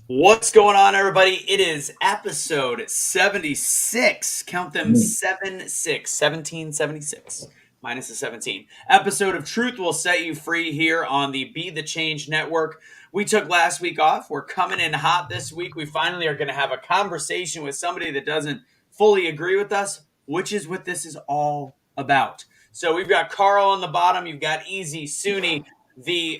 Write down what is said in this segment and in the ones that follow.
What's going on, everybody? It is episode 76. Count them 1776 minus the 17. Episode of Truth Will Set You Free here on the Be the Change Network. We took last week off. We're coming in hot this week. We finally are going to have a conversation with somebody that doesn't fully agree with us, which is what this is all about. So we've got Carl on the bottom. You've got Easy, Sunni, the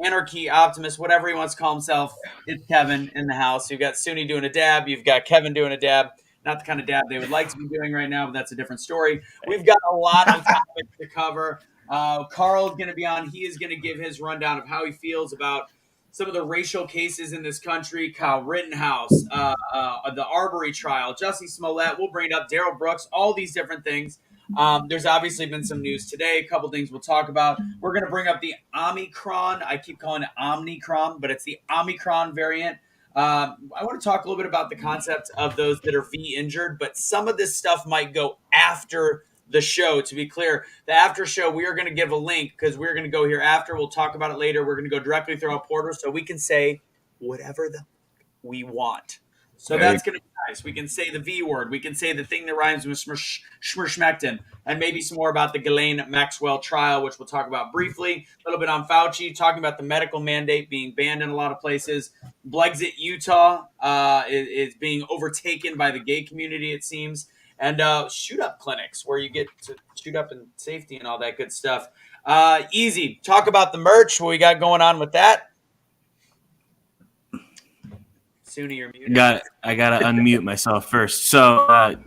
anarchy optimist, whatever he wants to call himself. It's Kevin in the house. You've got Sunni doing a dab. You've got Kevin doing a dab. Not the kind of dab they would like to be doing right now, but that's a different story. We've got a lot of topics to cover. Carl is going to be on. He is going to give his rundown of how he feels about some of the racial cases in this country. Kyle Rittenhouse, the Arbury trial, Jussie Smollett. We'll bring it up. Darrell Brooks, all these different things. There's obviously been some news today, a couple things we'll talk about. We're going to bring up the Omicron. I keep calling it Omnicron, but it's the Omicron variant. I want to talk a little bit about the concept of those that are V injured, but some of this stuff might go after the show. To be clear, the after show, we are going to give a link because we're going to go here after. We'll talk about it later. We're going to go directly through our portal so we can say whatever we want. So that's going to be nice. We can say the V word. We can say the thing that rhymes with schmurschmeckton, and maybe some more about the Ghislaine Maxwell trial, which we'll talk about briefly. A little bit on Fauci, talking about the medical mandate being banned in a lot of places. Blexit Utah is being overtaken by the gay community, it seems. And shoot-up clinics where you get to shoot up in safety and all that good stuff. Easy. Talk about the merch, what we got going on with that. Sunni, you're muted. I got to unmute myself first. So,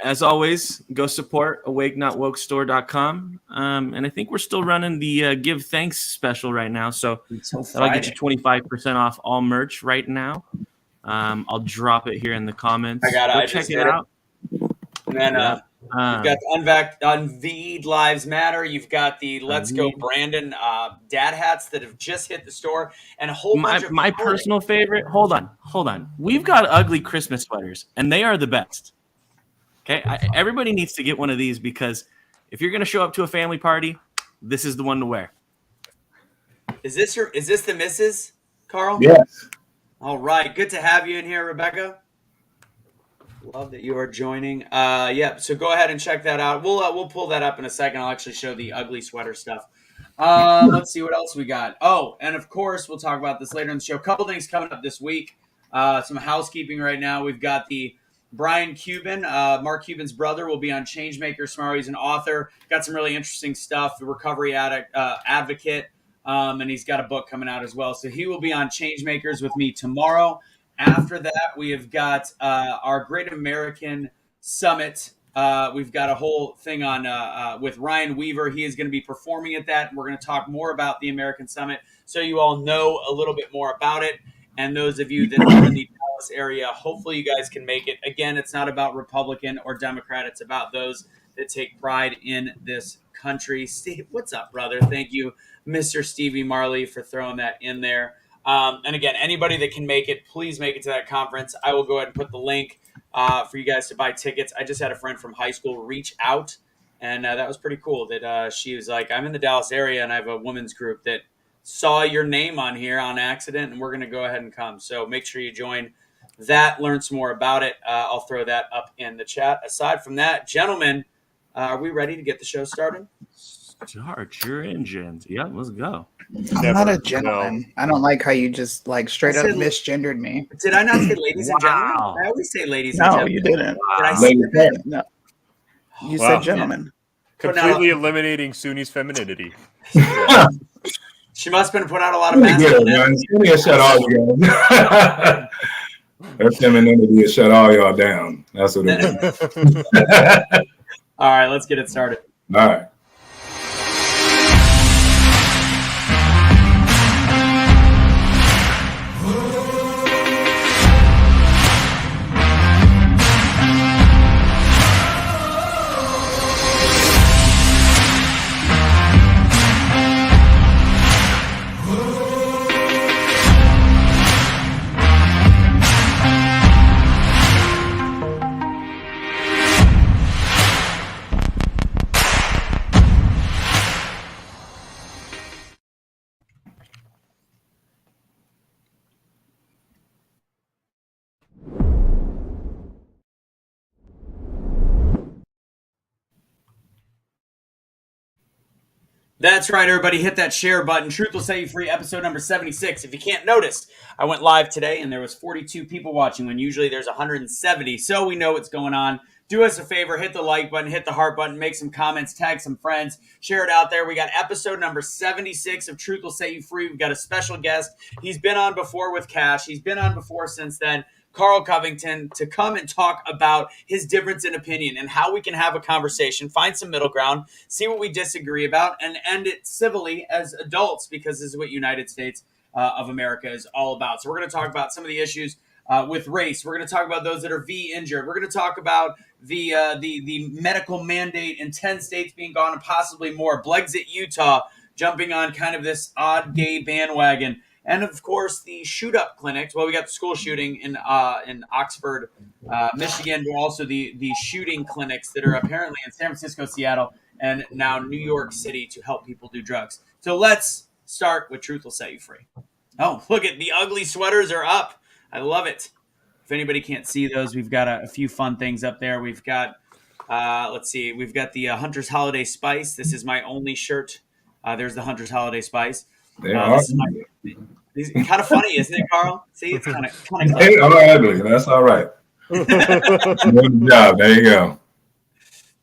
as always, go support awakenotwokestore.com. And I think we're still running the Give Thanks special right now. So that'll get you 25% off all merch right now. I'll drop it here in the comments. Go check it out. And then you've got the Unveed Lives Matter. You've got the Let's Go Brandon dad hats that have just hit the store, and a whole bunch of my personal favorite. Hold on. We've got ugly Christmas sweaters, and they are the best. Okay, everybody needs to get one of these because if you're going to show up to a family party, this is the one to wear. Is this the missus, Carl? Yes. All right, good to have you in here, Rebecca. Love that you are joining. So go ahead and check that out. We'll pull that up in a second. I'll actually show the ugly sweater stuff. Let's see what else we got. Oh, and of course, we'll talk about this later in the show. A couple things coming up this week. Some housekeeping right now. We've got the Brian Cuban, Mark Cuban's brother, will be on Changemakers tomorrow. He's an author. Got some really interesting stuff. The recovery advocate, and he's got a book coming out as well. So he will be on Changemakers with me tomorrow. After that, we have got our Great American Summit. We've got a whole thing on with Ryan Weaver. He is going to be performing at that. And we're going to talk more about the American Summit so you all know a little bit more about it. And those of you that are in the Dallas area, hopefully you guys can make it. Again, it's not about Republican or Democrat. It's about those that take pride in this country. Steve, what's up, brother? Thank you, Mr. Stevie Marley, for throwing that in there. And again, anybody that can make it, please make it to that conference. I will go ahead and put the link for you guys to buy tickets. I just had a friend from high school reach out, and that was pretty cool that she was like, I'm in the Dallas area, and I have a women's group that saw your name on here on accident, and we're going to go ahead and come. So make sure you join that, learn some more about it. I'll throw that up in the chat. Aside from that, gentlemen, are we ready to get the show started? Start your engines. Yeah, let's go. I'm not a gentleman. No. I don't like how you just straight up misgendered me. Did I not say ladies and gentlemen? I always say ladies and gentlemen. No, you didn't. Did I say that? No. You said gentlemen. Completely eliminating Sunni's femininity. She must have been putting out a lot of masculinity. Sunni has shut all you guys. Her femininity has shut all y'all down. That's what it is. All right, let's get it started. All right. That's right, everybody. Hit that share button. Truth will set you free, episode number 76. If you can't notice, I went live today and there was 42 people watching when usually there's 170. So we know what's going on. Do us a favor, hit the like button, hit the heart button, make some comments, tag some friends, share it out there. We got episode number 76 of Truth will set you free. We've got a special guest. He's been on before with Cash. He's been on before since then. Carl Covington, to come and talk about his difference in opinion and how we can have a conversation, find some middle ground, see what we disagree about, and end it civilly as adults, because this is what United States of America is all about. So we're going to talk about some of the issues with race. We're going to talk about those that are injured. We're going to talk about the medical mandate in 10 states being gone and possibly more. Blexit Utah jumping on kind of this odd gay bandwagon. And, of course, the shoot-up clinics. Well, we got the school shooting in Oxford, Michigan, but also the shooting clinics that are apparently in San Francisco, Seattle, and now New York City to help people do drugs. So let's start with Truth Will Set You Free. Oh, look at the ugly sweaters are up. I love it. If anybody can't see those, we've got a few fun things up there. We've got, let's see, we've got the Hunter's Holiday Spice. This is my only shirt. There's the Hunter's Holiday Spice. It's kind of funny, isn't it, Carl? See, it's kind of Hey, ugly. That's all right. Good job. There you go.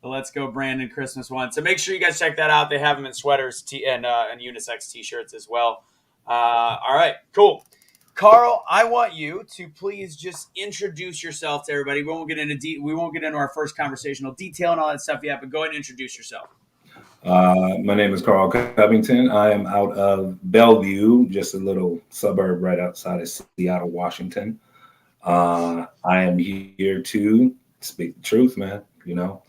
Well, let's go, Brandon. Christmas one. So make sure you guys check that out. They have them in sweaters and unisex T-shirts as well. All right, cool. Carl, I want you to please just introduce yourself to everybody. We won't get into our first conversational detail and all that stuff yet, but go ahead and introduce yourself. My name is Carl Covington. I am out of Bellevue, just a little suburb right outside of Seattle, Washington. I am here to speak the truth, man. You know,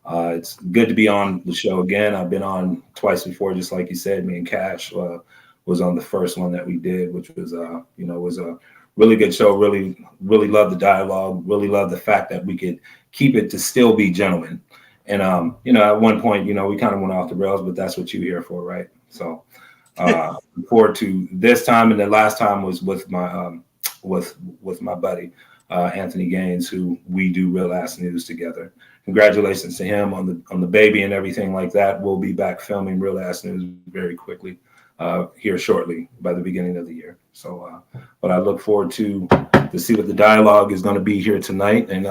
it's good to be on the show again. I've been on twice before, just like you said. Me and Cash was on the first one that we did, which was was a really good show. Really loved the dialogue. Really loved the fact that we could keep it to still be gentlemen. And, at one point, we kind of went off the rails, but that's what you're here for, right? So look forward to this time. And the last time was with my with my buddy, Anthony Gaines, who we do Real Ass News together. Congratulations to him on the baby and everything like that. We'll be back filming Real Ass News very quickly here shortly by the beginning of the year. So, but I look forward to see what the dialogue is going to be here tonight, and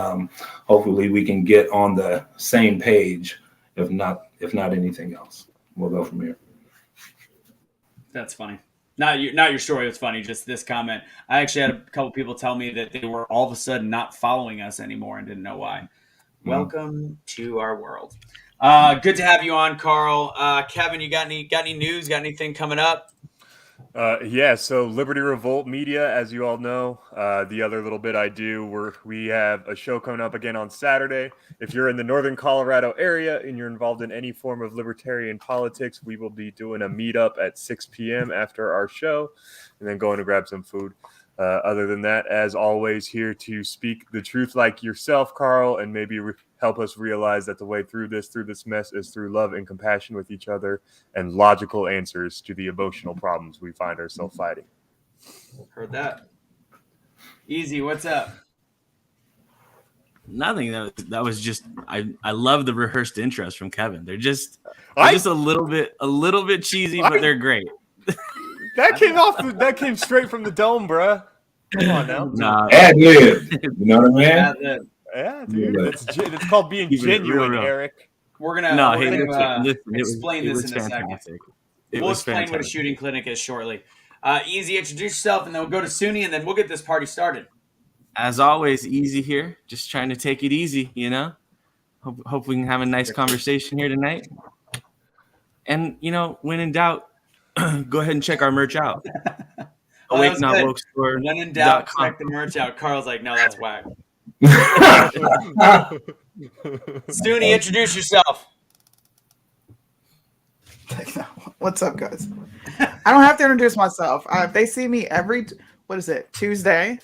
hopefully we can get on the same page, if not anything else. We'll go from here. That's funny. Not your story. It's funny. Just this comment. I actually had a couple people tell me that they were all of a sudden not following us anymore and didn't know why. Welcome to our world. Good to have you on, Carl. Kevin, you got any news? Got anything coming up? So Liberty Revolt Media, as you all know, the other little bit I do, we have a show coming up again on Saturday. If you're in the northern Colorado area and you're involved in any form of libertarian politics, we will be doing a meetup at 6 p.m. after our show, and then going to grab some food. Other than that, as always, here to speak the truth like yourself, Carl, and maybe help us realize that the way through this mess is through love and compassion with each other and logical answers to the emotional problems we find ourselves fighting. Heard that. Easy, what's up? Nothing. That was just I love the rehearsed intros from Kevin. They're just a little bit cheesy, but they're great. That came straight from the dome, bruh. Come on now. Ad-lib. You know what I mean? Yeah, dude. It's called being genuine, Eric. We're gonna explain this in a second. We'll explain what a shooting clinic is shortly. Easy, introduce yourself, and then we'll go to Suni, and then we'll get this party started. As always, Easy here. Just trying to take it easy, Hope we can have a nice conversation here tonight. And, when in doubt, go ahead and check our merch out. Awake Not Woke Store. When in doubt, check the merch out. Carl's like, no, that's whack. Suni, introduce yourself. What's up, guys? I don't have to introduce myself. If they see me every Tuesday.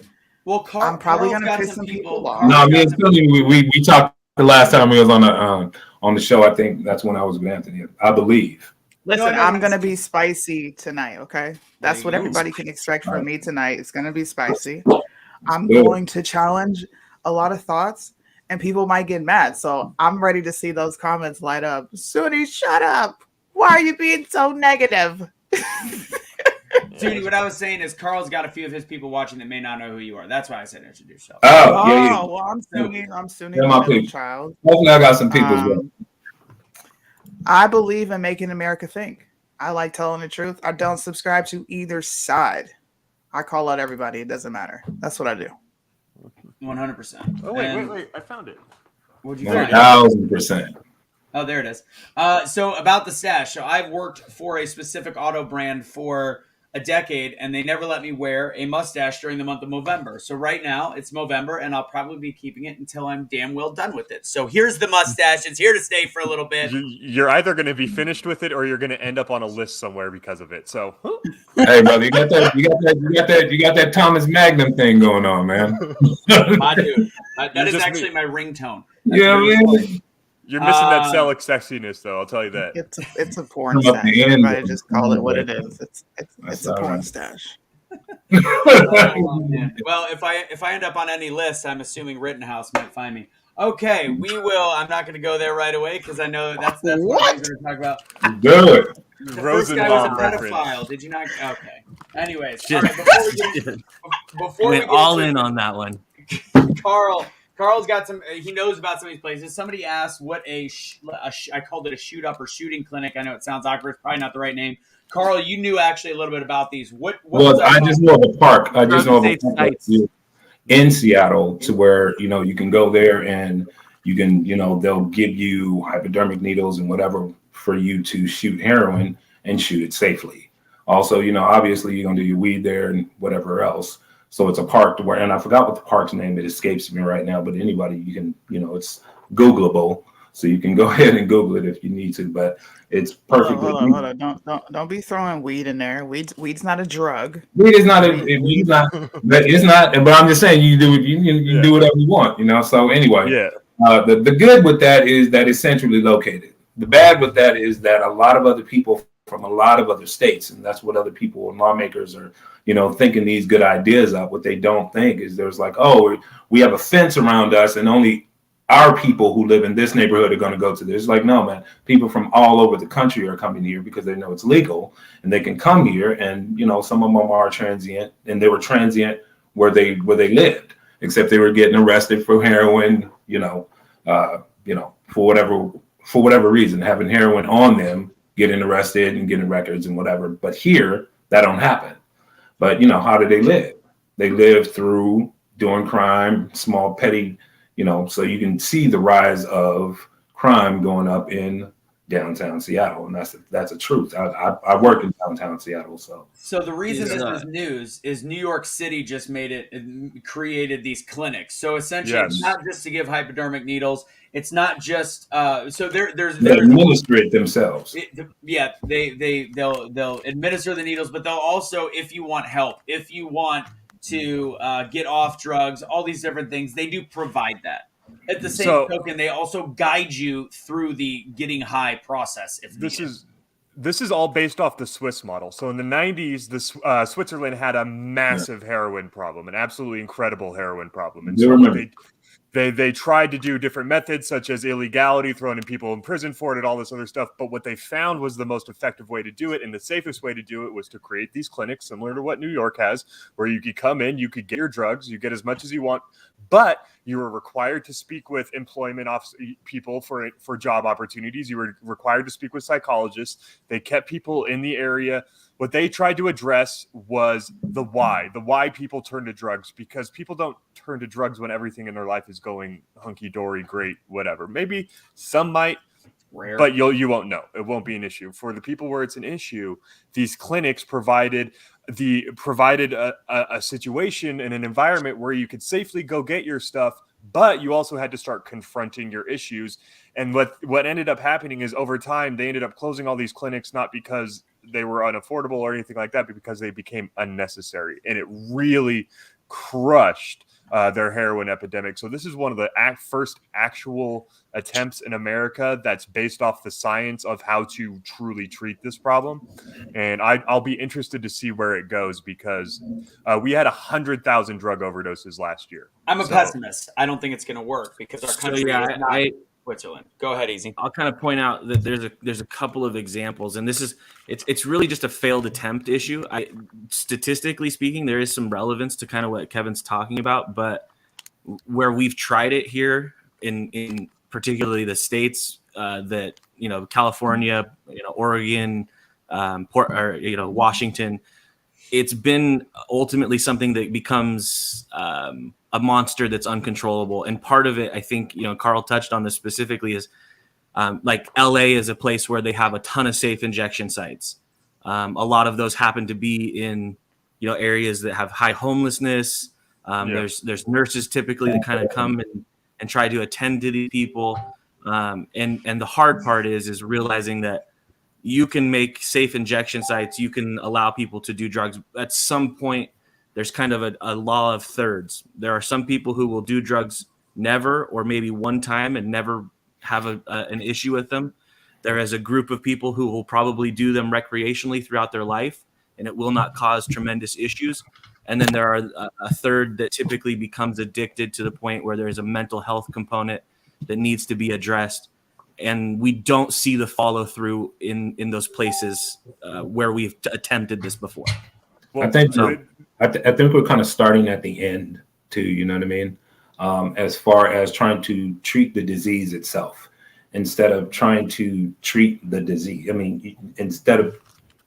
Well, Carl, I'm probably gonna piss some people off. No, me and Suni, we talked the last time we was on the show. I think that's when I was with Anthony. I believe. Listen, I'm gonna be spicy tonight. Okay, that's what everybody can expect from me tonight. It's gonna be spicy. I'm going to challenge a lot of thoughts, and people might get mad. So I'm ready to see those comments light up. Suni, shut up. Why are you being so negative? Judy, what I was saying is Carl's got a few of his people watching that may not know who you are. That's why I said introduce yourself. Oh, yeah. Well, I'm Sunni Yeah, my middle people. child. Hopefully, I got some people as well. I believe in making America think. I like telling the truth. I don't subscribe to either side. I call out everybody. It doesn't matter. That's what I do. 100%. Oh, wait. I found it. What'd you find? 1000%. Oh, there it is. So about the stash. So I've worked for a specific auto brand for a decade, and they never let me wear a mustache during the month of November. So right now it's November, and I'll probably be keeping it until I'm damn well done with it. So here's the mustache. It's here to stay for a little bit. You're either going to be finished with it, or you're going to end up on a list somewhere because of it. So, Hey, brother, you got that Thomas Magnum thing going on, man. I do. That is just actually my ringtone. That's Yeah, very man. funny. you're missing that Selleck sexiness, though. I'll tell you that. It's a porn Come up stash. the end. Everybody just call it what it is. It's a all porn right. stash. Oh, man. Well, if I end up on any list, I'm assuming Rittenhouse might find me. Okay, we will. I'm not going to go there right away because I know that's what we're going to talk about. Good. The first guy was a Rosenbaum pedophile. reference. Did you not? Okay. Anyways, Shit. all right, before we Went get all into in on that one. Carl's got some. He knows about some of these places. Somebody asked what I called it a shoot up or shooting clinic. I know it sounds awkward. It's probably not the right name. Carl, you knew actually a little bit about these. What Well, was I just know of a park. I just know of a Safe park sites. in Seattle to where, you can go there and you can, they'll give you hypodermic needles and whatever for you to shoot heroin and shoot it safely. Also, obviously you're going to do your weed there and whatever else. So it's a park to where, and I forgot what the park's name, it escapes me right now, but anybody, you can, it's Googleable. So you can go ahead and Google it if you need to, but it's perfectly. Hold on. Don't be throwing weed in there. Weed's not a drug. Weed is not weed's not, but it's not, but I'm just saying you do it, you do whatever you want, So anyway, the good with that is that it's centrally located. The bad with that is that a lot of other people from a lot of other states, and that's what other people and lawmakers are, thinking these good ideas up. What they don't think is there's like, oh, we have a fence around us and only our people who live in this neighborhood are going to go to this. Like, no, man, people from all over the country are coming here because they know it's legal and they can come here. And, some of them are transient, and they were transient where they lived, except they were getting arrested for heroin, for whatever reason, having heroin on them, getting arrested and getting records and whatever. But here that don't happen. But, how do they live? They live through doing crime, small, petty, so you can see the rise of crime going up in downtown Seattle, and that's a truth. I work in downtown Seattle, so the reason this is news is New York City just created these clinics. So essentially, It's not just to give hypodermic needles. It's not just so they administer it themselves. They'll administer the needles, but they'll also, if you want help, if you want to get off drugs, all these different things, they do provide that. At the same token, they also guide you through the getting high process. This is all based off the Swiss model. So in the 90s, Switzerland had a massive heroin problem, an absolutely incredible heroin problem. And so they tried to do different methods, such as illegality, throwing in people in prison for it and all this other stuff. But what they found was the most effective way to do it, and the safest way to do it, was to create these clinics similar to what New York has, where you could come in, you could get your drugs, you get as much as you want, but you were required to speak with employment people for job opportunities. You were required to speak with psychologists. They kept people in the area. What they tried to address was the why people turn to drugs, because people don't turn to drugs when everything in their life is going hunky-dory, great, whatever. Maybe some might, rare, but you won't know. It won't be an issue. For the people where it's an issue, these clinics provided a situation and an environment where you could safely go get your stuff, but you also had to start confronting your issues. And what ended up happening is, over time, they ended up closing all these clinics, not because they were unaffordable or anything like that, but because they became unnecessary. And it really crushed their heroin epidemic. So this is one of the first actual attempts in America that's based off the science of how to truly treat this problem. And I'll be interested to see where it goes, because we had 100,000 drug overdoses last year. I'm a pessimist. I don't think it's going to work because our country is not Switzerland. Go ahead, Easy. I'll kind of point out that there's a couple of examples, and it's really just a failed attempt issue. Statistically speaking, there is some relevance to kind of what Kevin's talking about, but where we've tried it here in particularly the states that California, Oregon, Washington, it's been ultimately something that becomes a monster that's uncontrollable. And part of it, I think, Carl touched on this specifically, is like LA is a place where they have a ton of safe injection sites. A lot of those happen to be in, areas that have high homelessness. There's nurses typically that kind of come and try to attend to these people. And the hard part is realizing that you can make safe injection sites. You can allow people to do drugs. At some point, there's kind of a law of thirds. There are some people who will do drugs never, or maybe one time and never have an issue with them. There is a group of people who will probably do them recreationally throughout their life, and it will not cause tremendous issues. And then there are a third that typically becomes addicted to the point where there is a mental health component that needs to be addressed. And we don't see the follow through in those places where we've attempted this before. Well, I think we're kind of starting at the end too. You know what I mean? As far as trying to treat the disease itself, instead of trying to treat the disease. I mean, instead of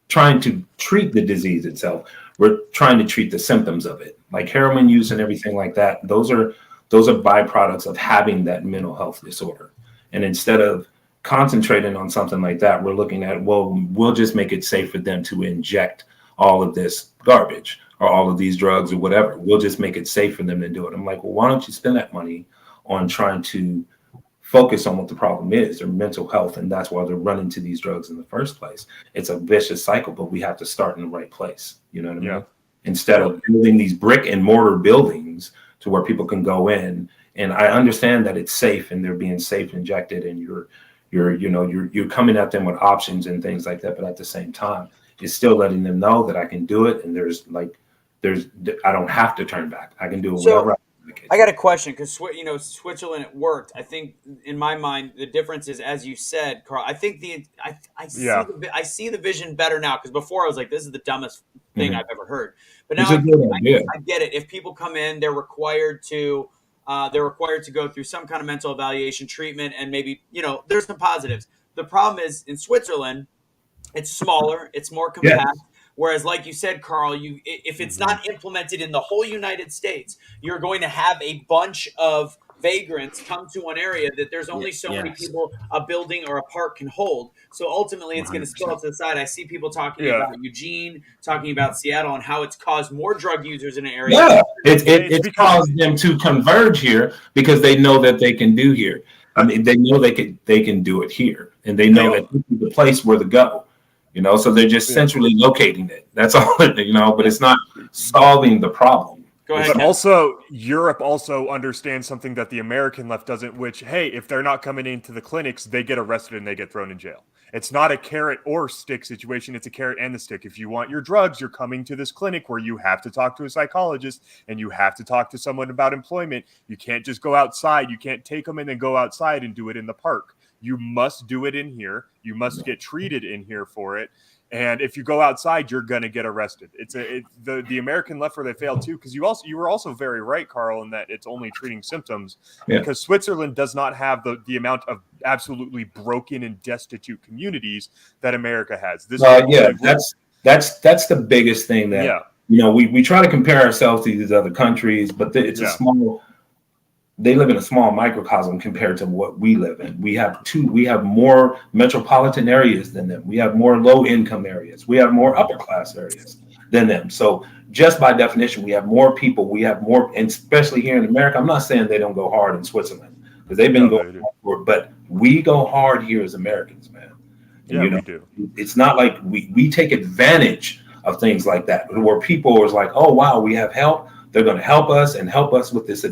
trying to treat the disease itself, we're trying to treat the symptoms of it, like heroin use and everything like that. Those are byproducts of having that mental health disorder. And instead of concentrating on something like that, we're looking at, well, we'll just make it safe for them to inject all of this garbage or all of these drugs or whatever. We'll just make it safe for them to do it. I'm like, well, why don't you spend that money on trying to focus on what the problem is, their mental health? And that's why they're running to these drugs in the first place. It's a vicious cycle, but we have to start in the right place. You know what I mean? Instead of building these brick and mortar buildings to where people can go in. And I understand that it's safe and they're being safe injected, and you're coming at them with options and things like that. But at the same time, it's still letting them know that I can do it. And I don't have to turn back. I can do it whatever. I got a question, because Switzerland, it worked. I think in my mind the difference is, as you said, Carl. I think I see the vision better now, because before I was like, this is the dumbest thing I've ever heard. But now I get it. If people come in, they're required to go through some kind of mental evaluation treatment, and maybe there's some positives. The problem is in Switzerland, it's smaller, it's more compact. Yeah. Whereas, like you said, Carl, if it's not implemented in the whole United States, you're going to have a bunch of vagrants come to one area that there's only so many people a building or a park can hold. So ultimately, it's 100%. Going to spill out to the side. I see people talking about Eugene, talking about Seattle, and how it's caused more drug users in an area. Yeah, it's caused them to converge here because they know that they can do here. I mean, they know they can do it here, and they know that this is the place where to go. So they're just centrally locating it. That's all, but it's not solving the problem. Go ahead. But also, Europe also understands something that the American left doesn't, which, hey, if they're not coming into the clinics, they get arrested and they get thrown in jail. It's not a carrot or stick situation. It's a carrot and the stick. If you want your drugs, you're coming to this clinic where you have to talk to a psychologist and you have to talk to someone about employment. You can't just go outside. You can't take them and then go outside and do it in the park. You must do it in here. You must get treated in here for it. And if you go outside, you're going to get arrested. The American left where they failed too, because you were also very right, Carl, in that it's only treating symptoms, because Switzerland does not have the amount of absolutely broken and destitute communities that America has. That's the biggest thing that we try to compare ourselves to these other countries, but it's a small. They live in a small microcosm compared to what we live in. We have more metropolitan areas than them. We have more low income areas. We have more upper class areas than them. So just by definition, we have more people. We have more, and especially here in America. I'm not saying they don't go hard in Switzerland, because they've been going hard, but we go hard here as Americans, man. Yeah, we do. It's not like we take advantage of things like that, where people is like, oh wow, we have help. They're going to help us with this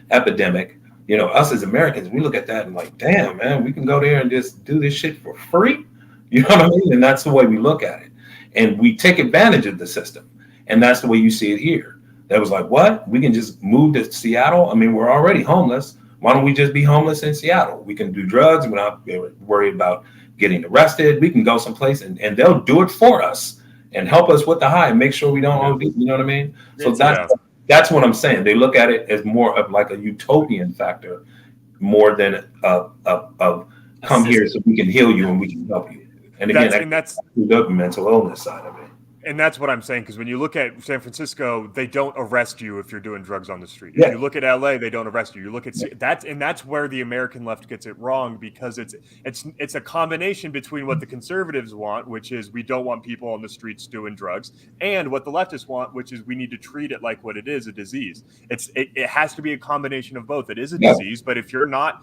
epidemic. Us as Americans, we look at that and like, damn, man, we can go there and just do this shit for free. You know what I mean? And that's the way we look at it. And we take advantage of the system. And that's the way you see it here. That was like, what? We can just move to Seattle? I mean, we're already homeless. Why don't we just be homeless in Seattle? We can do drugs. We're not worried about getting arrested. We can go someplace and they'll do it for us and help us with the high and make sure we don't OD. You know what I mean? So that's what I'm saying. They look at it as more of like a utopian factor more than of come here so we can heal you and we can help you. And again, that's the mental illness side of it. And that's what I'm saying, because when you look at San Francisco, they don't arrest you if you're doing drugs on the street. If you look at LA, they don't arrest you. You look at that, and that's where the American left gets it wrong, because it's a combination between what the conservatives want, which is we don't want people on the streets doing drugs, and what the leftists want, which is we need to treat it like what it is, a disease. It has to be a combination of both. It is a disease, but if you're not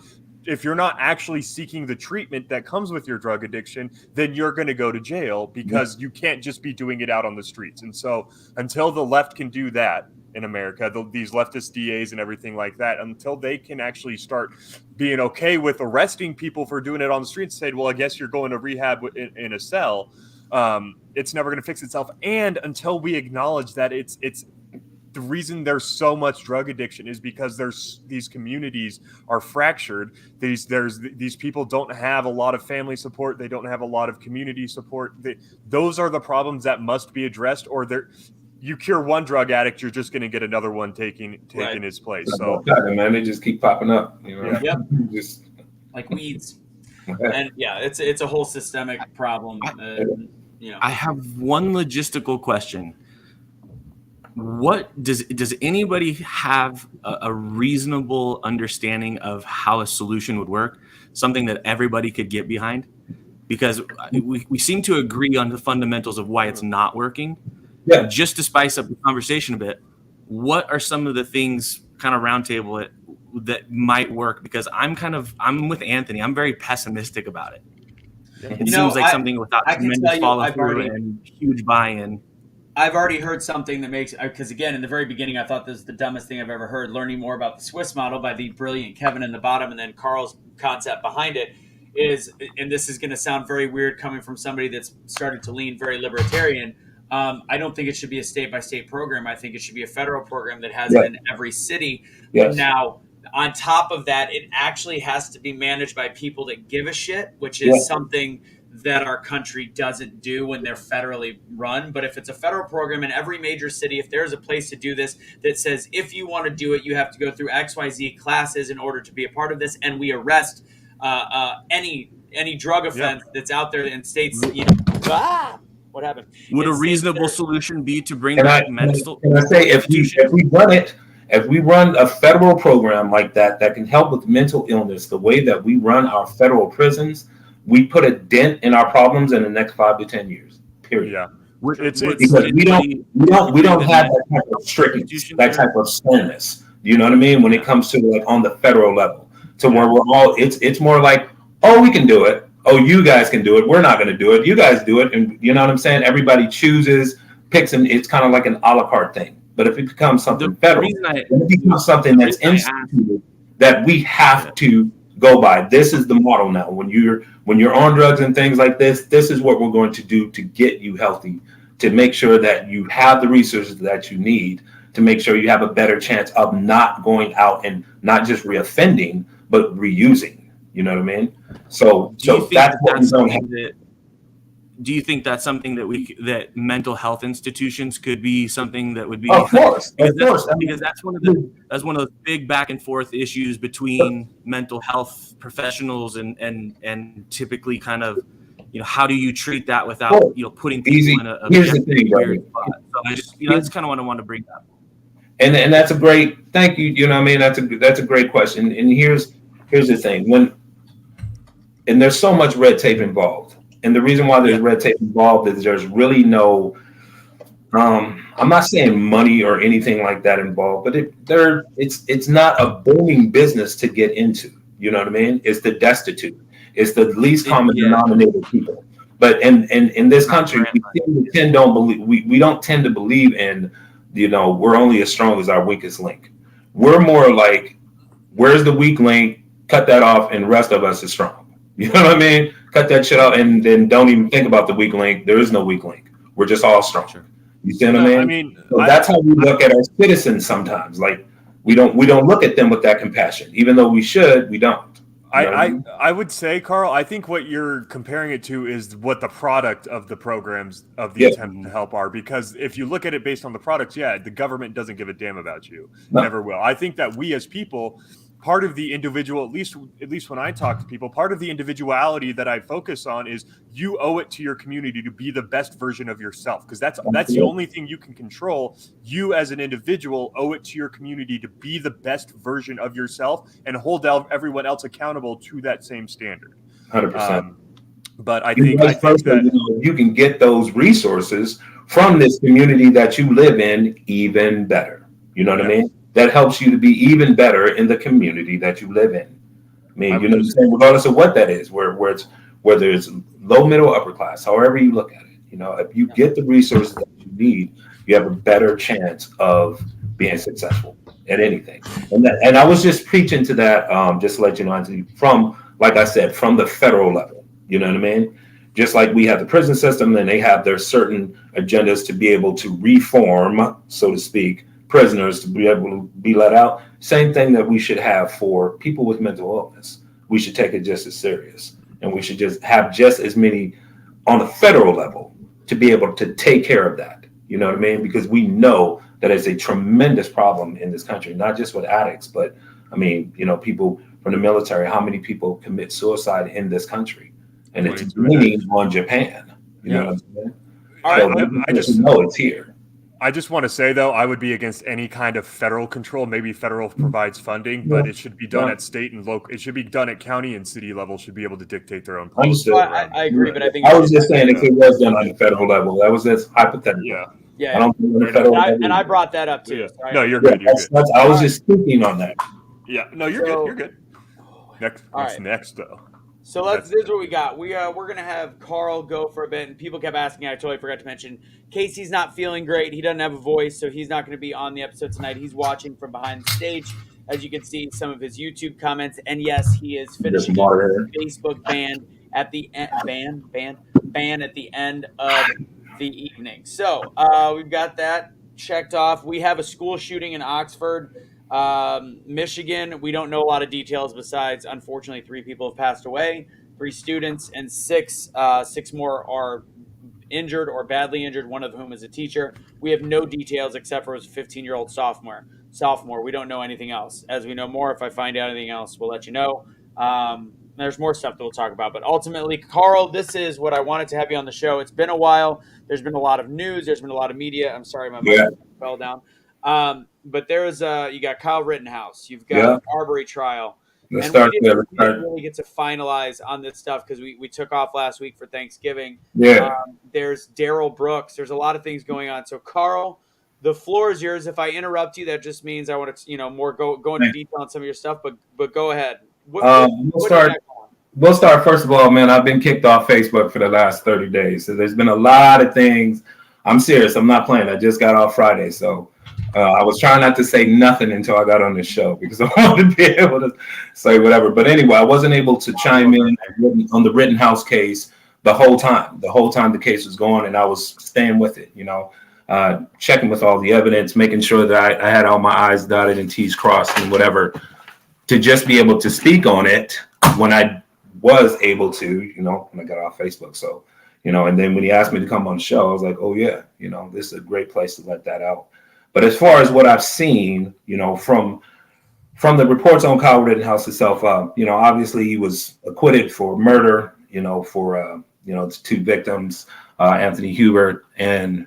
actually seeking the treatment that comes with your drug addiction, then you're going to go to jail, because you can't just be doing it out on the streets. And so until the left can do that in America, these leftist DAs and everything like that, until they can actually start being okay with arresting people for doing it on the streets, say, well, I guess you're going to rehab in a cell, it's never going to fix itself. And until we acknowledge that it's the reason there's so much drug addiction is because these communities are fractured. These people don't have a lot of family support. They don't have a lot of community support. Those are the problems that must be addressed, or you cure one drug addict, you're just going to get another one taking his place. So man, they just keep popping up. You know? Yep. Just like weeds. And it's a whole systemic problem. I have one logistical question. What does anybody have a reasonable understanding of how a solution would work? Something that everybody could get behind? Because we seem to agree on the fundamentals of why it's not working. Yeah. Just to spice up the conversation a bit, what are some of the things kind of roundtable that might work? Because I'm with Anthony. I'm very pessimistic about it. It seems like something without tremendous follow through and huge buy-in. I've already heard something that makes, because again, in the very beginning, I thought this was the dumbest thing I've ever heard. Learning more about the Swiss model by the brilliant Kevin in the bottom, and then Carl's concept behind it is, and this is going to sound very weird coming from somebody that's started to lean very libertarian. I don't think it should be a state-by-state program. I think it should be a federal program that has it in every city. Yes. But now, on top of that, it actually has to be managed by people that give a shit, which is something that our country doesn't do when they're federally run. But if it's a federal program in every major city, if there's a place to do this that says, if you want to do it, you have to go through XYZ classes in order to be a part of this, and we arrest any drug offense that's out there in states, what happened? Would a reasonable solution be to bring back mental? Can I say, if we run a federal program like that can help with mental illness, the way that we run our federal prisons, we put a dent in our problems in the next 5 to 10 years. Period. Yeah, because we don't have that type of strictness, that type of sternness. You know what I mean? When it comes to like on the federal level, to where we're all, it's more like, oh, we can do it. Oh, you guys can do it. We're not going to do it. You guys do it, and you know what I'm saying? Everybody chooses, picks, and it's kind of like an a la carte thing. But if it becomes something federal, it becomes something that's instituted that we have to go by. This is the model now. When you're on drugs and things like this is what we're going to do to get you healthy, to make sure that you have the resources that you need, to make sure you have a better chance of not going out and not just reoffending, but reusing. You know what I mean? So that's what we don't have. Do you think that's something that mental health institutions could be something that would be? Of course. Because that's one of those big back and forth issues between mental health professionals and typically kind of, how do you treat that without putting people in a here's the thing, weird spot? So I just that's kind of what I want to bring up. And that's a great thank you. You know what I mean? That's a great question. And here's the thing, and there's so much red tape involved. And the reason why there's red tape involved is there's really no, I'm not saying money or anything like that involved, but it's not a booming business to get into. You know what I mean? It's the destitute. It's the least common denominator people. But in this country, we don't tend to believe in, we're only as strong as our weakest link. We're more like, where's the weak link? Cut that off, and the rest of us is strong. You know what I mean? Cut that shit out, and then don't even think about the weak link. There is no weak link. We're just all strong. You see what I mean? So that's how we look at our citizens sometimes. Like, we don't look at them with that compassion, even though we should. We don't. I would say, Carl, I think what you're comparing it to is what the product of the programs of the attempt to help are. Because if you look at it based on the products, the government doesn't give a damn about you. No. Never will. I think that we as people, part of the individual, at least when I talk to people, part of the individuality that I focus on is you owe it to your community to be the best version of yourself, because that's the only thing you can control. You as an individual owe it to your community to be the best version of yourself and hold everyone else accountable to that same standard. 100%. But I think that you can get those resources from this community that you live in even better. You know what I mean? That helps you to be even better in the community that you live in. I mean, you know what I'm saying? Regardless of what that is, whether it's low, middle, upper class, however you look at it, if you get the resources that you need, you have a better chance of being successful at anything. And I was just preaching to that, just to let you know, Anthony, like I said, from the federal level. You know what I mean? Just like we have the prison system, and they have their certain agendas to be able to reform, so to speak, prisoners to be able to be let out. Same thing that we should have for people with mental illness. We should take it just as serious, and we should just have just as many on a federal level to be able to take care of that. You know what I mean? Because we know that it's a tremendous problem in this country, not just with addicts, but I mean, people from the military. How many people commit suicide in this country? And it's leaning on Japan. You know what I'm saying? I just know it's here. I just want to say, though, I would be against any kind of federal control. Maybe federal provides funding, but it should be done at state and local. It should be done at county and city level. Should be able to dictate their own policy. I agree, but I think I was just saying if it was done on the federal level, that was just hypothetical. Yeah. I don't think on the federal level. And I brought that up too. Yeah. No, you're good. You're good. I was just speaking on that. Yeah. No, you're good. You're good. Next though. So this is what we got. We're gonna have Carl go for a bit, and people kept asking. I totally forgot to mention Casey's not feeling great. He doesn't have a voice, so he's not going to be on the episode tonight. He's watching from behind the stage, as you can see some of his YouTube comments. And yes, he is finishing up Facebook ban at the ban at the end of the evening. So we've got that checked off. We have a school shooting in Oxford, Michigan. We don't know a lot of details besides, unfortunately, 3 people have passed away, 3 students, and 6 more are injured or badly injured, one of whom is a teacher. We have no details except for his 15-year-old sophomore. We don't know anything else. As we know more, if I find out anything else, we'll let you know. There's more stuff that we'll talk about. But ultimately, Carl, this is what I wanted to have you on the show. It's been a while. There's been a lot of news. There's been a lot of media. I'm sorry, my mic fell down. But there's you got Kyle Rittenhouse. You've got Arbury trial. We didn't really get to finalize on this stuff because we took off last week for Thanksgiving. There's Daryl Brooks. There's a lot of things going on. So, Carl, the floor is yours. If I interrupt you, that just means I want to, more go into detail on some of your stuff. But go ahead. We'll start. First of all, man, I've been kicked off Facebook for the last 30 days. So there's been a lot of things. I'm serious. I'm not playing. I just got off Friday. So I was trying not to say nothing until I got on this show because I wanted to be able to say whatever. But anyway, I wasn't able to chime in on the Rittenhouse case the whole time. The whole time the case was going, and I was staying with it, checking with all the evidence, making sure that I had all my I's dotted and T's crossed and whatever, to just be able to speak on it when I was able to, when I got off Facebook. So, and then when he asked me to come on the show, I was like, oh yeah, this is a great place to let that out. But as far as what I've seen, from the reports on Kyle Rittenhouse itself, obviously he was acquitted for murder, for the 2 victims, Anthony Hubert and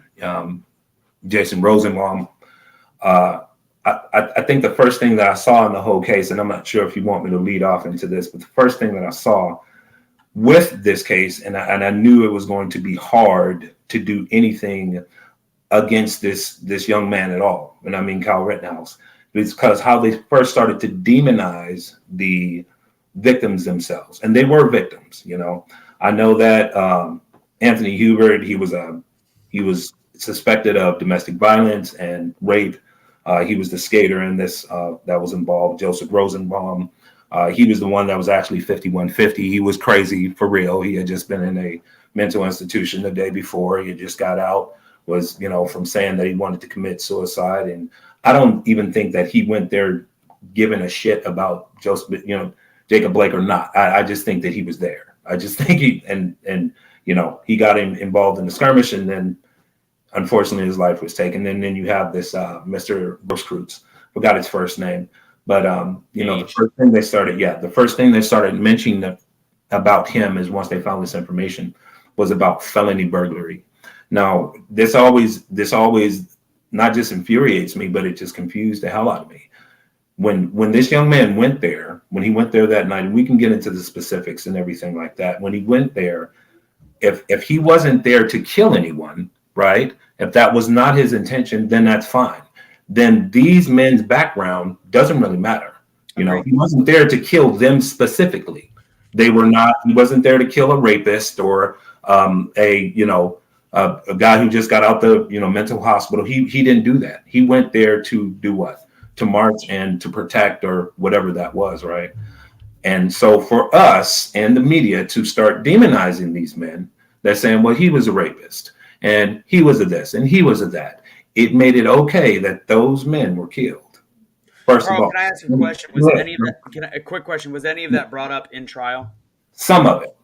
Jason Rosenbaum. I think the first thing that I saw in the whole case, and I'm not sure if you want me to lead off into this, but the first thing that I saw with this case, and I knew it was going to be hard to do anything against this young man at all, and I mean Kyle Rittenhouse, because how they first started to demonize the victims themselves, and they were victims. I know that Anthony Hubert, he was suspected of domestic violence and rape. He was the skater in this that was involved. Joseph Rosenbaum. He was the one that was actually 5150. He was crazy for real. He had just been in a mental institution the day before. He had just got out, was, from saying that he wanted to commit suicide. And I don't even think that he went there giving a shit about Jacob Blake or not. I just think that he was there. I just think he he got involved in the skirmish, and then unfortunately his life was taken. And then you have this Mr. Bushcruz, forgot his first name, but the first thing they started mentioning about him is, once they found this information, was about felony burglary. Now, this always not just infuriates me, but it just confused the hell out of me. When this young man went there, when he went there that night, and we can get into the specifics and everything like that. When he went there, if he wasn't there to kill anyone, right? If that was not his intention, then that's fine. Then these men's background doesn't really matter. He wasn't there to kill them specifically. He wasn't there to kill a rapist or a guy who just got out the mental hospital. He didn't do that. He went there to do what? To march and to protect, or whatever that was, right? And so for us and the media to start demonizing these men, they're saying, well, he was a rapist and he was a this and he was a that. It made it okay that those men were killed. First Carl, of all, can I ask a question? A quick question? Was any of that brought up in trial? Some of it.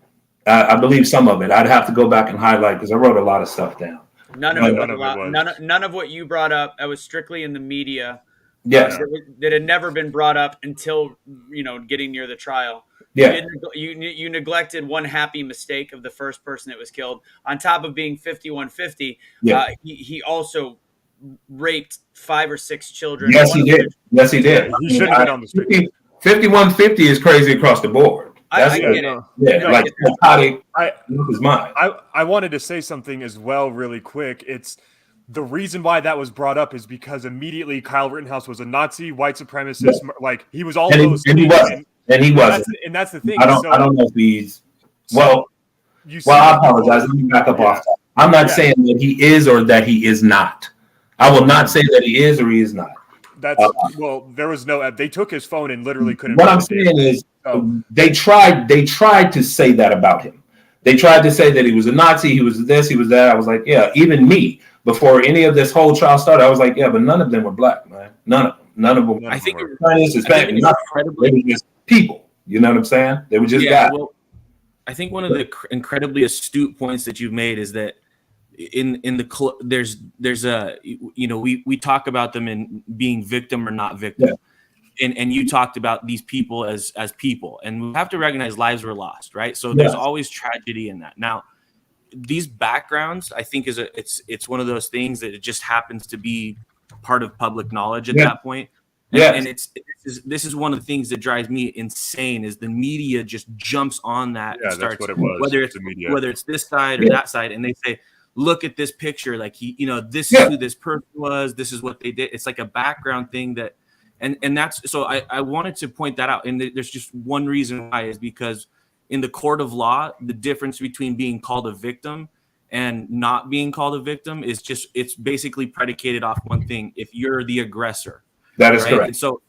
I believe some of it. I'd have to go back and highlight because I wrote a lot of stuff down. None of what you brought up. That was strictly in the media. Yes. That had never been brought up until getting near the trial. Yeah. You neglected one happy mistake of the first person that was killed. On top of being 5150, he also raped 5 or 6 children. Yes, he did. Yes, he did. He should have been on the street. 5150 is crazy across the board. I get it. Yeah, like psychotic. His mind. I wanted to say something as well, really quick. It's the reason why that was brought up is because immediately Kyle Rittenhouse was a Nazi, white supremacist. Like he was all those things. And he wasn't. And that's the thing. I don't know if he's well. I apologize. Let me back up off top. I'm not saying that he is or that he is not. I will not say that he is or he is not. That's there was no. They took his phone and literally couldn't. What I'm saying is, they tried to say that about him. They tried to say that he was a Nazi, he was this, he was that. I was like, yeah, even me, before any of this whole trial started, I was like, yeah, but none of them were black, man. None of them. I think Chinese, Hispanic, they were just people. You know what I'm saying? They were just guys. Well, I think one of the incredibly astute points that you've made is that there's a we talk about them in being victim or not victim. Yeah. And you talked about these people as people, and we have to recognize lives were lost, right? So there's always tragedy in that. Now, these backgrounds, I think, it's one of those things that it just happens to be part of public knowledge at that point. And this is one of the things that drives me insane is the media just jumps on that and starts, that's what it was, whether it's this side or that side, and they say, look at this picture, like this is who this person was, this is what they did. It's like a background thing that. And that's so I wanted to point that out. And there's just one reason why is because in the court of law, the difference between being called a victim and not being called a victim is it's basically predicated off one thing. If you're the aggressor, that is correct. And so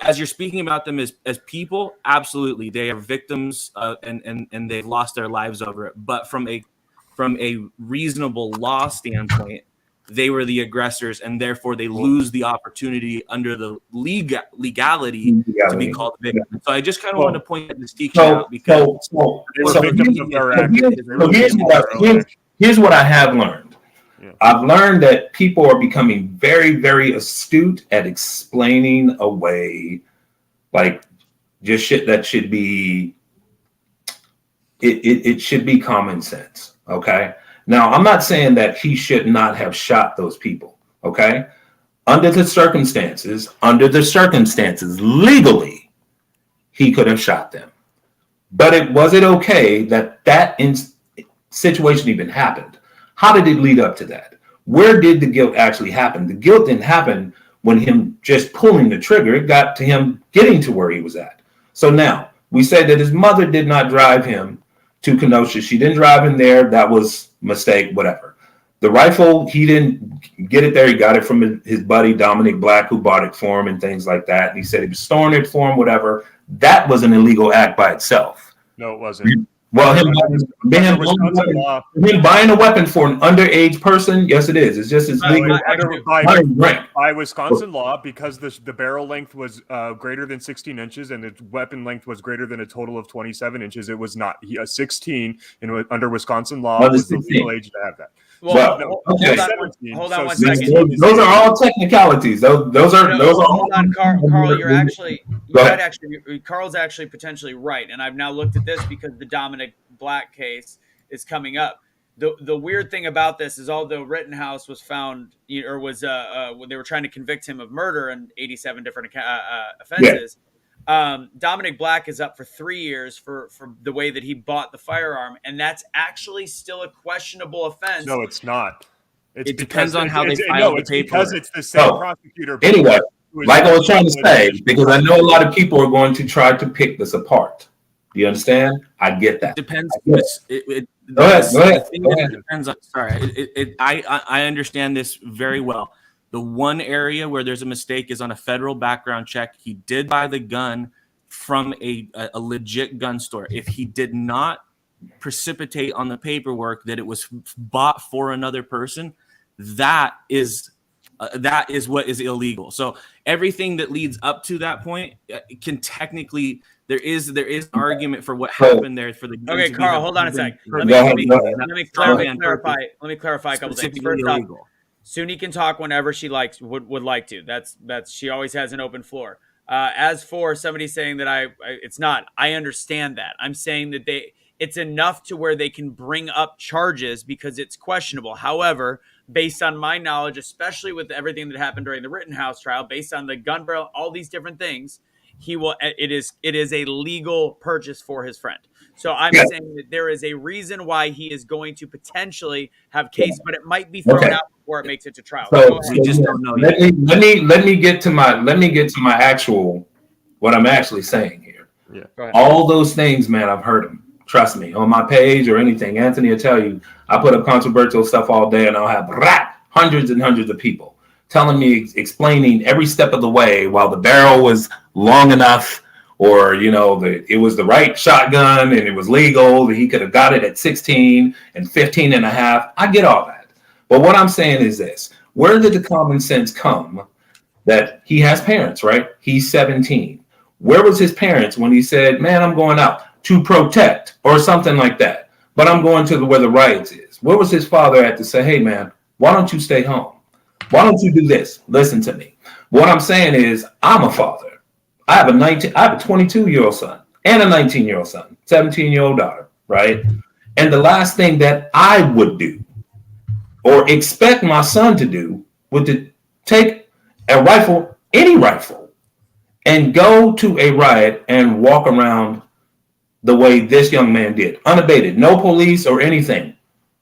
as you're speaking about them as people, absolutely, they are victims and they've lost their lives over it. But from a reasonable law standpoint, they were the aggressors, and therefore they lose the opportunity under the legality to be called a victim. So I just kind of want to point that distinction out because here's what I have learned. Yeah. I've learned that people are becoming very, very astute at explaining away, like, just shit that should be. It should be common sense. Okay. Now, I'm not saying that he should not have shot those people, okay? Under the circumstances, legally, he could have shot them. But was it okay that situation even happened? How did it lead up to that? Where did the guilt actually happen? The guilt didn't happen when him just pulling the trigger. It got to him getting to where he was at. So now, we say that his mother did not drive him to Kenosha. She didn't drive him there. That was mistake, whatever. The rifle, he didn't get it there. He got it from his buddy, Dominic Black, who bought it for him and things like that. And he said he was storing it for him, whatever. That was an illegal act by itself. No, it wasn't. Well, him under Wisconsin law. him buying a weapon for an underage person, yes, it is. It's just as legal By Wisconsin law, because the barrel length was greater than 16 inches and the weapon length was greater than a total of 27 inches. It was not 16 under Wisconsin law was the legal age to have that. Well, okay. Hold on one second. Those are all technicalities. Those are hold on, Carl. Carl's actually potentially right, and I've now looked at this because the Dominic Black case is coming up. The weird thing about this is, although Rittenhouse was found, or was they were trying to convict him of murder and 87 different offenses. Yeah. Dominic Black is up for 3 years for the way that he bought the firearm, and that's actually still a questionable offense. No, it's not. It depends on how they file the paperwork. Because it's the same prosecutor. Anyway, like I was trying to say, because I know a lot of people are going to try to pick this apart. Do you understand? I get that. Depends. Go ahead. Depends on, sorry. I understand this very well. The one area where there's a mistake is on a federal background check. He did buy the gun from a legit gun store. If he did not precipitate on the paperwork that it was bought for another person, that is what is illegal. So everything that leads up to that point can technically, there is argument for what happened there for the. Okay, Carl, hold on a sec. Let me clarify a couple things. First off, Suni can talk whenever she would like to. That's she always has an open floor. As for somebody saying that it's not, I understand that. I'm saying that it's enough to where they can bring up charges because it's questionable. However, based on my knowledge, especially with everything that happened during the Rittenhouse trial, based on the gun barrel, all these different things, it is a legal purchase for his friend. So I'm saying that there is a reason why he is going to potentially have case, but it might be thrown out before it makes it to trial. So we just don't know. Let me get to my actual what I'm actually saying here. Yeah. All those things, man, I've heard them. Trust me, on my page or anything, Anthony will tell you, I put up controversial stuff all day, and I'll have hundreds and hundreds of people telling me, explaining every step of the way while the barrel was long enough, or it was the right shotgun and it was legal, that he could have got it at 16 and 15 and a half. I get all that. But what I'm saying is this: where did the common sense come that he has parents, right? He's 17. Where was his parents when he said, man, I'm going out to protect or something like that, but I'm going to where the riots is? Where was his father at to say, hey, man, why don't you stay home? Why don't you do this? Listen to me. What I'm saying is, I'm a father. I have a 22-year-old son and a 19-year-old son, 17-year-old daughter, right? And the last thing that I would do or expect my son to do would to take a rifle, any rifle, and go to a riot and walk around the way this young man did, unabated, no police or anything.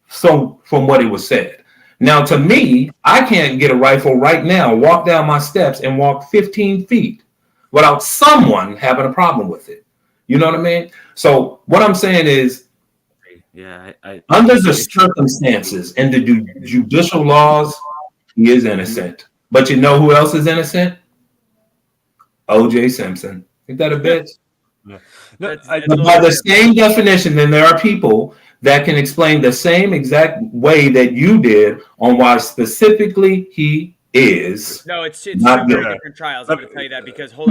So from what it was said. Now, to me, I can't get a rifle right now, walk down my steps and walk 15 feet without someone having a problem with it. You know what I mean? So what I'm saying is, under the circumstances and the judicial laws, he is innocent. But you know who else is innocent? O.J. Simpson. Ain't that a bitch? Yeah. But by the same definition, then there are people that can explain the same exact way that you did on why specifically he is. No, it's two very different trials. I'm going to tell you that because two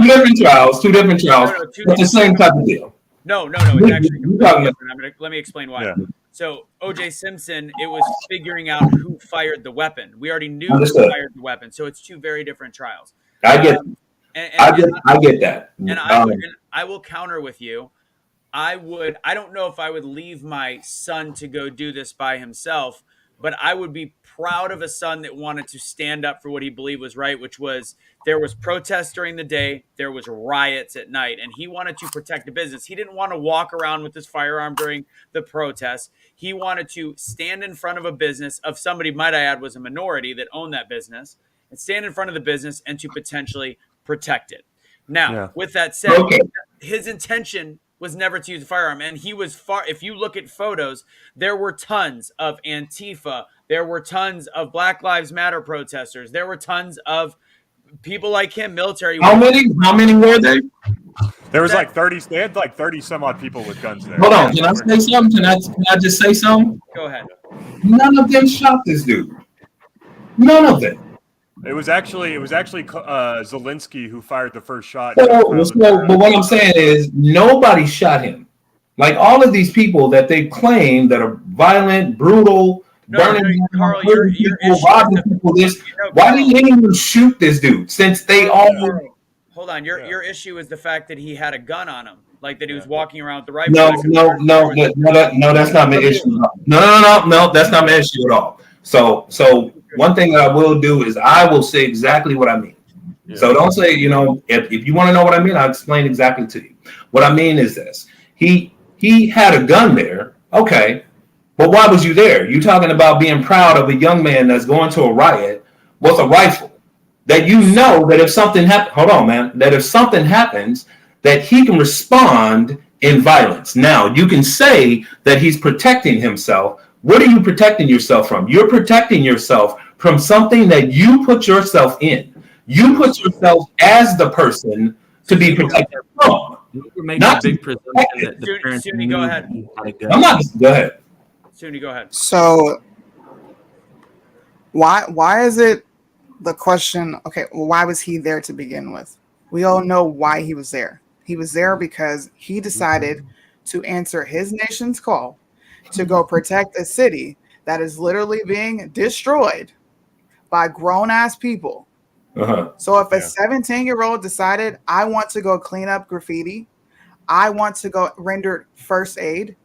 different trials, but the same type of deal. No, it's actually completely different. Let me explain why. Yeah. So O.J. Simpson, it was figuring out who fired the weapon. We already knew who fired the weapon, so it's two very different trials. I get that. And I will counter with you. I don't know if I would leave my son to go do this by himself, but I would be proud of a son that wanted to stand up for what he believed was right, which was there was protests during the day, there was riots at night, and he wanted to protect the business. He didn't want to walk around with his firearm during the protests. He wanted to stand in front of a business of somebody, might I add, was a minority that owned that business, and stand in front of the business and to potentially protect it. Now, with that said, his intention was never to use a firearm. And he was if you look at photos, there were tons of Antifa. There were tons of Black Lives Matter protesters. There were tons of people like him, military. How many were there? There was like 30. They had like 30 some odd people with guns there. Hold on, can I say something? Can I just say something? Go ahead. None of them shot this dude. None of them. It was actually Zelensky who fired the first shot. But what I'm saying is nobody shot him. Like all of these people that they claim that are violent, brutal, burning, Carl, robbing people. Why didn't anyone shoot this dude? Since they all. Hold on, your issue is the fact that he had a gun on him, like that he was walking around with the rifle. No, that's not my issue. No, that's not my issue at all. So one thing that I will do is I will say exactly what I mean. Yeah. So don't say, if you want to know what I mean, I'll explain exactly to you. What I mean is this. He had a gun there, okay, but why was you there? You talking about being proud of a young man that's going to a riot with a rifle. That that if something happens, hold on, man, that if something happens, that he can respond in violence. Now, you can say that he's protecting himself. What are you protecting yourself from? You're protecting yourself from something that you put yourself in. You put yourself as the person to be protected from. Not a big presumption that Sunni, go ahead. I'm not. Go ahead. Sunni, go ahead. So, why is it the question? Okay, well, why was he there to begin with? We all know why he was there. He was there because he decided to answer his nation's call to go protect a city that is literally being destroyed by grown-ass people. Uh-huh. So if a 17-year-old decided, I want to go clean up graffiti, I want to go render first aid,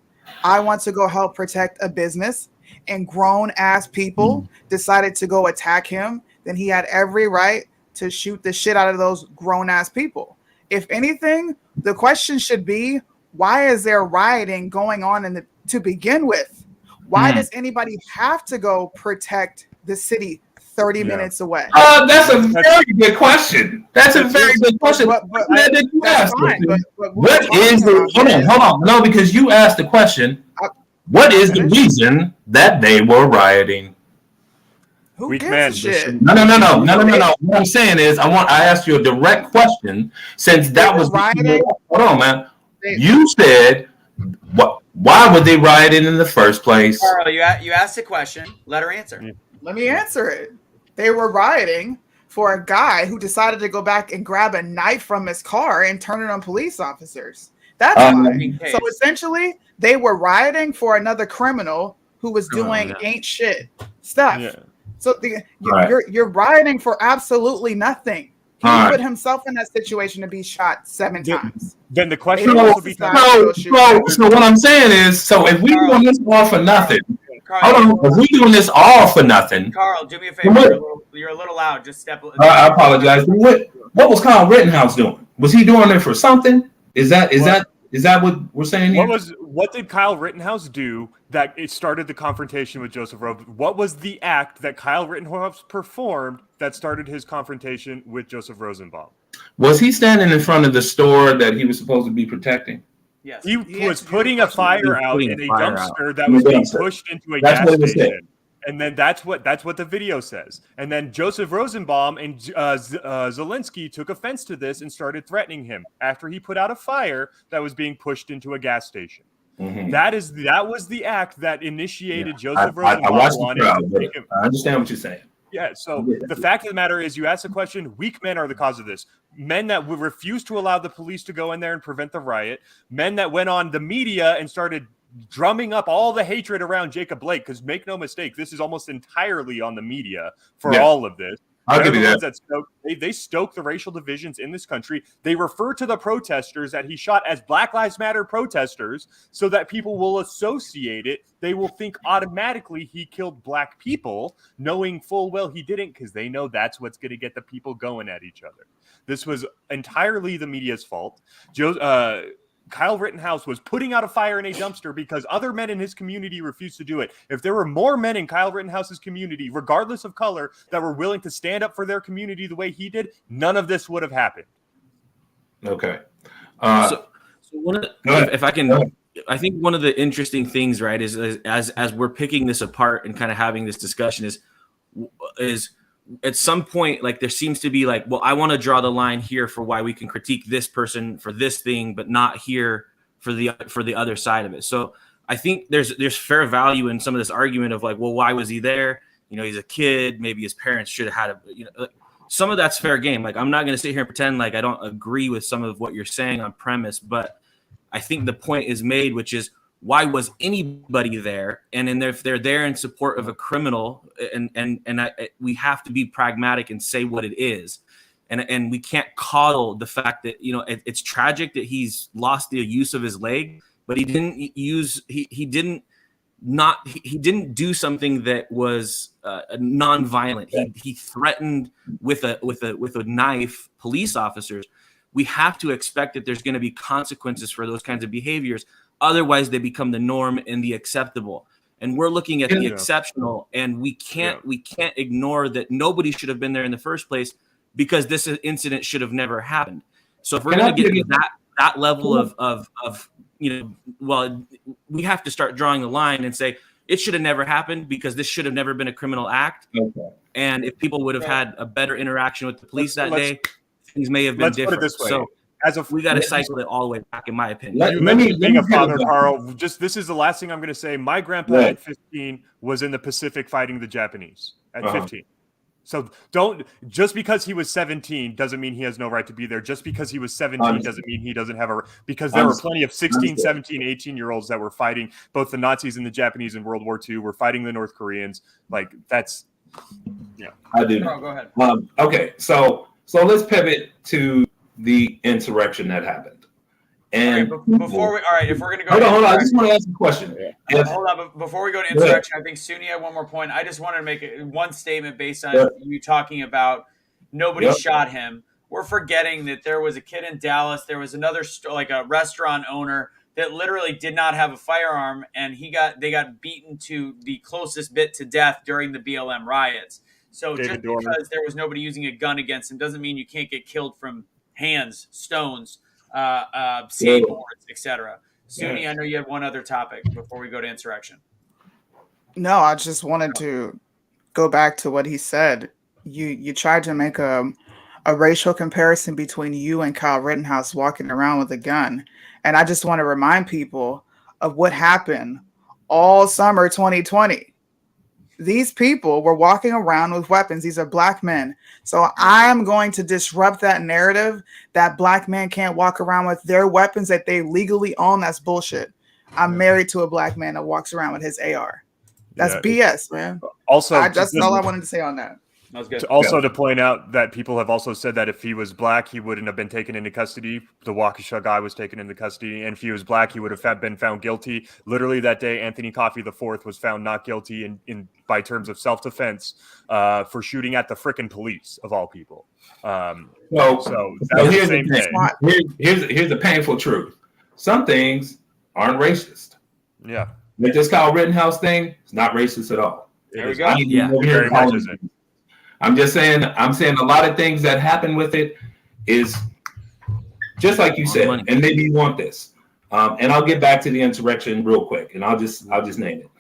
I want to go help protect a business, and grown-ass people decided to go attack him, then he had every right to shoot the shit out of those grown-ass people. If anything, the question should be, why is there rioting going on to begin with? Why does anybody have to go protect the city 30 minutes away? That's a very good question. That's a very good question. What is the hold on. No, because you asked the question. What is the reason that they were rioting? Who gives a shit? No. What I'm saying is, I asked you a direct question. Since that was rioting. Hold on, man. You said why were they rioting in the first place? Carl, you asked a question. Let her answer. Let me answer it. They were rioting for a guy who decided to go back and grab a knife from his car and turn it on police officers. That's why. So essentially, they were rioting for another criminal who was doing ain't shit stuff. Yeah. So you're rioting for absolutely nothing. He put himself in that situation to be shot 7 times. Then the question would be so what I'm saying is, so if we're doing this all for nothing, if we're doing this all for nothing, Carl, do me a favor. You're a little loud. Just step. I apologize. What was Carl Rittenhouse doing? Was he doing it for something? Is that what we're saying here? What did Kyle Rittenhouse do that it started the confrontation with Joseph Rosenbaum? What was the act that Kyle Rittenhouse performed that started his confrontation with Joseph Rosenbaum? Was he standing in front of the store that he was supposed to be protecting? Yes. He was putting a fire out in a dumpster that was being pushed into a gas station. And then that's what the video says. And then Joseph Rosenbaum and Zelensky took offense to this and started threatening him after he put out a fire that was being pushed into a gas station. Mm-hmm. That was the act that initiated Joseph Rosenbaum. I watched the crowd, but I understand what you're saying. Yeah, so the fact of the matter is, you asked the question, weak men are the cause of this. Men that would refuse to allow the police to go in there and prevent the riot. Men that went on the media and started drumming up all the hatred around Jacob Blake, because make no mistake, this is almost entirely on the media for all of this. I'll give you that. They stoke the racial divisions in this country. They refer to the protesters that he shot as Black Lives Matter protesters so that people will associate it. They will think automatically he killed black people, knowing full well he didn't, because they know that's what's going to get the people going at each other. This was entirely the media's fault. Kyle Rittenhouse was putting out a fire in a dumpster because other men in his community refused to do it. If there were more men in Kyle Rittenhouse's community, regardless of color, that were willing to stand up for their community the way he did, none of this would have happened. Okay. So if I can, I think one of the interesting things, right, is as we're picking this apart and kind of having this discussion is at some point, like there seems to be like, well, I want to draw the line here for why we can critique this person for this thing, but not here for the other side of it. So I think there's fair value in some of this argument of like, well, why was he there? You know, he's a kid. Maybe his parents should have had a, you know, some of that's fair game. Like, I'm not going to sit here and pretend like I don't agree with some of what you're saying on premise, but I think the point is made, which is, why was anybody there? And then if they're there in support of a criminal, we have to be pragmatic and say what it is. And we can't coddle the fact that, you know, it's tragic that he's lost the use of his leg, but he didn't do something that was non-violent. He threatened with a knife police officers. We have to expect that there's going to be consequences for those kinds of behaviors. Otherwise, they become the norm and the acceptable. And we're looking at the exceptional, and we can't ignore that nobody should have been there in the first place, because this incident should have never happened. So if we're going to get to that level of you know, well, we have to start drawing a line and say it should have never happened, because this should have never been a criminal act. Okay. And if people would have had a better interaction with the police that day, things may have been different. Put it this way. So we got to cycle it all the way back, in my opinion. You mentioned being a father, Carl. Just this is the last thing I'm going to say. My grandpa at 15 was in the Pacific fighting the Japanese at 15. So just because he was 17 doesn't mean he has no right to be there. Just because he was 17 doesn't mean he doesn't have because there were plenty of 16, 17, 18-year-olds that were fighting both the Nazis and the Japanese in World War II. Were fighting the North Koreans. Like, that's, yeah. I do. Carl, go ahead. Okay, so let's pivot to the insurrection that happened. And if we're going to go, hold on, I just want to ask a question. Hold on, but before we go to insurrection, I think Suni had one more point. I just wanted to make one statement based on you talking about nobody shot him. We're forgetting that there was a kid in Dallas. There was another like a restaurant owner that literally did not have a firearm, and they got beaten to the closest bit to death during the BLM riots. So just because there was nobody using a gun against him doesn't mean you can't get killed from hands, stones, skateboards, etc. Suni, I know you had one other topic before we go to insurrection. No, I just wanted to go back to what he said. You tried to make a racial comparison between you and Kyle Rittenhouse walking around with a gun. And I just want to remind people of what happened all summer 2020. These people were walking around with weapons. These are black men. So I am going to disrupt that narrative that black men can't walk around with their weapons that they legally own. That's bullshit. I'm married to a black man that walks around with his AR. That's BS, man. Also, that's all I wanted to say on that. That was good. Also, to point out that people have also said that if he was black, he wouldn't have been taken into custody. The Waukesha guy was taken into custody. And if he was black, he would have been found guilty. Literally that day, Anthony Coffey IV was found not guilty in by terms of self-defense for shooting at the frickin' police, of all people. So here's the thing. Here's the painful truth. Some things aren't racist. Yeah. Like this Kyle Rittenhouse thing, it's not racist at all. There we go. Very much isn't. I'm saying a lot of things that happen with it is just like you said, and maybe you want this. And I'll get back to the insurrection real quick, and I'll just name it.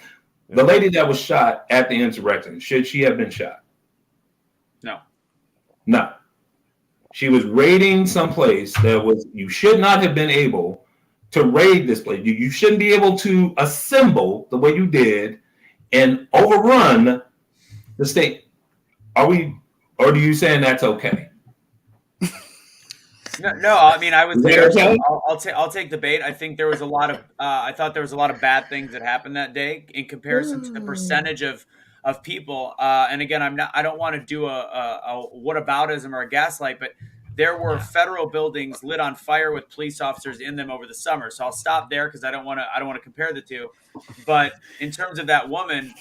The lady that was shot at the insurrection, should she have been shot? No. She was raiding someplace you should not have been able to raid this place. You shouldn't be able to assemble the way you did and overrun the state. Or are you saying that's okay? No. I mean, I was there. So I'll take the bait. I think there was a lot of. I thought there was a lot of bad things that happened that day in comparison to the percentage of people. And again, I don't want to do a whataboutism or a gaslight, but there were federal buildings lit on fire with police officers in them over the summer. So I'll stop there because I don't want to compare the two. But in terms of that woman,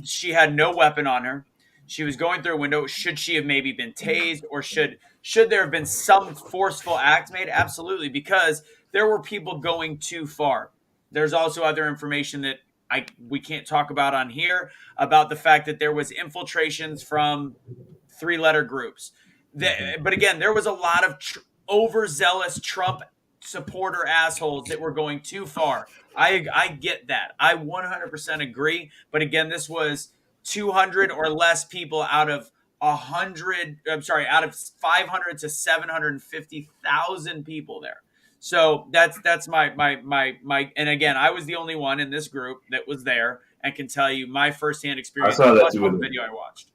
she had no weapon on her. She was going through a window. Should she have maybe been tased, or should there have been some forceful act made? Absolutely, because there were people going too far. There's also other information that we can't talk about on here about the fact that there was infiltrations from 3-letter groups. But again, there was a lot of overzealous Trump supporter assholes that were going too far. I get that. I 100% agree. But again, this was 200 or less people out of out of 500 to 750,000 people there. So that's my. And again, I was the only one in this group that was there and can tell you my firsthand experience. I saw that plus too. one video I watched.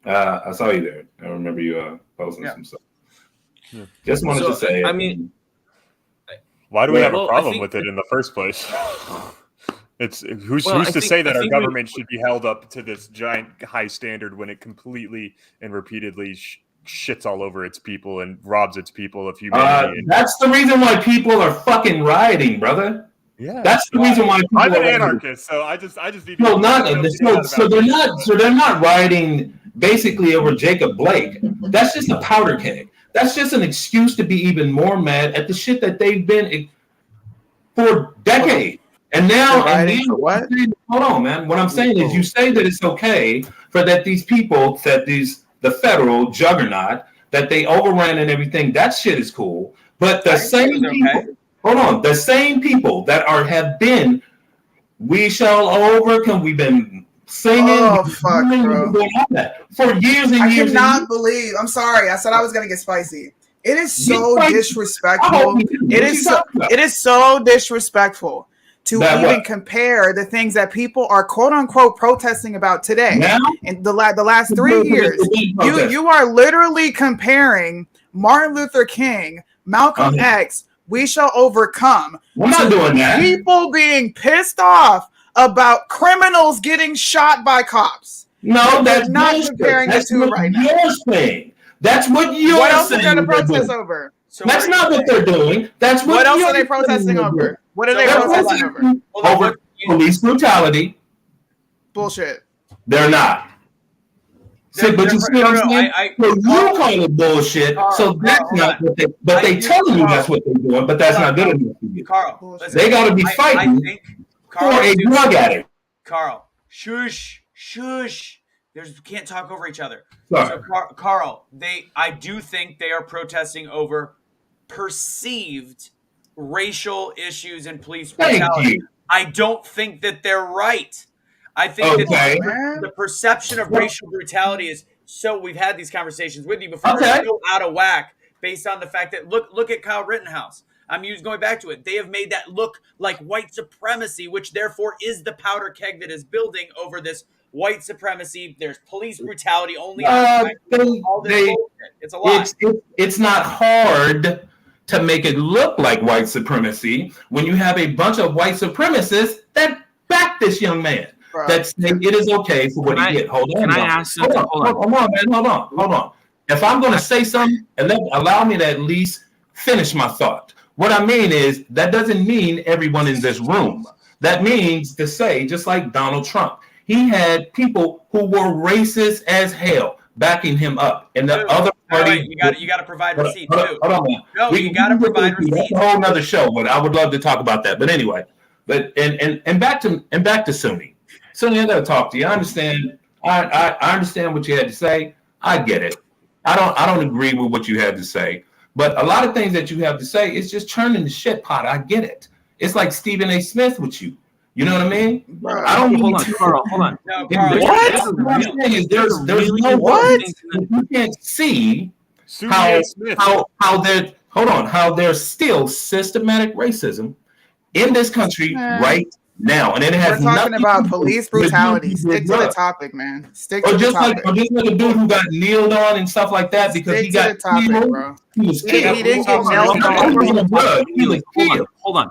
I saw you there. I remember you posting some stuff. Yeah. Just wanted to say, I mean, why do we have a well, problem with it in the first place? It's who's to say that our government should be held up to this giant high standard when it completely and repeatedly shits all over its people and robs its people of humanity? That's the reason why people are fucking rioting, brother. Yeah, that's the reason why people I'm an are anarchist, so I just need to. No, they're not rioting basically over Jacob Blake. That's just a powder keg. That's just an excuse to be even more mad at the shit that they've been for decades. And now, what? Hold on, man. What I'm saying is, you say that it's okay for these people, the federal juggernaut, that they overran and everything. That shit is cool. But the same people, hold on, the same people that have been, we shall overcome. We've been singing, bro. For years and years. I cannot believe. I'm sorry. I said I was gonna get spicy. It is so disrespectful. It is so disrespectful to even compare the things that people are quote unquote protesting about today. Now? In the last 3 years, you are literally comparing Martin Luther King, Malcolm X, We Shall Overcome. We're not doing that. People being pissed off about criminals getting shot by cops. No, that's not comparing the two right now. You're saying. That's what you're saying. What else is there to protest over? So that's not what they're doing. That's what else are they protesting over? What are they protesting over? Over police brutality. Bullshit. They're not. But you see what I'm saying? You call it bullshit. So that's not what they. But they telling you that's what they're doing. But that's not good enough for you. Carl, they got to be fighting for a drug addict. Carl, shush. Can't talk over each other. Sorry. So Carl, I do think they are protesting over perceived racial issues and police brutality. I don't think that they're right. I think that the perception of racial brutality is so. We've had these conversations with you before. It's so out of whack based on the fact that look at Kyle Rittenhouse. I'm going back to it. They have made that look like white supremacy, which therefore is the powder keg that is building over this white supremacy. There's police brutality only. It's a lot. It's not hard to make it look like white supremacy when you have a bunch of white supremacists that back this young man. That say it is okay for what he did. Hold on. Hold on. If I'm going to say something, allow me to at least finish my thought. What I mean is that doesn't mean everyone in this room. That means to say, just like Donald Trump, he had people who were racist as hell backing him up, and the other party. You got to provide receipts too. Hold on, man. No, you got to provide receipts. That's a whole nother show, but I would love to talk about that. But anyway, and back to Sunni. Sunni, I got to talk to you. I understand. I understand what you had to say. I get it. I don't agree with what you had to say, but a lot of things that you have to say is just churning the shit pot. I get it. It's like Stephen A. Smith with you. You know what I mean? Bro, I don't hold on, Carl. Hold on. No, Carl, what I'm saying is there's no what you can't see how there's still systematic racism in this country right now, and it has We're talking about police brutality. Stick to the topic, man. Stick to the topic. Or just like a dude who got kneeled on and stuff like that because he got killed. Bro. He was killed. He didn't get nailed on. He was killed. Hold on.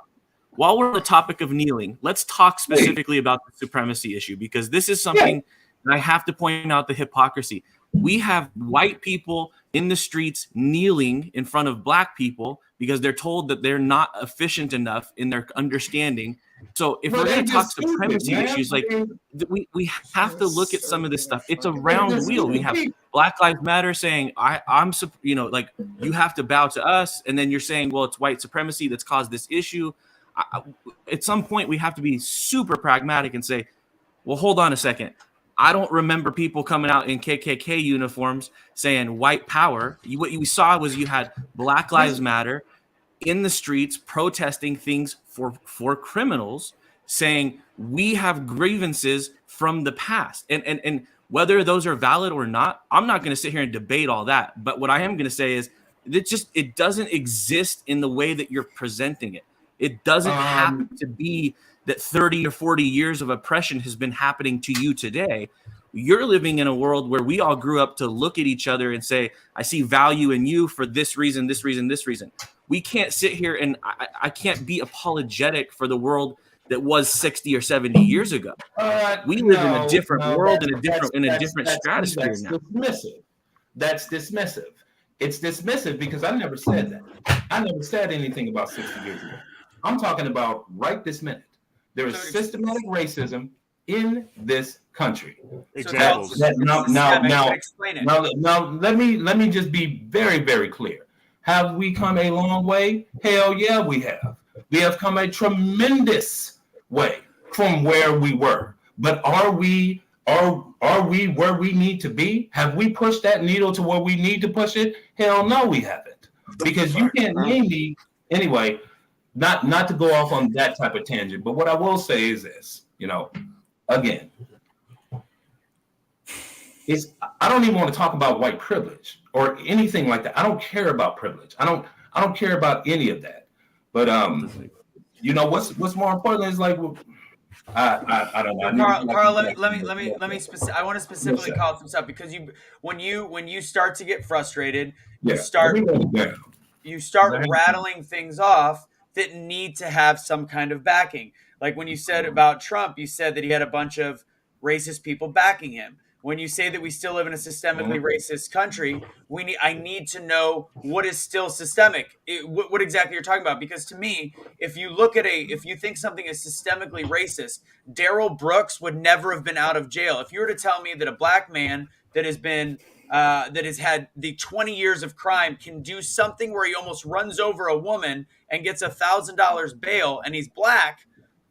While we're on the topic of kneeling, let's talk specifically about the supremacy issue, because this is something that I have to point out the hypocrisy. We have white people in the streets kneeling in front of black people because they're told that they're not efficient enough in their understanding. So if we're going to talk supremacy issues, like we have to look at some of this stuff. It's a round wheel. We have Black Lives Matter saying, I'm, like you have to bow to us. And then you're saying, well, it's white supremacy that's caused this issue. At some point, we have to be super pragmatic and say, well, hold on a second. I don't remember people coming out in KKK uniforms saying white power. What you saw was you had Black Lives Matter in the streets protesting things for criminals, saying we have grievances from the past. And Whether those are valid or not, I'm not going to sit here and debate all that. But what I am going to say is it doesn't exist in the way that you're presenting it. It doesn't have to be that 30 or 40 years of oppression has been happening to you today. You're living in a world where we all grew up to look at each other and say, I see value in you for this reason, this reason, this reason. We can't sit here and I can't be apologetic for the world that was 60 or 70 years ago. We live in a different world, in a different stratosphere now. That's dismissive. It's dismissive because I never said that. I never said anything about 60 years ago. I'm talking about right this minute. There is systematic racism in this country. Examples. Now, let me just be very, very clear. Have we come a long way? Hell yeah, we have. We have come a tremendous way from where we were. But are we where we need to be? Have we pushed that needle to where we need to push it? Hell no, we haven't. Because you can't name me anyway. Not to go off on that type of tangent, but what I will say is this, again, I don't even want to talk about white privilege or anything like that. I don't care about privilege. I don't care about any of that. But what's more important is like I don't know. Carl, let me I want to specifically call some stuff because when you start to get frustrated, you start rattling things off that need to have some kind of backing. Like when you said about Trump, you said that he had a bunch of racist people backing him. When you say that we still live in a systemically racist country, I need to know what is still systemic, what exactly you're talking about. Because to me, if you think something is systemically racist, Darrell Brooks would never have been out of jail. If you were to tell me that a black man that has had the 20 years of crime can do something where he almost runs over a woman and gets $1,000 bail and he's black,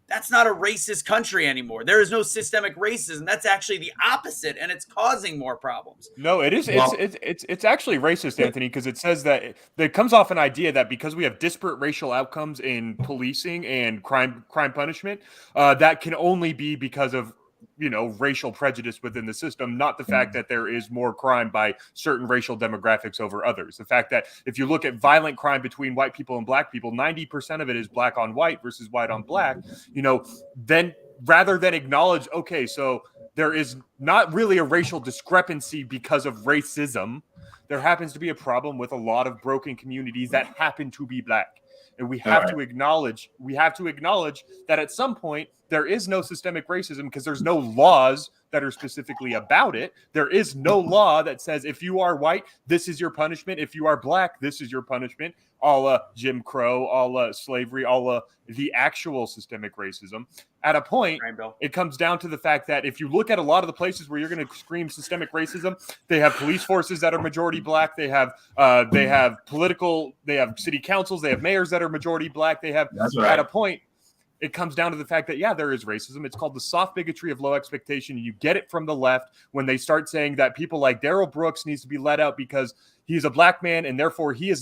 that's not a racist country anymore. There is no systemic racism. That's actually the opposite, and it's causing more problems. No, it is. It's actually racist, Anthony, because it says that it comes off an idea that because we have disparate racial outcomes in policing and crime punishment, that can only be because of racial prejudice within the system, not the fact that there is more crime by certain racial demographics over others. The fact that if you look at violent crime between white people and black people, 90% of it is black on white versus white on black, then rather than acknowledge, okay, so there is not really a racial discrepancy because of racism, there happens to be a problem with a lot of broken communities that happen to be black. And we have to acknowledge that at some point there is no systemic racism because there's no laws that are specifically about it. There is no law that says if you are white, this is your punishment. If you are black, this is your punishment. All Jim Crow, all slavery, all the actual systemic racism. At a point, it comes down to the fact that if you look at a lot of the places where you're going to scream systemic racism, they have police forces that are majority black. They have city councils. They have mayors that are majority black. They have at a point. It comes down to the fact that, there is racism. It's called the soft bigotry of low expectation. You get it from the left when they start saying that people like Darrell Brooks needs to be let out because he's a black man and therefore he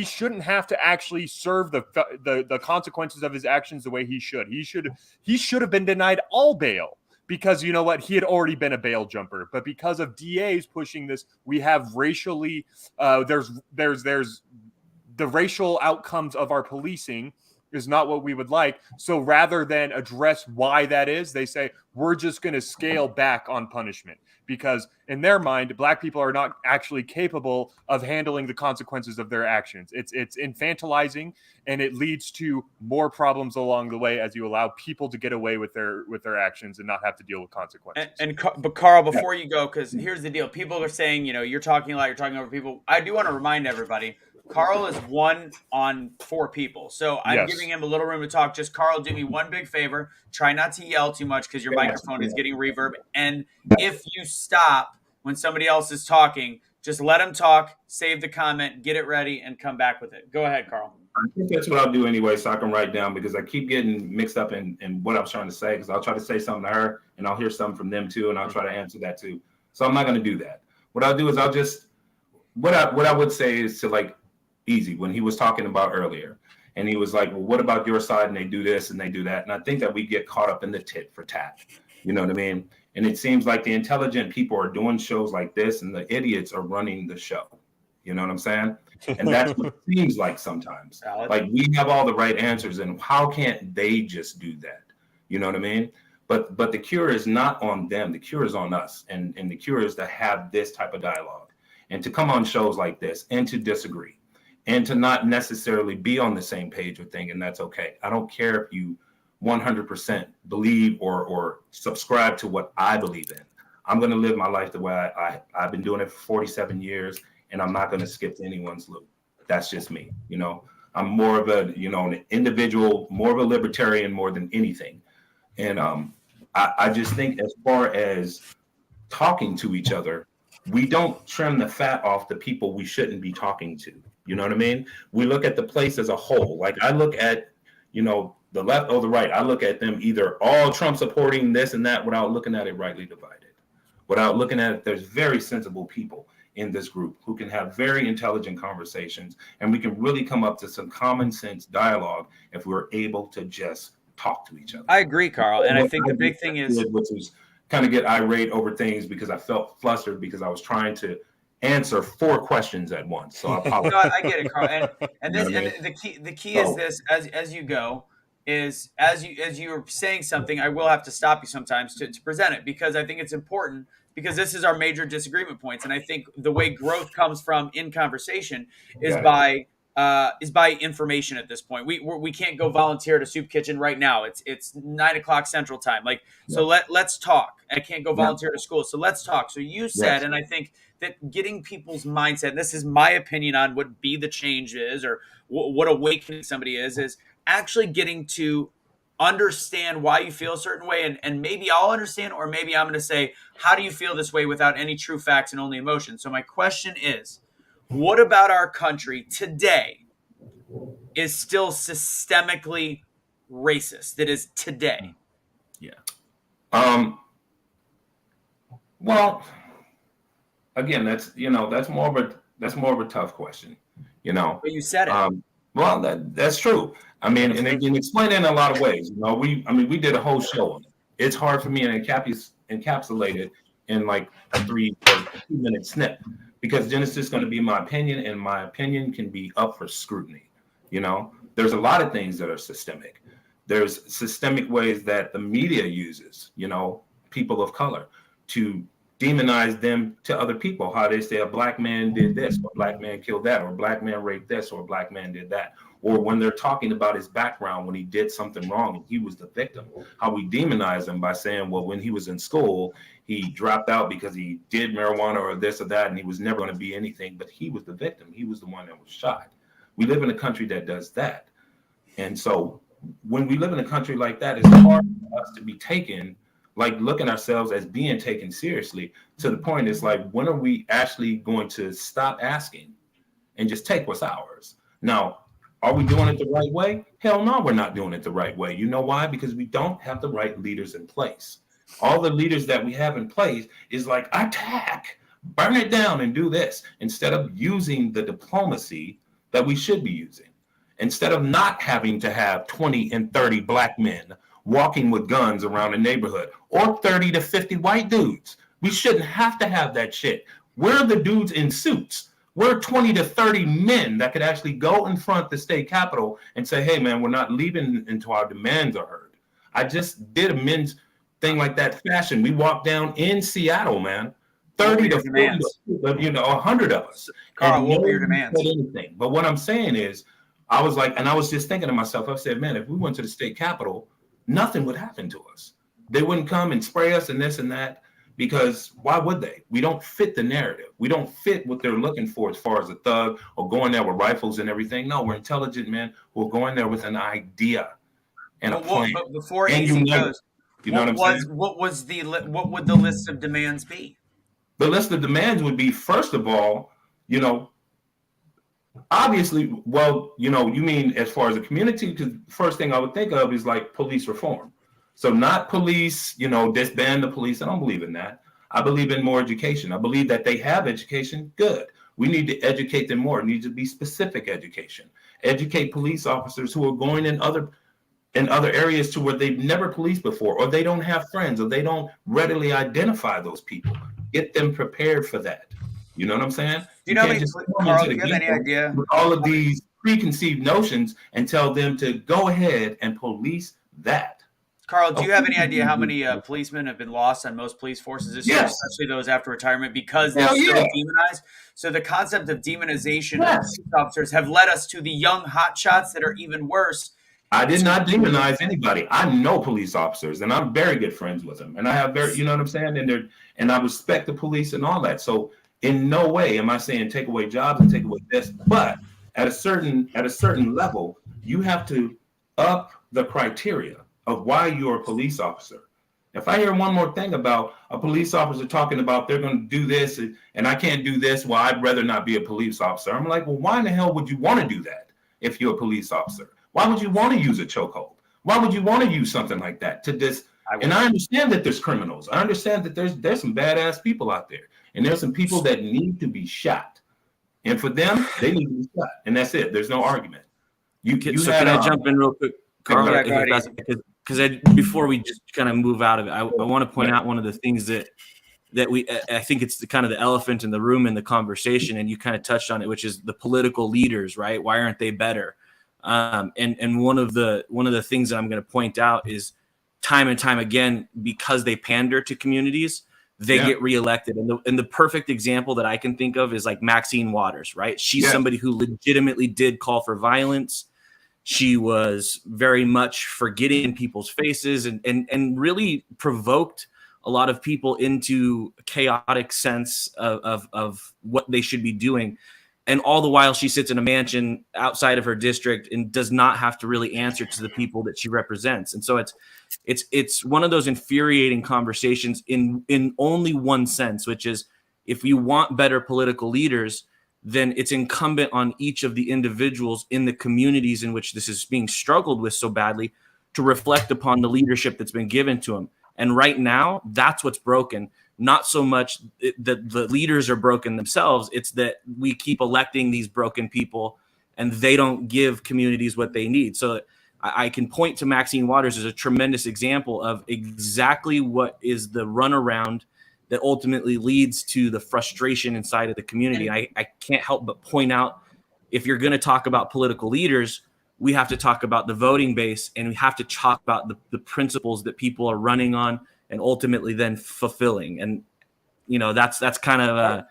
shouldn't have to actually serve the consequences of his actions the way he should. He should have been denied all bail because you know what? He had already been a bail jumper. But because of DAs pushing this, we have racially there's the racial outcomes of our policing is not what we would like. So rather than address why that is, they say, we're just going to scale back on punishment because in their mind, black people are not actually capable of handling the consequences of their actions. It's infantilizing and it leads to more problems along the way as you allow people to get away with their actions and not have to deal with consequences. But Carl, before you go, because here's the deal. People are saying, you're talking a lot, you're talking over people. I do want to remind everybody, Carl is 1 on 4 people. So I'm giving him a little room to talk. Just, Carl, do me one big favor. Try not to yell too much because your microphone is getting reverb. And if you stop when somebody else is talking, just let them talk, save the comment, get it ready, and come back with it. Go ahead, Carl. I think that's what I'll do anyway, so I can write down because I keep getting mixed up in what I was trying to say because I'll try to say something to her and I'll hear something from them too and I'll try to answer that too. So I'm not going to do that. What I'll do is what I would say is to Easy when he was talking about earlier and he was like, well, what about your side? And they do this and they do that. And I think that we get caught up in the tit for tat. You know what I mean? And it seems like the intelligent people are doing shows like this and the idiots are running the show. You know what I'm saying? And that's what it seems like sometimes. Valid. Like we have all the right answers, and how can't they just do that? You know what I mean? But the cure is not on them. The cure is on us. And the cure is to have this type of dialogue and to come on shows like this and to disagree and to not necessarily be on the same page with things. And that's okay. I don't care if you 100% believe or subscribe to what I believe in. I'm going to live my life the way I've been doing it for 47 years. And I'm not going to skip to anyone's loop. That's just me. You know, I'm more of a, an individual, more of a libertarian more than anything. And I just think as far as talking to each other, we don't trim the fat off the people we shouldn't be talking to. You know what I mean? We look at the place as a whole. Like I look at, the left or the right. I look at them either all Trump supporting this and that without looking at it rightly divided. Without looking at it, there's very sensible people in this group who can have very intelligent conversations, and we can really come up to some common sense dialogue if we're able to just talk to each other. I agree, Carl. And I think the big thing is, which was kind of get irate over things because I felt flustered because I was trying to answer 4 questions at once. So I apologize. No, I get it, Carl. And this, and the key is this: as you go, is as you're saying something, I will have to stop you sometimes to present it, because I think it's important, because this is our major disagreement points. And I think the way growth comes from in conversation is by information at this point. We can't go volunteer at a soup kitchen right now. It's 9:00 Central Time. So let's talk. I can't go volunteer to school. So let's talk. So you said, and I think that getting people's mindset, and this is my opinion on what Be the Change is, or what awakening somebody is actually getting to understand why you feel a certain way. And maybe I'll understand, or maybe I'm going to say, how do you feel this way without any true facts and only emotion? So my question is, what about our country today is still systemically racist? That is today. Yeah. Well, again, that's more of a tough question, But you said it. Well, that's true. I mean, and they can explain it in a lot of ways. We did a whole show on it. It's hard for me to encapsulate it in like a 3 or 2-minute snip, because then it's just going to be my opinion, and my opinion can be up for scrutiny. There's a lot of things that are systemic. There's systemic ways that the media uses, people of color, to demonize them to other people. How they say a black man did this, or a black man killed that, or a black man raped this, or a black man did that. Or when they're talking about his background, when he did something wrong and he was the victim, how we demonize him by saying, well, when he was in school, he dropped out because he did marijuana or this or that, and he was never going to be anything, but he was the victim. He was the one that was shot. We live in a country that does that. And so when we live in a country like that, it's hard for us to be taken, like looking at ourselves as being taken seriously, to the point it's like, when are we actually going to stop asking and just take what's ours? Now, are we doing it the right way? Hell no, we're not doing it the right way. You know why? Because we don't have the right leaders in place. All the leaders that we have in place is like, attack, burn it down, and do this, instead of using the diplomacy that we should be using. Instead of not having to have 20 and 30 black men walking with guns around a neighborhood, or 30 to 50 white dudes. We shouldn't have to have that shit. We're the dudes in suits. We're 20 to 30 men that could actually go in front of the state capitol and say, hey, man, we're not leaving until our demands are heard. I just did a men's thing like that fashion. We walked down in Seattle, man. 30 to 40, 100 of us. Carl, what were your demands? Anything. But what I'm saying is, I was just thinking to myself, I said, man, if we went to the state capitol, nothing would happen to us. They wouldn't come and spray us and this and that, because why would they? We don't fit the narrative. We don't fit what they're looking for as far as a thug or going there with rifles and everything. No, we're intelligent men who are going there with an idea and a plan. But before anything goes, what would the list of demands be? The list of demands would be, first of all, obviously, well, you mean as far as a community, because the first thing I would think of is like police reform. So not police, disband the police. I don't believe in that. I believe in more education. I believe that they have education. Good. We need to educate them more. It needs to be specific education. Educate police officers who are going in other in other areas to where they've never policed before, or they don't have friends, or they don't readily identify those people. Get them prepared for that. You know what I'm saying? Do You you know how can't many, just come Carl, into do the you have any ghetto idea? with all of these preconceived notions and tell them to go ahead and police that. Carl, do you have any idea how many policemen have been lost on most police forces this year, Yes. especially those after retirement, because they're Hell so yeah. demonized? So the concept of demonization of Yes. police officers have led us to the young hotshots that are even worse. I did not demonize anybody. I know police officers, and I'm very good friends with them. And I have very, you know what I'm saying? And I respect the police and all that. So in no way am I saying take away jobs and take away this. But at a certain level, you have to up the criteria of why you're a police officer. If I hear one more thing about a police officer talking about they're going to do this and I can't do this, well, I'd rather not be a police officer. I'm like, well, why in the hell would you want to do that if you're a police officer? Why would you want to use a chokehold? Why would you want to use something like that to this? And I understand that there's criminals. I understand that there's some badass people out there, and there's some people that need to be shot. And for them, they need to be shot, and that's it. There's no argument. Can I jump in real quick, Carl? Because before we just kind of move out of it, I want to point out one of the things that I think it's the kind of the elephant in the room in the conversation, and you kind of touched on it, which is the political leaders, right? Why aren't they better? And one of the things that I'm going to point out is time and time again, because they pander to communities, they get reelected. And the perfect example that I can think of is like Maxine Waters, right? She's somebody who legitimately did call for violence. She was very much for getting in people's faces and really provoked a lot of people into a chaotic sense of what they should be doing. And all the while she sits in a mansion outside of her district and does not have to really answer to the people that she represents. And so it's one of those infuriating conversations in only one sense, which is if you want better political leaders, then it's incumbent on each of the individuals in the communities in which this is being struggled with so badly to reflect upon the leadership that's been given to them. And right now, that's what's broken. Not so much that the leaders are broken themselves. It's that we keep electing these broken people and they don't give communities what they need. So I can point to Maxine Waters as a tremendous example of exactly what is the runaround that ultimately leads to the frustration inside of the community. I can't help but point out, if you're going to talk about political leaders, we have to talk about the voting base, and we have to talk about the principles that people are running on and ultimately then fulfilling. And, you know, that's kind of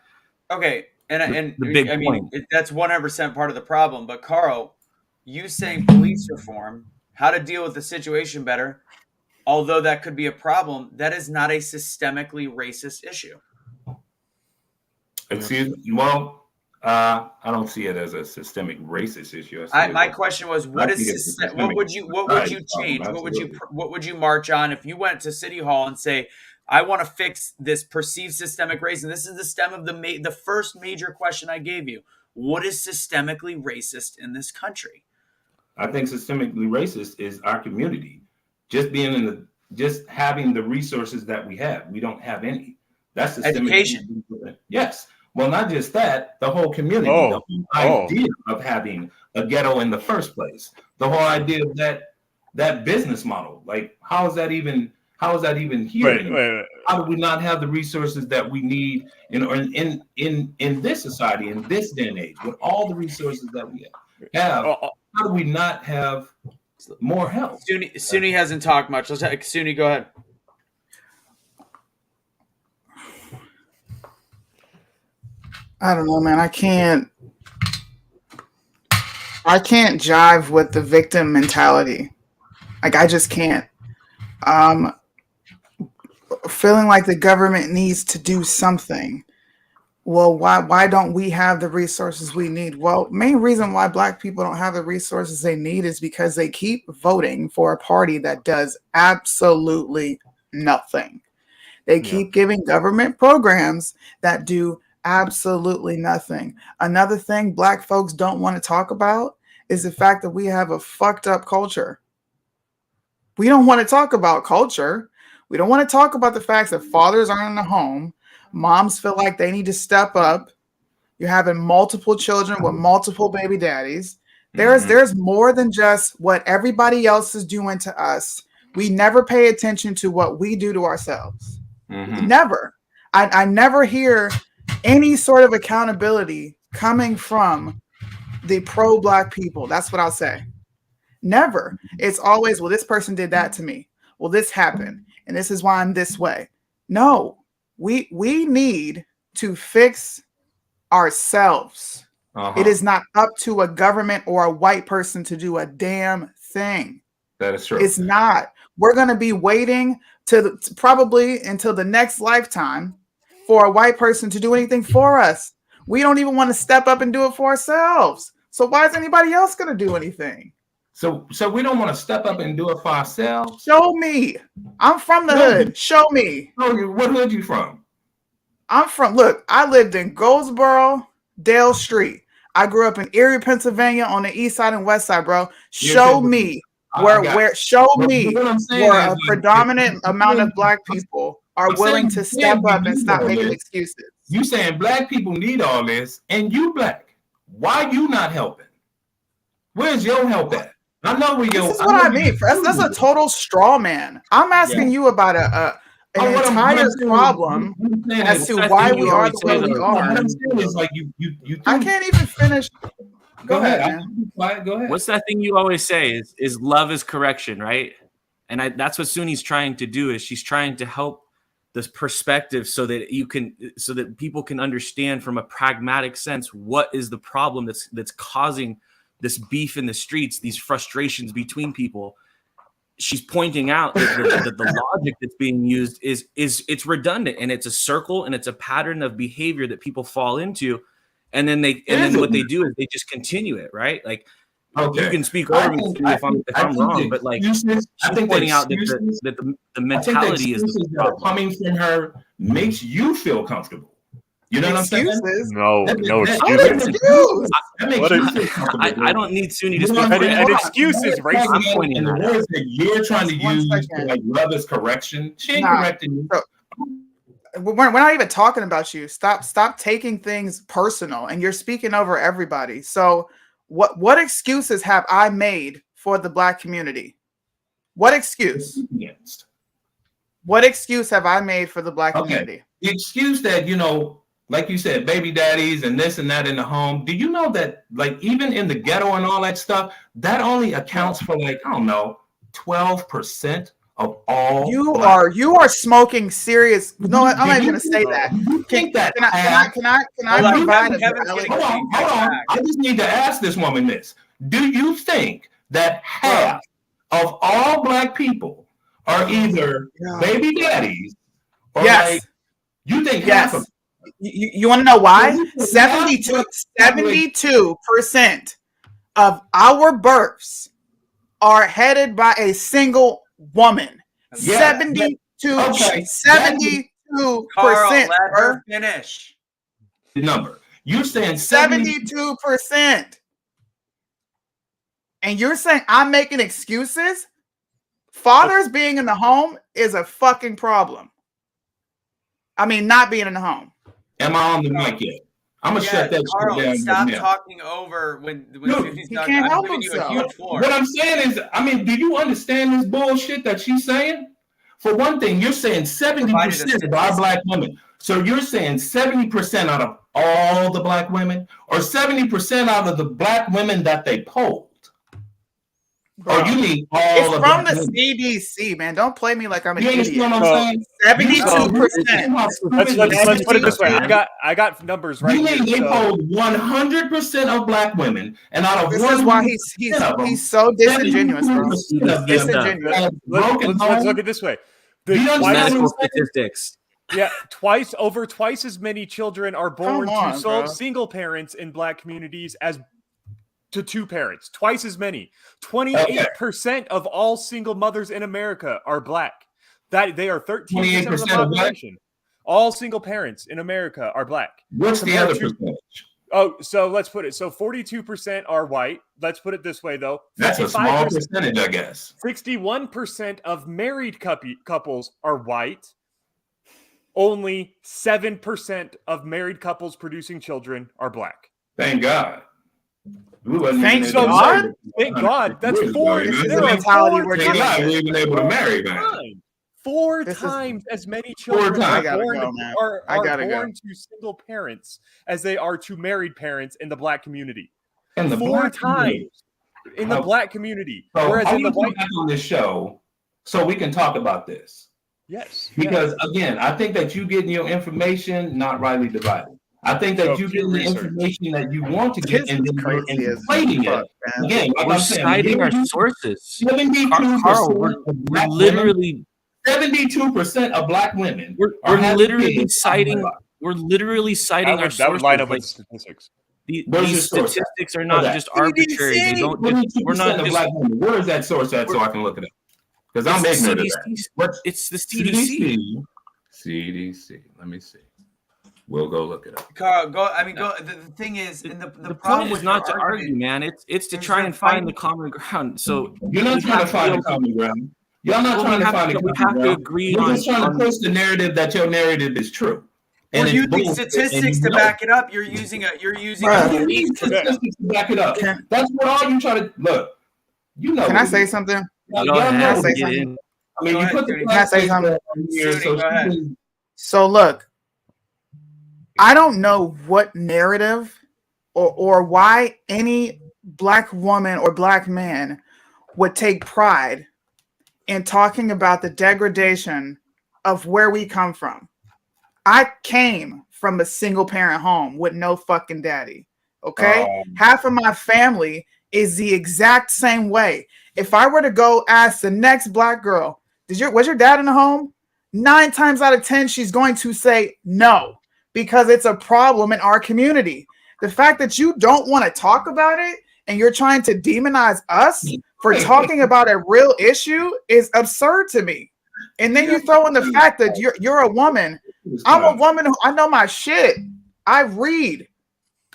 okay. And the big point. That's 100% part of the problem. But Carl, you saying police reform, how to deal with the situation better, although that could be a problem, that is not a systemically racist issue. I don't see it as a systemic racist issue. My question was, what would you change? What would you march on if you went to City Hall and say, I want to fix this perceived systemic racism? This is the stem of the first major question I gave you. What is systemically racist in this country? I think systemically racist is our community. Just having the resources that we have. We don't have any. That's education. Yes. Well, not just that, the whole community, the whole idea of having a ghetto in the first place, the whole idea of that business model. Like, how is that even here? Wait. How do we not have the resources that we need in this society, in this day and age, with all the resources that we have? How do we not have more help? Suni hasn't talked much. Suni, go ahead. I don't know, man. I can't jive with the victim mentality. Like, I just can't. Feeling like the government needs to do something. Well, why don't we have the resources we need? Well, main reason why Black people don't have the resources they need is because they keep voting for a party that does absolutely nothing. They keep giving government programs that do absolutely nothing. Another thing Black folks don't want to talk about is the fact that we have a fucked up culture. We don't want to talk about culture. We don't want to talk about the fact that fathers aren't in the home. Moms feel like they need to step up. You're having multiple children with multiple baby daddies. There's more than just what everybody else is doing to us. We never pay attention to what we do to ourselves. Never. I never hear any sort of accountability coming from the pro-Black people. That's what I'll say. Never. It's always, well, this person did that to me. Well, this happened, and this is why I'm this way. No, we need to fix ourselves. It is not up to a government or a white person to do a damn thing. That is true. It's not. We're going to be waiting to probably until the next lifetime for a white person to do anything for us. We don't even want to step up and do it for ourselves. So why is anybody else going to do anything? So we don't want to step up and do it for ourselves. Show me. I'm from the hood. Show me. What hood you from? Look, I lived in Goldsboro, Dale Street. I grew up in Erie, Pennsylvania on the east side and west side, bro. Show me where a predominant amount of Black people are willing to step up and stop making excuses. You saying Black people need all this, and you Black. Why you not helping? Where's your help at? I know where your. This is what I mean. That's a total straw man. I'm asking you about an entire problem as to why we are the way we are. I can't even finish. Go ahead, man. Go ahead. What's that thing you always say? Is love is correction, right? And that's what Suni's trying to do. Is she's trying to help this perspective so that people can understand from a pragmatic sense what is the problem that's causing this beef in the streets, these frustrations between people. She's pointing out that the logic that's being used is it's redundant, and it's a circle, and it's a pattern of behavior that people fall into, and then what they do is they just continue it, right? Like, you can speak over me if I'm wrong, but like she's pointing out that the mentality is the problem. Coming from her makes you feel comfortable. You know what I'm saying? No excuses. I don't need Suni to speak. An excuse is racist. I'm pointing the words that you're trying to use to like love is correction. She ain't correcting you. We're not even talking about you. Stop taking things personal, and you're speaking over everybody. So what excuses have I made for the Black community? What excuse? What excuse have I made for the Black community? The excuse that, like you said, baby daddies and this and that in the home. Do you know that, like, even in the ghetto and all that stuff, that only accounts for 12% of all. You are smoking serious. No, I'm not even going to say that. Can I provide a valid? Hold on. I just need to ask this woman this. Do you think that half of all Black people are either baby daddies or you think half of? You want to know why? 72% of our births are headed by a single woman. 72%. Carl, let her finish. The number. You're saying 72%. And you're saying I'm making excuses? Fathers being in the home is a fucking problem. I mean, not being in the home. Am I on the mic yet? I'm gonna shut that Carl, shit down. Stop talking over when Susie's talking. I'm giving you a huge floor. What I'm saying is, do you understand this bullshit that she's saying? For one thing, you're saying 70% of our Black women. So you're saying 70% out of all the Black women, or 70% out of the Black women that they polled? Bro, or you mean all it's of from the CDC, man. Don't play me like I'm an idiot. idiot. What I'm saying? 72%. Let's put it this way. I got numbers right here. You mean they polled 100% of Black women, and out of this is why he's so disingenuous, bro. Disingenuous. Let's look at it this way. Medical statistics. Yeah, over twice as many children are born to single parents in Black communities as to two parents. Twice as many. 28% of all single mothers in America are Black. That they are 13% of the population. All single parents in America are Black. What's the other percentage? Oh, so let's put it. So 42% are white. Let's put it this way, though. That's a small percentage, I guess. 61% of married couples are white. Only 7% of married couples producing children are Black. Thank God. We wasn't Thank even able to God. marry. Thank God. That's Years four. ago, you know? This is There the are mentality four we're Thank dealing God we with. were even able to marry, man. times. Four This is- times as many Four children times. I are gotta born, go, man. are, I are gotta born to single parents as they are to married parents in the black community. And the Four black community. times in the Oh. black community. So Whereas I in the want to white, come back on this show so we can talk about this. yes, Because yes. again, I think that you getting your information not rightly divided. I think that So you Pew getting the Research. information that you want to get This and is then you're crazy as inflating fuck, it. man. Again, like We're I'm saying, citing our sources. 72% Carl, we're of black women, literally 72% of black women we're are having literally kids. citing our That would sources. line up Like with statistics. Where's these your source at? statistics are For not that. just arbitrary. They don't just, we're 72% not of just black women. Where is that source at so I can look it up? Because I'm it's the ignorant of that. CDC. What's It's the CDC. CDC. Let me see. We'll go look it up. Carl, go. I mean, go. The thing is, and the The problem point with is not your to argument- argue, man. It's to is try you're and find fighting- the common ground. So You're not we trying to have find be a able to- common ground. Y'all not well, trying we to have find to- a we common have to ground. agree You're on- just trying to push the narrative that your narrative is true. We're it's using bullshit, statistics and to you know back it up. You're using a. You're using. Bruh. You A, need statistics to back it up. Can- That's what all you try to look. You know. Can what I it say is. something? Y'all Go know ahead, what say it is. get something? in. I mean, Go you ahead, put the Judy. Can I say something? on here, Judy, so go ahead. she can- So look, I don't know what narrative or why any black woman or black man would take pride in talking about the degradation of where we come from. I came from a single parent home with no fucking daddy. Okay? Half of my family is the exact same way. If I were to go ask the next black girl, was your dad in the home? 9 times out of 10, she's going to say no, because it's a problem in our community. The fact that you don't want to talk about it and you're trying to demonize us for talking about a real issue is absurd to me. And then you throw in the fact that you're a woman. I'm a woman who I know my shit. I read.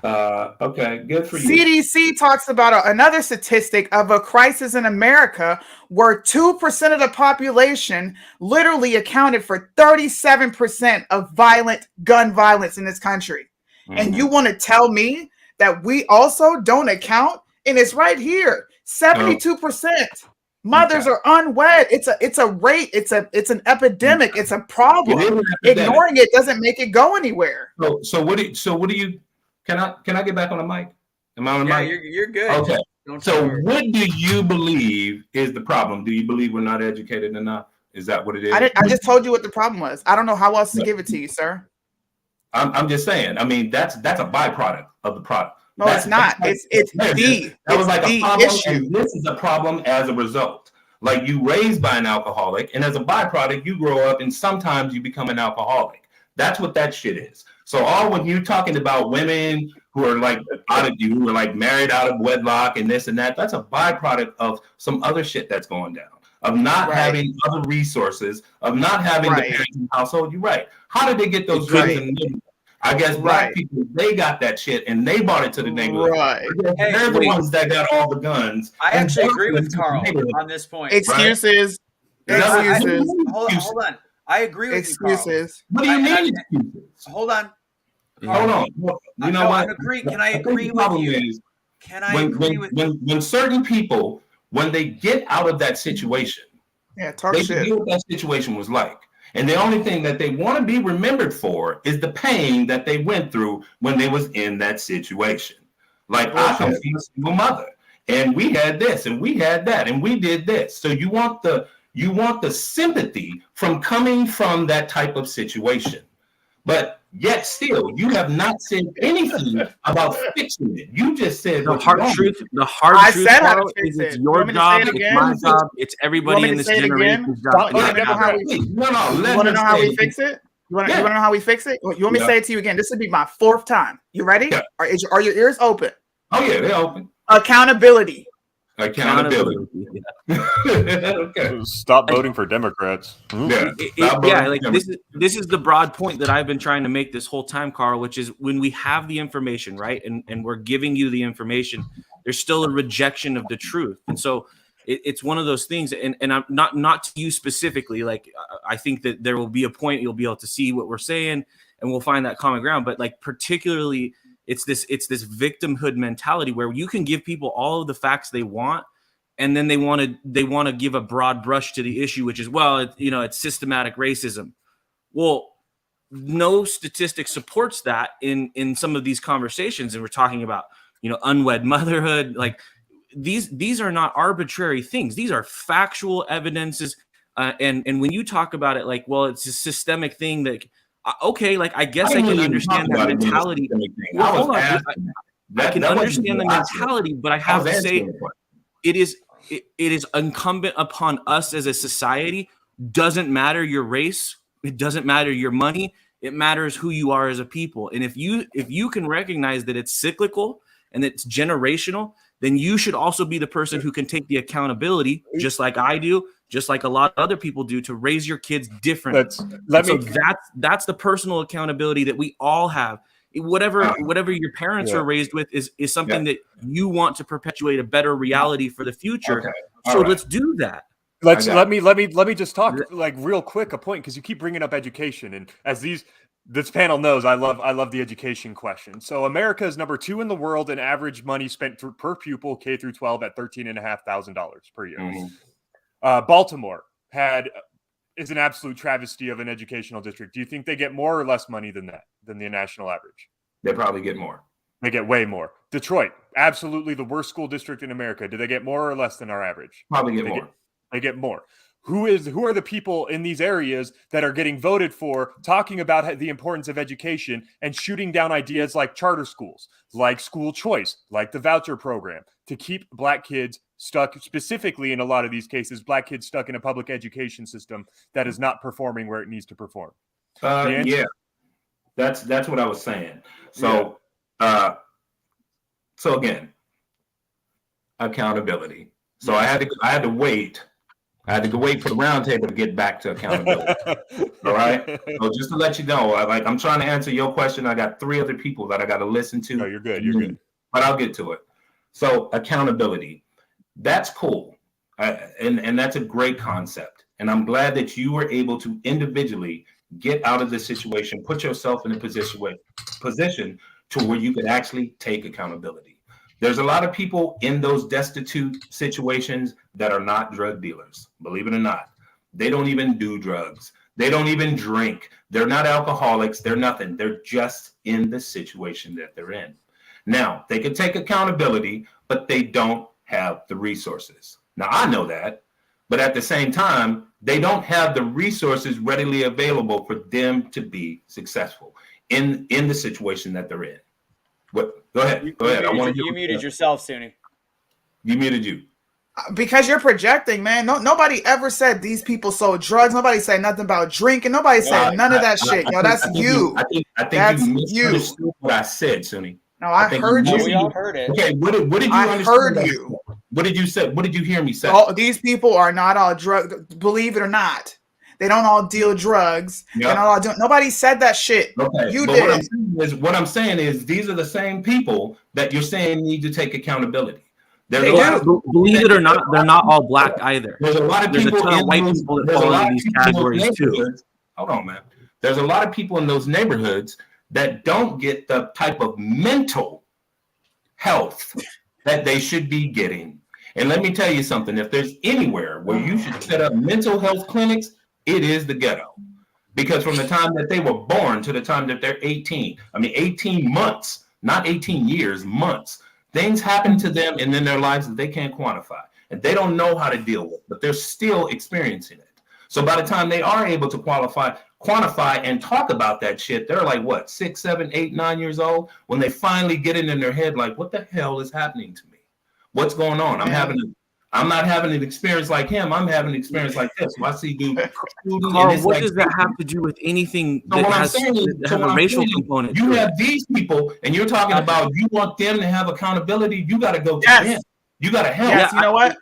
Okay, good for you. CDC talks about another statistic of a crisis in America where 2% of the population literally accounted for 37% of gun violence in this country. And you want to tell me that we also don't account? And it's right here. 72%. Mothers are unwed. It's a rate. It's an epidemic. It's a problem. It is an epidemic. Ignoring it doesn't make it go anywhere. So what do you? Can I get back on the mic? Am I on the Yeah, mic? you're good. Okay. Don't So worry. what do you believe is the problem? Do you believe we're not educated enough? Is that what it is? I just told you what the problem was. I don't know how else to give it to you, sir. I'm just saying. I mean, that's a byproduct of the product. No, it's not. It's that was like a problem, issue. and this is a problem as a result. Like you raised by an alcoholic, and as a byproduct, you grow up, and sometimes you become an alcoholic. That's what that shit is. So all when you're talking about women who are like out of you, who are like married out of wedlock and this and that, that's a byproduct of some other shit that's going down. Of not having other resources, of not having the parents in the household. You're right. How did they get those guns in the neighborhood? I guess black people, they got that shit and they bought it to the neighborhood. Right. Hey, they're the ones that got all the guns. I and actually bought agree them with to the Carl neighborhood. on this point. Excuses. Right? Excuses. Hold on. I agree with you, Carl. Excuses. What do you mean excuses? Hold on. Hold on. You know what? I agree. Can I think agree the with problem you? is Can I agree with you? when certain people, when they get out of that situation, talk they shit. forget what that situation was like. And the only thing that they want to be remembered for is the pain that they went through when they was in that situation. Like I come from a single mother, and we had this, and we had that, and we did this. So you want the sympathy from coming from that type of situation. But yet still, you have not said anything about fixing it. You just said The what's hard wrong. truth, Carl, is it's You your want me to job, say it it's again? my job, it's everybody me in to this say it again? generation's job. You want to know how we You you want to know how we fix it? You want to know how we fix it? You want me to say it to you again? This would be my 4th time. You ready? Yeah. Are your ears open? Oh yeah, they're open. Accountability. Accountability. Okay. Stop voting for Democrats. Yeah. Like this is the broad point that I've been trying to make this whole time, Carl, which is when we have the information, right, and we're giving you the information, there's still a rejection of the truth. And so it's one of those things, and I'm not to you specifically. Like I think that there will be a point you'll be able to see what we're saying, and we'll find that common ground. But like particularly It's this victimhood mentality where you can give people all of the facts they want, and then they want to give a broad brush to the issue, which is, well, it's systematic racism. Well, no statistic supports that in some of these conversations, and we're talking about unwed motherhood. Like these are not arbitrary things; these are factual evidences. And when you talk about it, like, well, it's a systemic thing that. Okay, like I guess I can understand that mentality. Well, hold on. I can understand the mentality, but I have to say it is incumbent upon us as a society. Doesn't matter your race, it doesn't matter your money, it matters who you are as a people. And if you can recognize that it's cyclical and it's generational, then you should also be the person who can take the accountability, just like I do, just like a lot of other people do, to raise your kids differently. That's the personal accountability that we all have. Whatever your parents are raised with is something that you want to perpetuate a better reality for the future. Okay. So let's do that. Let me just talk like real quick a point, because you keep bringing up education, and as this panel knows, I love the education question. So America is number 2 in the world in average money spent per pupil K through 12 at $13,500 per year. Mm-hmm. Baltimore is an absolute travesty of an educational district. Do you think they get more or less money than the national average? They probably get more. They get way more. Detroit, absolutely the worst school district in America. Do they get more or less than our average? Probably get more. They get more. Who are the people in these areas that are getting voted for, talking about the importance of education and shooting down ideas like charter schools, like school choice, like the voucher program, to keep Black kids stuck, specifically in a lot of these cases, Black kids stuck in a public education system that is not performing where it needs to perform? Yeah, that's what I was saying. So, so again, accountability. So I had to wait. I had to wait for the roundtable to get back to accountability. All right. So just to let you know, I'm trying to answer your question. I got 3 other people that I got to listen to. No, you're good. You're good. But I'll get to it. So accountability, that's cool, and that's a great concept. And I'm glad that you were able to individually get out of the situation, put yourself in a position to where you could actually take accountability. There's a lot of people in those destitute situations that are not drug dealers, believe it or not. They don't even do drugs. They don't even drink. They're not alcoholics. They're nothing. They're just in the situation that they're in. Now, they can take accountability, but they don't have the resources. Now, I know that, but at the same time, they don't have the resources readily available for them to be successful in the situation that they're in. What? Go ahead. You muted yourself, Suni. You muted you. Because you're projecting, man. Nobody ever said these people sold drugs. Nobody said nothing about drinking. Nobody said none of that shit. Yo, that's you. I think you misunderstood what I said, Suni. No, I heard you. We all heard it. Okay, what did you I understand? heard you. What did you say? What did you hear me say? Oh, these people are not all drug. Believe it or not, they don't all deal drugs. Yep. They're not all doing. Nobody said that shit. Okay, you did. What I'm saying is these are the same people that you're saying need to take accountability. Believe it or not, they're not all Black either. There's a lot of There's people a ton of white people that fall into these categories too. Hold on, man. There's a lot of people in those neighborhoods that don't get the type of mental health that they should be getting. And let me tell you something, if there's anywhere where you should set up mental health clinics, it is the ghetto. Because from the time that they were born to the time that they're 18 months, not 18 years, months, things happen to them and in their lives that they can't quantify. And they don't know how to deal with, but they're still experiencing it. So by the time they are able to quantify and talk about that shit, they're like, what, 6, 7, 8, 9 years old? When they finally get it in their head, like, what the hell is happening to me? What's going on? I'm not having an experience like him. I'm having an experience like this. So I see dude. Carl, what does that have to do with anything that has a racial component? You have these people, and you're talking about you want them to have accountability. You got to go to them. You got to help. Yes, you know what?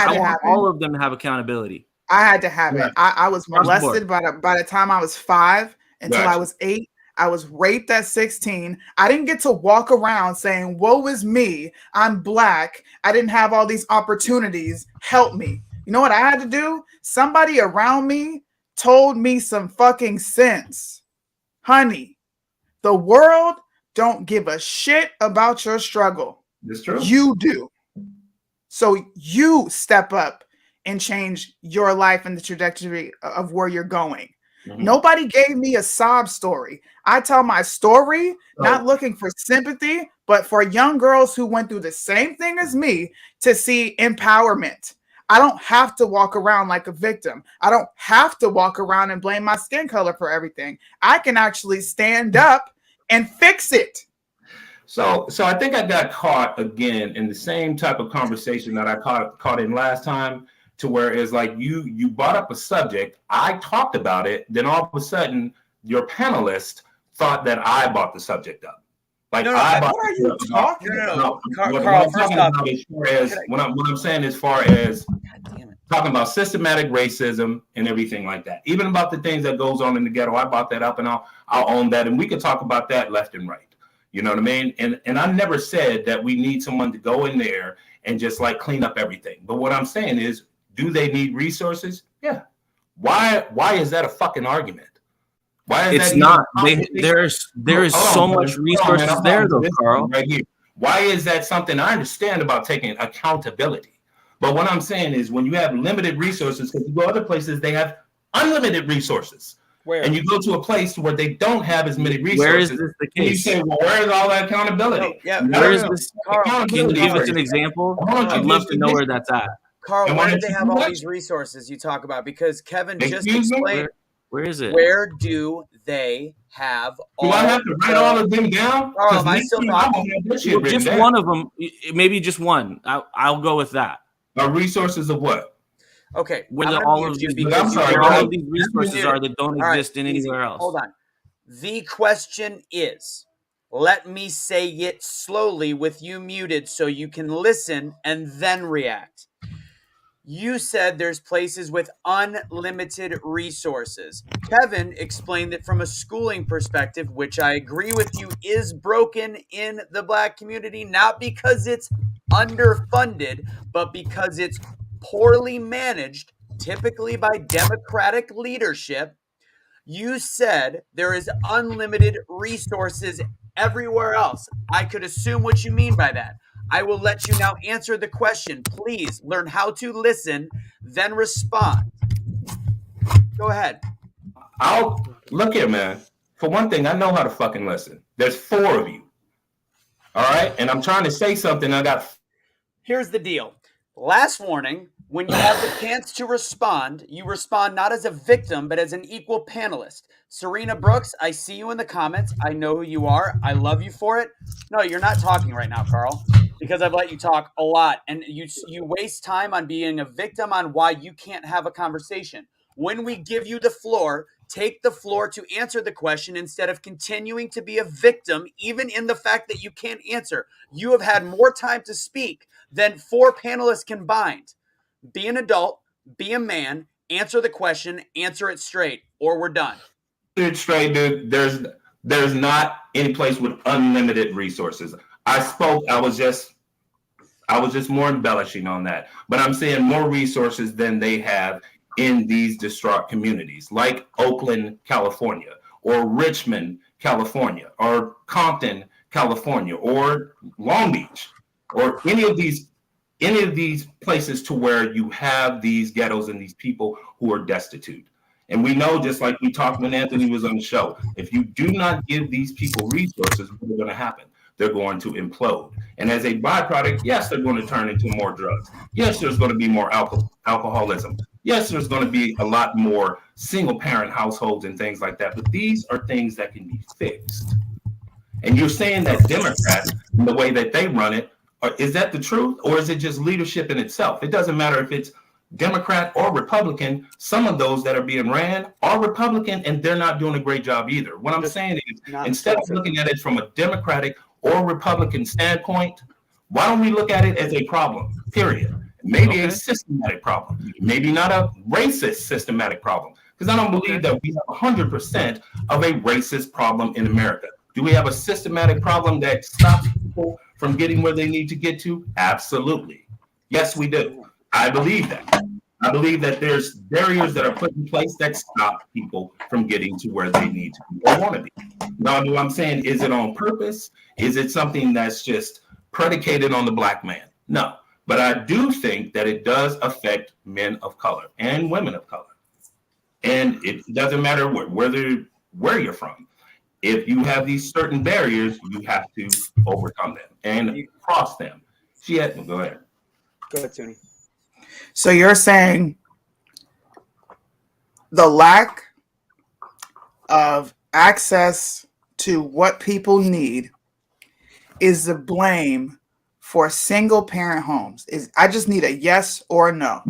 I want all of them to have accountability. I had to have it. I was molested by the time I was 5 until I was 8. I was raped at 16. I didn't get to walk around saying, woe is me. I'm Black. I didn't have all these opportunities. Help me. You know what I had to do? Somebody around me told me some fucking sense. Honey, the world don't give a shit about your struggle. That's true. You do. So you step up and change your life and the trajectory of where you're going. Mm-hmm. Nobody gave me a sob story. I tell my story, not looking for sympathy, but for young girls who went through the same thing as me to see empowerment. I don't have to walk around like a victim. I don't have to walk around and blame my skin color for everything. I can actually stand up and fix it. So I think I got caught again in the same type of conversation that I caught in last time, to where it's like you brought up a subject, I talked about it, then all of a sudden your panelist thought that I brought the subject up. Like, what are you talking about? Carl, first off, what I'm saying as far as talking about systematic racism and everything like that, even about the things that goes on in the ghetto, I brought that up, and I'll own that, and we could talk about that left and right. You know what I mean? And I never said that we need someone to go in there and just like clean up everything. But what I'm saying is, do they need resources? Yeah. Why is that a fucking argument? Why is it's not. There is so much resources there, though, Carl. Right here. Why is that something I understand about taking accountability? But what I'm saying is, when you have limited resources, because you go other places, they have unlimited resources. Where? And you go to a place where they don't have as many resources. Where is this the case? You say, well, where is all that accountability? Where is this? Can you give us an example? I'd love to know where that's at. Carl, where do they have all these resources you talk about? Because Kevin just explained. Where is it? Where do they have all? Do I have to write all of them down? Carl, am I still talking? Just one of them, maybe just one. I'll go with that. Resources of what? Okay. Where all of these resources are that don't exist in anywhere else. Hold on. The question is, let me say it slowly with you muted so you can listen and then react. You said there's places with unlimited resources. Kevin explained that from a schooling perspective, which I agree with you, is broken in the Black community, not because it's underfunded, but because it's poorly managed, typically by Democratic leadership. You said there is unlimited resources everywhere else. I could assume what you mean by that. I will let you now answer the question. Please learn how to listen, then respond. Go ahead. I'll look here, man. For one thing, I know how to fucking listen. There's 4 of you. All right? And I'm trying to say something. Here's the deal. Last warning, when you have the chance to respond, you respond not as a victim, but as an equal panelist. Serena Brooks, I see you in the comments. I know who you are. I love you for it. No, you're not talking right now, Carl, because I've let you talk a lot. And you waste time on being a victim on why you can't have a conversation. When we give you the floor, take the floor to answer the question instead of continuing to be a victim, even in the fact that you can't answer. You have had more time to speak than 4 panelists combined. Be an adult, be a man, answer the question, answer it straight, or we're done. It's straight, dude. There's not any place with unlimited resources. I was just more embellishing on that. But I'm saying more resources than they have in these distraught communities, like Oakland, California, or Richmond, California, or Compton, California, or Long Beach, or any of these places to where you have these ghettos and these people who are destitute. And we know, just like we talked when Anthony was on the show, if you do not give these people resources, what's going to happen? They're going to implode. And as a byproduct, yes, they're going to turn into more drugs. Yes, there's going to be more alcoholism. Yes, there's going to be a lot more single-parent households and things like that. But these are things that can be fixed. And you're saying that Democrats, in the way that they run it, is that the truth? Or is it just leadership in itself? It doesn't matter if it's Democrat or Republican. Some of those that are being ran are Republican, and they're not doing a great job either. What I'm saying is, instead of looking at it from a Democratic or Republican standpoint, why don't we look at it as a problem, period? Maybe a systematic problem, maybe not a racist systematic problem, because I don't believe that we have 100% of a racist problem in America. Do we have a systematic problem that stops people from getting where they need to get to? Absolutely. Yes, we do. I believe that. I believe that there's barriers that are put in place that stop people from getting to where they need to be or want to be. Now, what I'm saying, is it on purpose? Is it something that's just predicated on the black man? No. But I do think that it does affect men of color and women of color. And it doesn't matter where you're from. If you have these certain barriers, you have to overcome them and cross them. Go ahead. Go ahead, Tony. So you're saying the lack of access to what people need is the blame for single parent homes. I just need a yes or a no.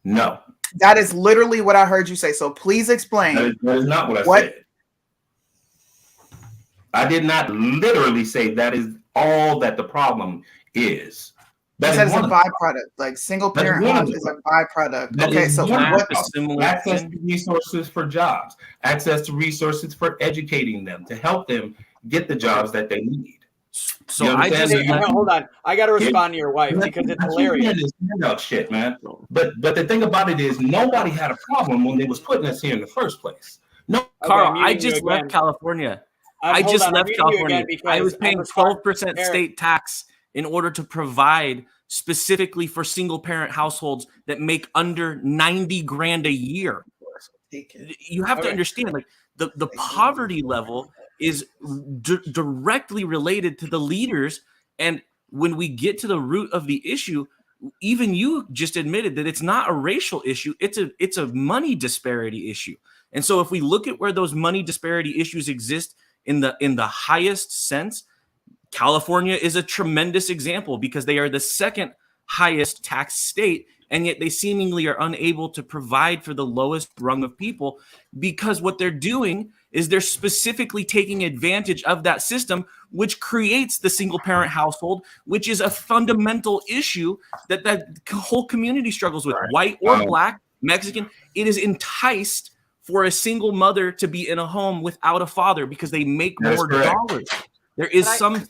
No. That is literally what I heard you say. So please explain. That is not what I said. I did not literally say that is all that the problem is. That is a byproduct. Like single parent homes is a byproduct. Okay, so what? Access to resources for jobs, access to resources for educating them, to help them get the jobs that they need. So hold on. I got to respond to your wife because it's hilarious. Shit, man. But the thing about it is, nobody had a problem when they was putting us here in the first place. No, Carl, I just left California. I was paying 12% state tax in order to provide specifically for single parent households that make under 90 grand a year. You have to understand, like the poverty level is directly related to the leaders. And when we get to the root of the issue, even you just admitted that it's not a racial issue. It's a money disparity issue. And so if we look at where those money disparity issues exist in the highest sense, California is a tremendous example because they are the second highest tax state, and yet they seemingly are unable to provide for the lowest rung of people, because what they're doing is they're specifically taking advantage of that system, which creates the single parent household, which is a fundamental issue that whole community struggles with, white or black, Mexican. It is enticed for a single mother to be in a home without a father because they make more dollars. There is some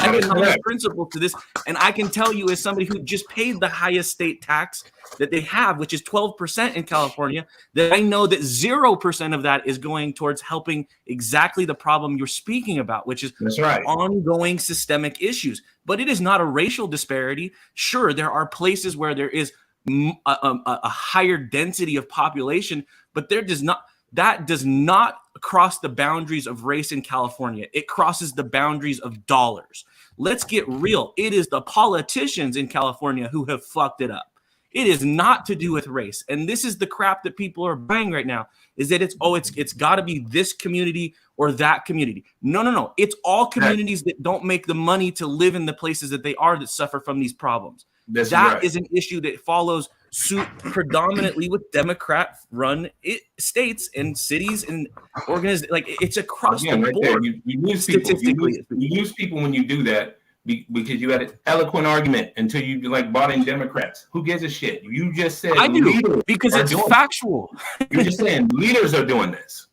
economic principle to this. And I can tell you, as somebody who just paid the highest state tax that they have, which is 12% in California, that I know that 0% of that is going towards helping exactly the problem you're speaking about, which is ongoing systemic issues. But it is not a racial disparity. Sure, there are places where there is a higher density of population, but that does not cross the boundaries of race in California. It crosses the boundaries of dollars. Let's get real. It is the politicians in California who have fucked it up. It is not to do with race. And this is the crap that people are buying right now, is that it's got to be this community or that community. No. It's all communities that don't make the money to live in the places that they are that suffer from these problems. That is an issue that follows suit predominantly with Democrat-run states and cities and organizations. Like, it's across the board. You lose people. You lose people when you do that because you had an eloquent argument until you bought in Democrats. Who gives a shit? You just said I do because it's factual. You're just saying leaders are doing this,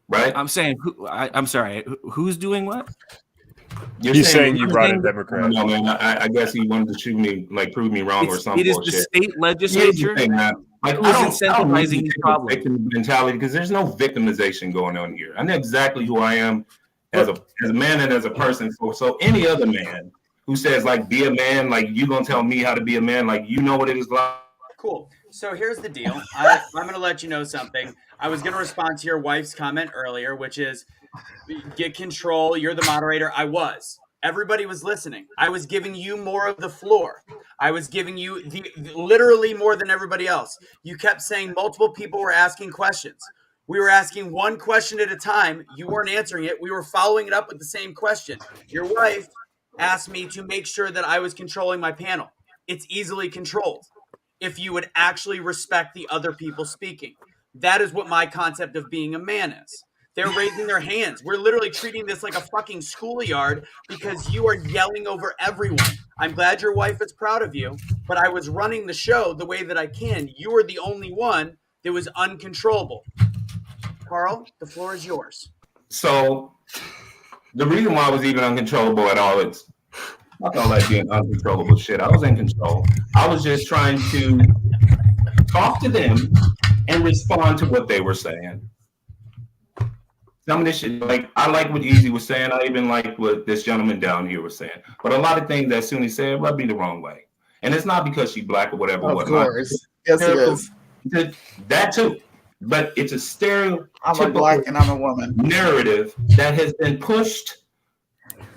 right? I'm saying I'm sorry. Who's doing what? You're saying you brought in Democrats. No, man. I guess he wanted to shoot me, prove me wrong or something. It is the state legislature who's incentivizing these problems. Victim mentality, because there's no victimization going on here. I know exactly who I am as a man and as a person. So any other man who says be a man, you gonna tell me how to be a man, you know what it is like. Cool. So here's the deal. I'm gonna let you know something. I was gonna respond to your wife's comment earlier, which is, get control. You're the moderator. I was. Everybody was listening. I was giving you more of the floor. I was giving you literally more than everybody else. You kept saying multiple people were asking questions. We were asking one question at a time. You weren't answering it. We were following it up with the same question. Your wife asked me to make sure that I was controlling my panel. It's easily controlled if you would actually respect the other people speaking. That is what my concept of being a man is. They're raising their hands. We're literally treating this like a fucking schoolyard because you are yelling over everyone. I'm glad your wife is proud of you, but I was running the show the way that I can. You were the only one that was uncontrollable. Carl, the floor is yours. So the reason why I was even uncontrollable at all is, I felt like being uncontrollable shit. I was in control. I was just trying to talk to them, and respond to what they were saying. Some of this shit, like I like what Easy was saying. I even like what this gentleman down here was saying. But a lot of things that Sunni said rubbed me the wrong way. And it's not because she's black or whatever. Of course. Yes, it is. That too. But it's a stereotypical I'm a black and I'm a woman narrative that has been pushed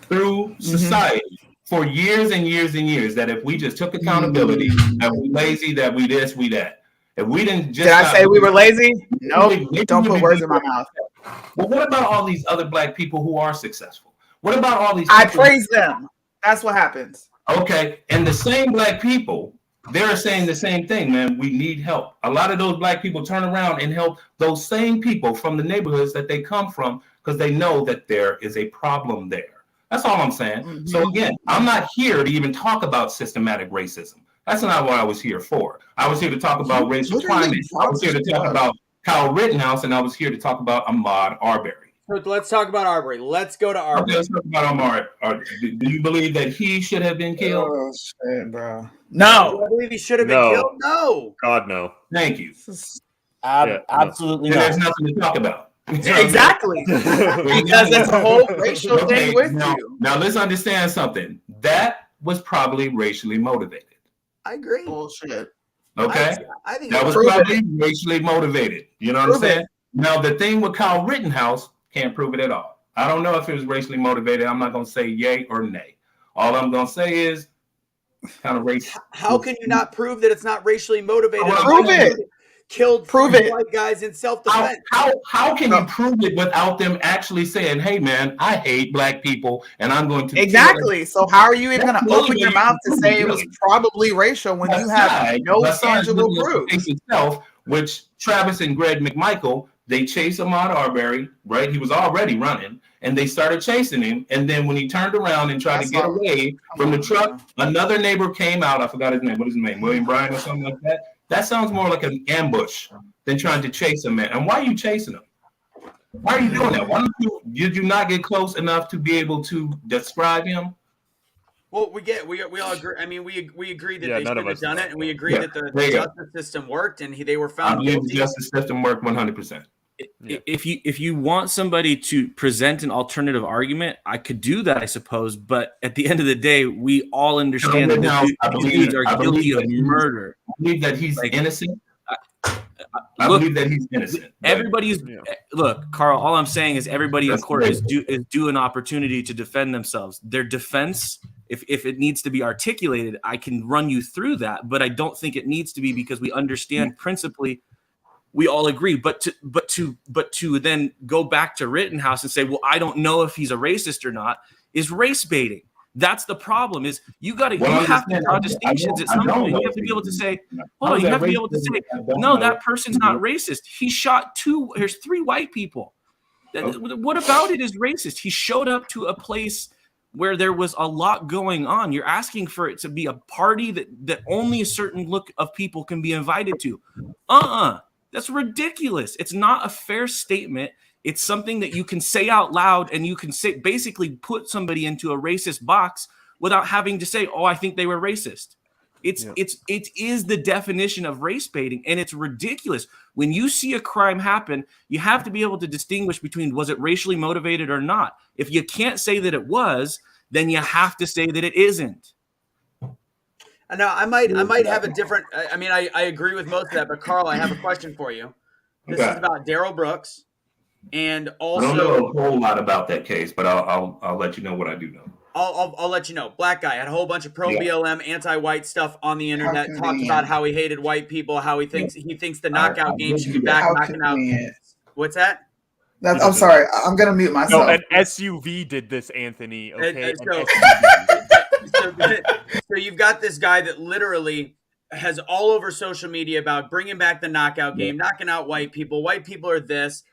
through society for years and years and years, that if we just took accountability, that we lazy, that we this, we that. If we didn't just... Did I say we were lazy? No, don't put words in my mouth. Well, what about all these other black people who are successful? What about all these I praise them. That's what happens. Okay, and the same black people, they're saying the same thing, man. We need help. A lot of those black people turn around and help those same people from the neighborhoods that they come from because they know that there is a problem there. That's all I'm saying. So again, I'm not here to even talk about systematic racism. That's not what I was here for. I was here to talk about racial climate. I was here to talk about Carl Rittenhouse, and I was here to talk about Ahmaud Arbery. So let's talk about Arbury. Let's go to Arbury. Okay, let's talk about Ahmaud. Do you believe that he should have been killed? Oh, shit, bro. No. Do I believe he should have been killed? No. God, no. Thank you. Absolutely And not. there's nothing to talk about. Exactly. Because it's a whole racial thing with you. Now let's understand something. That was probably racially motivated. I agree. Bullshit. Okay? I think that was probably racially motivated. You know what I'm saying? Now, the thing with Carl Rittenhouse, can't prove it at all. I don't know if it was racially motivated. I'm not going to say yay or nay. All I'm going to say is kind of racist. How can you not prove that it's not racially motivated? Prove it. Killed white guys in self-defense. How can you prove it without them actually saying, hey, man, I hate black people and I'm going to... Exactly. So how are you even going to open your mouth to say it was probably racial when you have no tangible proof? Itself, which Travis and Greg McMichael, they chased Ahmaud Arbery, right? He was already running, and they started chasing him. And then when he turned around and tried to get away from the truck, another neighbor came out. I forgot his name. What is his name? William Bryan or something like that? That sounds more like an ambush than trying to chase him, man. And why are you chasing him? Why are you doing that? Why don't did you not get close enough to be able to describe him? Well, we all agree. I mean, we agree that they should have done it, and we agree that the justice system worked, and they were found guilty. The justice system worked 100%. If you want somebody to present an alternative argument, I could do that, I suppose. But at the end of the day, we all understand that these dudes are guilty of murder. I believe that he's innocent. I believe that he's innocent. Everybody's look, Carl. All I'm saying is everybody in court is due an opportunity to defend themselves. Their defense, if it needs to be articulated, I can run you through that. But I don't think it needs to be, because we understand principally. We all agree, but to then go back to Rittenhouse and say, well, I don't know if he's a racist or not, is race baiting. That's the problem. Is you have to draw distinctions at some point. You have to be able to say, hold on, you have to be able to say, no, that person's not racist. He shot there's 3 white people. What about it is racist? He showed up to a place where there was a lot going on. You're asking for it to be a party that only a certain look of people can be invited to. That's ridiculous. It's not a fair statement. It's something that you can say out loud, and you can say basically put somebody into a racist box without having to say, "Oh, I think they were racist." It is the definition of race baiting, and it's ridiculous. When you see a crime happen, you have to be able to distinguish between was it racially motivated or not. If you can't say that it was, then you have to say that it isn't. Now, I might have a different. I mean, I agree with most of that, but Carl, I have a question for you. This is about Darrell Brooks, and also I don't know a whole lot about that case, but I'll let you know what I do know. I'll let you know. Black guy had a whole bunch of pro BLM, anti-white stuff on the internet. Talked about how he hated white people, how he thinks the knockout game should be back knocking out. What's that? I'm sorry. I'm gonna mute myself. No, an SUV did this, Anthony. Okay. So you've got this guy that literally has all over social media about bringing back the knockout game, knocking out white people. White people are this.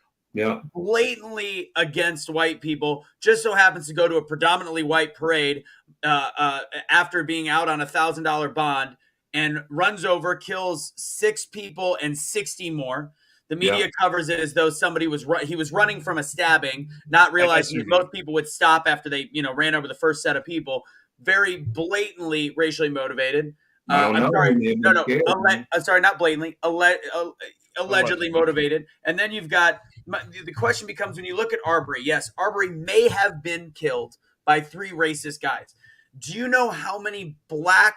Blatantly against white people. Just so happens to go to a predominantly white parade after being out on $1,000 bond, and runs over, kills 6 people and 60 more. The media covers it as though somebody was running from a stabbing, not realizing that most people would stop after they ran over the first set of people. Very blatantly racially motivated. I don't I'm know. sorry. He may No, have no. been scared. Sorry, not blatantly. Allegedly motivated. And then you've got the question becomes when you look at Arbury. Yes, Arbury may have been killed by 3 racist guys. Do you know how many black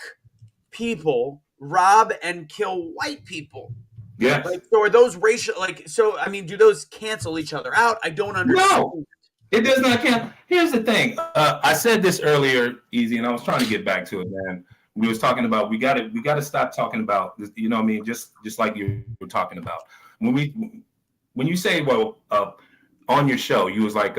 people rob and kill white people? Yes. Like, so are those racial? Like, so I mean, do those cancel each other out? I don't understand. No, it does not count. Here's the thing. I said this earlier, Easy, and I was trying to get back to it, man. We was talking about we got to stop talking about this, you know what I mean, just like you were talking about. When you say, well, on your show, you was like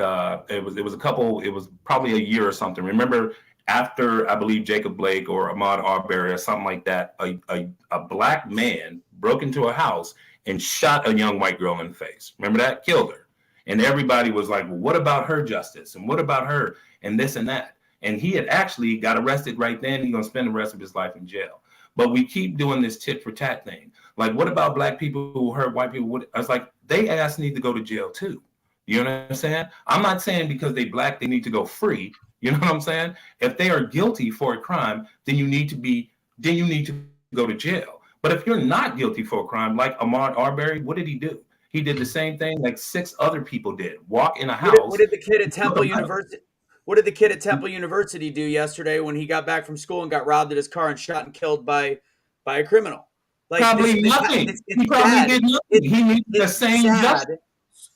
it was probably a year or something. Remember, after I believe Jacob Blake or Ahmaud Arbery or something like that, a black man broke into a house and shot a young white girl in the face. Remember that? Killed her. And everybody was like, well, what about her justice? And what about her? And this and that. And he had actually got arrested right then. He's going to spend the rest of his life in jail. But we keep doing this tit for tat thing. Like, what about black people who hurt white people? I was like, they ass need to go to jail too. You know what I'm saying? I'm not saying because they black, they need to go free. You know what I'm saying? If they are guilty for a crime, then you need to go to jail. But if you're not guilty for a crime, like Ahmaud Arbery, what did he do? He did the same thing like 6 other people did. Walk in a house. What did the kid at Temple University? What did the kid at Temple University do yesterday when he got back from school and got robbed at his car and shot and killed by a criminal? Like, probably nothing. He probably did nothing. He needs the same justice.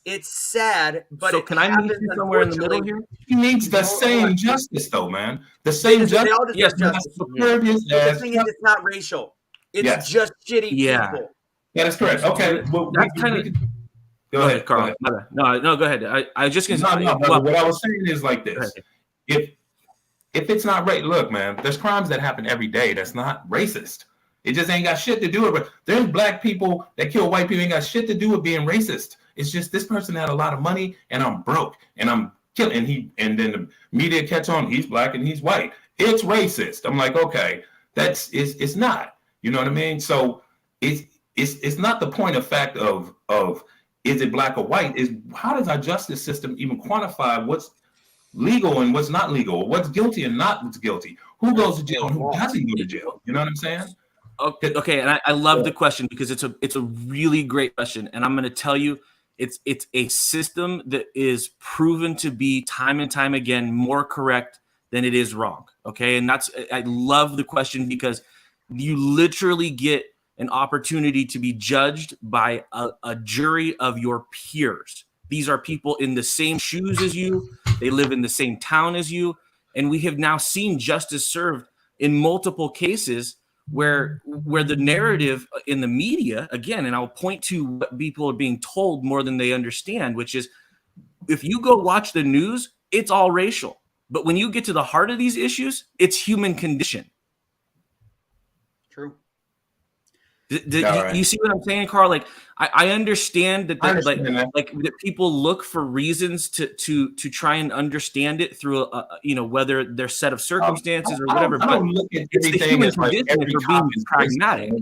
It's sad, but so can I meet you somewhere in the middle here? He needs the same justice, though, man. The same justice. They all deserve justice. The thing is, it's not racial. It's just shitty people. That is correct. Okay. Well, that's kind of. Go ahead, Carl. Go ahead. No, go ahead. I was just going to say. What I was saying is like this. If it's not right, look, man, there's crimes that happen every day that's not racist. It just ain't got shit to do with it. But there's black people that kill white people ain't got shit to do with being racist. It's just this person had a lot of money and I'm broke and I'm killing. And then the media catch on. He's black and he's white. It's racist. I'm like, okay, it's not. You know what I mean? So it's not the point of fact of is it black or white? Is how does our justice system even quantify what's legal and what's not legal, what's guilty and not what's guilty? Who goes to jail and who doesn't go to jail? You know what I'm saying? Okay, and I love the question because it's a really great question, and I'm going to tell you, it's a system that is proven to be time and time again more correct than it is wrong. Okay, and I love the question because you literally get an opportunity to be judged by a jury of your peers. These are people in the same shoes as you. They live in the same town as you. And we have now seen justice served in multiple cases where the narrative in the media, again, and I'll point to what people are being told more than they understand, which is if you go watch the news, it's all racial. But when you get to the heart of these issues, it's human condition. True. You see what I'm saying, Carl? Like I understand that, that people look for reasons to try and understand it through whether their set of circumstances or whatever. But it's the human condition if you're being pragmatic.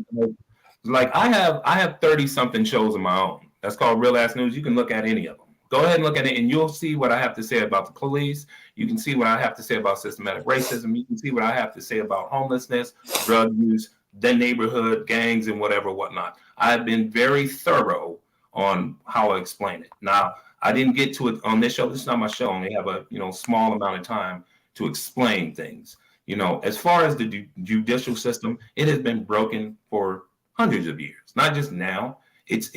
Like I have 30-something shows of my own. That's called Real Ass News. You can look at any of them. Go ahead and look at it, and you'll see what I have to say about the police. You can see what I have to say about systematic racism. You can see what I have to say about homelessness, drug use, the neighborhood, gangs, and whatnot. I've been very thorough on how I explain it. Now, I didn't get to it on this show. This is not my show. I only have a small amount of time to explain things. As far as the judicial system, it has been broken for hundreds of years. Not just now. It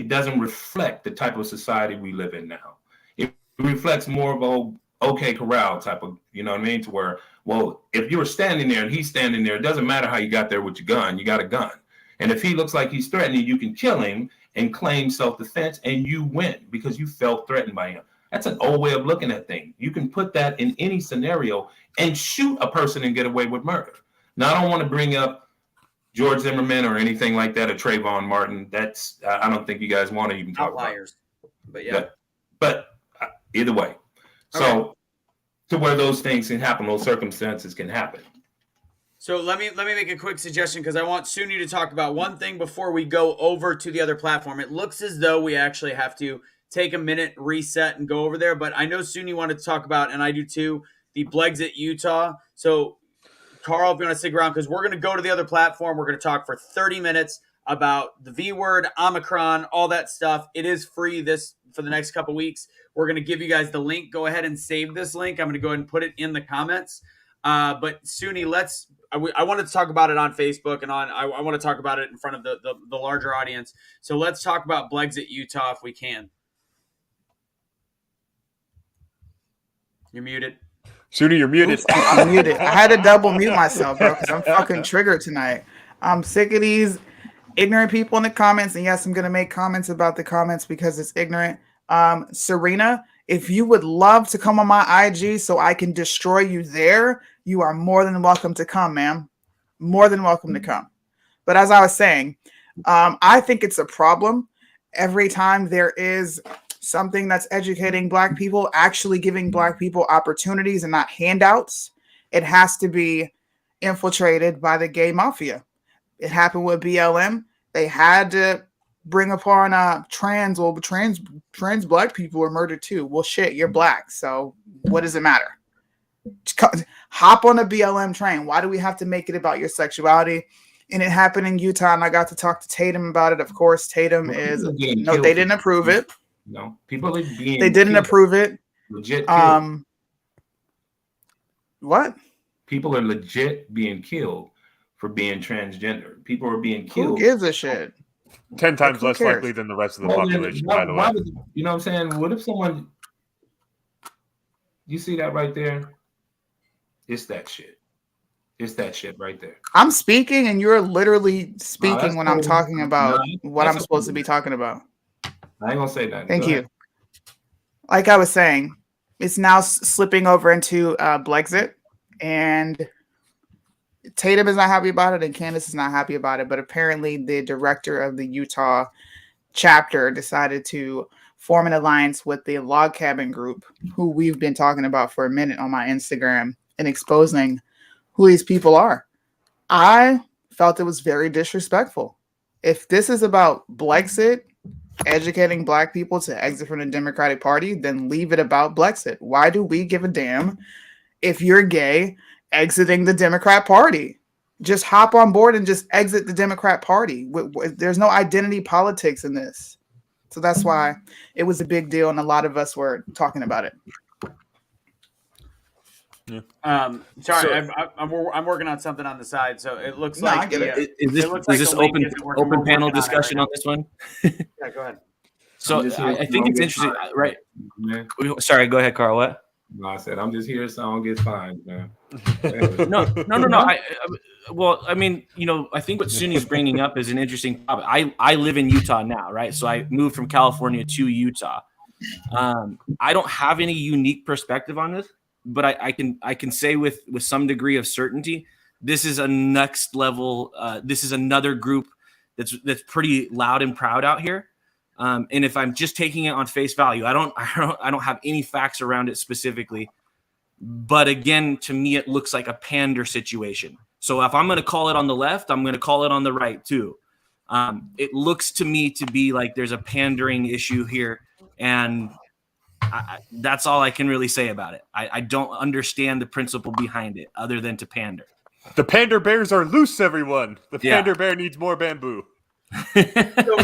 doesn't reflect the type of society we live in now. It reflects more of a OK Corral type of, you know what I mean? To where, well, if you were standing there and he's standing there, it doesn't matter how you got there with your gun, you got a gun. And if he looks like he's threatening, you can kill him and claim self-defense and you win because you felt threatened by him. That's an old way of looking at things. You can put that in any scenario and shoot a person and get away with murder. Now, I don't want to bring up George Zimmerman or anything like that, or Trayvon Martin. That's I don't think you guys want to even talk outliers. But yeah. But either way. So to where those things can happen, those circumstances can happen. So let me make a quick suggestion because I want Suni to talk about one thing before we go over to the other platform. It looks as though we actually have to take a minute, reset, and go over there. But I know Suni wanted to talk about, and I do too, the Blexit Utah. So Carl, if you want to stick around, because we're going to go to the other platform. We're going to talk for 30 minutes about the V word, Omicron, all that stuff. It is free for the next couple weeks. We're going to give you guys the link. Go ahead and save this link. I'm going to go ahead and put it in the comments. But Suni, I wanted to talk about it on Facebook and I want to talk about it in front of the larger audience. So let's talk about Blexit Utah if we can. You're muted. Suni, you're muted. Oops, I'm muted. I had to double mute myself, bro, because I'm fucking triggered tonight. I'm sick of these ignorant people in the comments. And yes, I'm going to make comments about the comments because it's ignorant. Serena, if you would love to come on my IG so I can destroy you there, you are more than welcome to come, ma'am. More than welcome to come. But as I was saying, I think it's a problem every time there is something that's educating Black people, actually giving Black people opportunities and not handouts. It has to be infiltrated by the gay mafia. It happened with BLM. They had to bring upon trans Black people were murdered too. Well, shit, you're Black, so what does it matter? Hop on a BLM train. Why do we have to make it about your sexuality? And it happened in Utah, and I got to talk to Tatum about it. Of course, Tatum they didn't approve it. No, people are being. They didn't approve it. Legit. What? People are legit being killed for being transgender. People are being killed. Who gives a shit? 10 times less cares? likely than the rest of the population, by the way. You know what I'm saying? What if someone? You see that right there? It's that shit. It's that shit right there. I'm speaking, and you're literally speaking when I'm talking about what I'm supposed to be talking about. I ain't gonna say that. Thank you. Like I was saying, it's now slipping over into Blexit, and Tatum is not happy about it, and Candace is not happy about it. But apparently, the director of the Utah chapter decided to form an alliance with the log cabin group, who we've been talking about for a minute on my Instagram and exposing who these people are. I felt it was very disrespectful. If this is about Blexit educating Black people to exit from the Democratic Party, then leave it about Blexit. Why do we give a damn if you're gay exiting the Democrat Party? Just hop on board and just exit the Democrat Party. There's no identity politics in this. So that's why it was a big deal, and a lot of us were talking about it. Yeah. Sorry, I'm working on something on the side, so it looks like is this open panel discussion on this one? Yeah, go ahead. So I think it's interesting, right? Sorry, go ahead, Carl. What? No, I said I'm just here so I don't get fined, man. No. Well, I mean, I think what Suni's bringing up is an interesting topic. I live in Utah now, right? So I moved from California to Utah. I don't have any unique perspective on this, but I can say with some degree of certainty, this is a next level. This is another group that's pretty loud and proud out here. And if I'm just taking it on face value, I don't have any facts around it specifically. But again, to me, it looks like a pander situation. So if I'm going to call it on the left, I'm going to call it on the right too. It looks to me to be like there's a pandering issue here, and that's all I can really say about it. I don't understand the principle behind it other than to pander. The pander bears are loose, everyone. The pander bear needs more bamboo. So,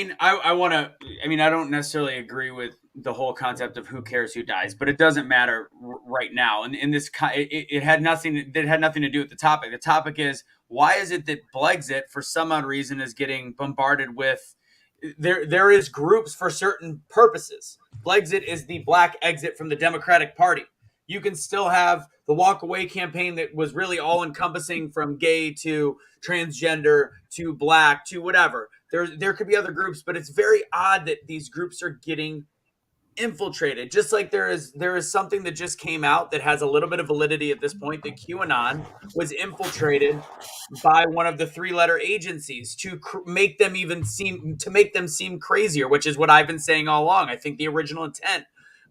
I don't necessarily agree with the whole concept of who cares who dies, but it doesn't matter right now. And in this, it had nothing to do with the topic. The topic is, why is it that Blexit, for some odd reason, is getting bombarded with? There is groups for certain purposes. Blexit is the Black exit from the Democratic Party. You can still have the walk away campaign that was really all encompassing, from gay to transgender to Black to whatever. There could be other groups, but it's very odd that these groups are getting infiltrated. Just like there is something that just came out that has a little bit of validity at this point, that QAnon was infiltrated by one of the 3-letter agencies to make them seem crazier, which is what I've been saying all along. I think the original intent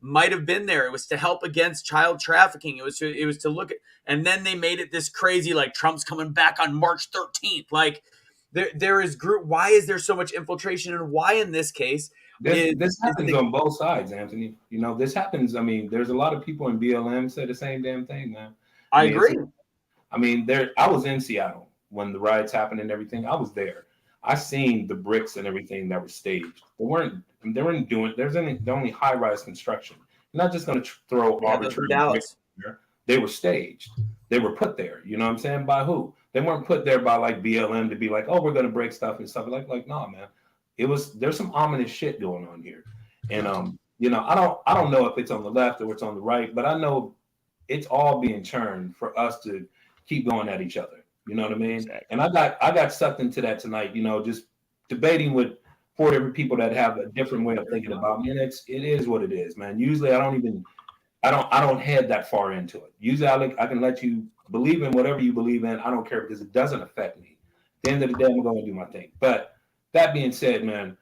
might have been there. It was to help against child trafficking. It was to look at, and then they made it this crazy, like Trump's coming back on March 13th. Like there is group. Why is there so much infiltration, and why in this case? This happens on both sides, Anthony. This happens. I mean, there's a lot of people in BLM say the same damn thing, man. I agree. I mean, I was in Seattle when the riots happened and everything. I was there. I seen the bricks and everything that were staged. They're only high-rise construction. You're not just going to throw arbitrary bricks there. They were staged. They were put there. You know what I'm saying? By who? They weren't put there by like BLM to be like, oh, we're going to break stuff and stuff like, nah, man. There's some ominous shit going on here. And I don't know if it's on the left or it's on the right, but I know it's all being churned for us to keep going at each other. You know what I mean? Exactly. And I got sucked into that tonight, just debating with 4 different people that have a different way of thinking about me. And it is what it is, man. Usually I don't head that far into it. Usually I can let you believe in whatever you believe in. I don't care because it doesn't affect me. At the end of the day, I'm going to do my thing. But that being said, man,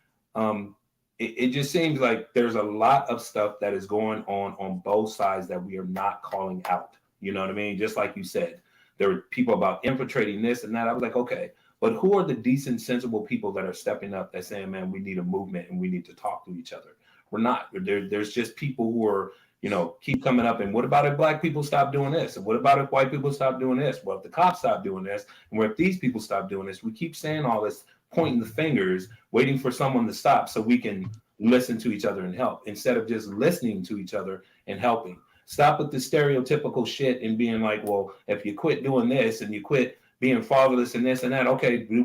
it just seems like there's a lot of stuff that is going on both sides that we are not calling out. You know what I mean? Just like you said. There were people about infiltrating this and that. I was like, okay, but who are the decent, sensible people that are stepping up that saying, man, we need a movement and we need to talk to each other? We're not. There's just people who are, keep coming up and what about if black people stop doing this? And what about if white people stop doing this? Well, if the cops stop doing this, and what if these people stop doing this? We keep saying all this, pointing the fingers, waiting for someone to stop so we can listen to each other and help instead of just listening to each other and helping. Stop with the stereotypical shit and being like, well, if you quit doing this and you quit being fatherless and this and that, okay, do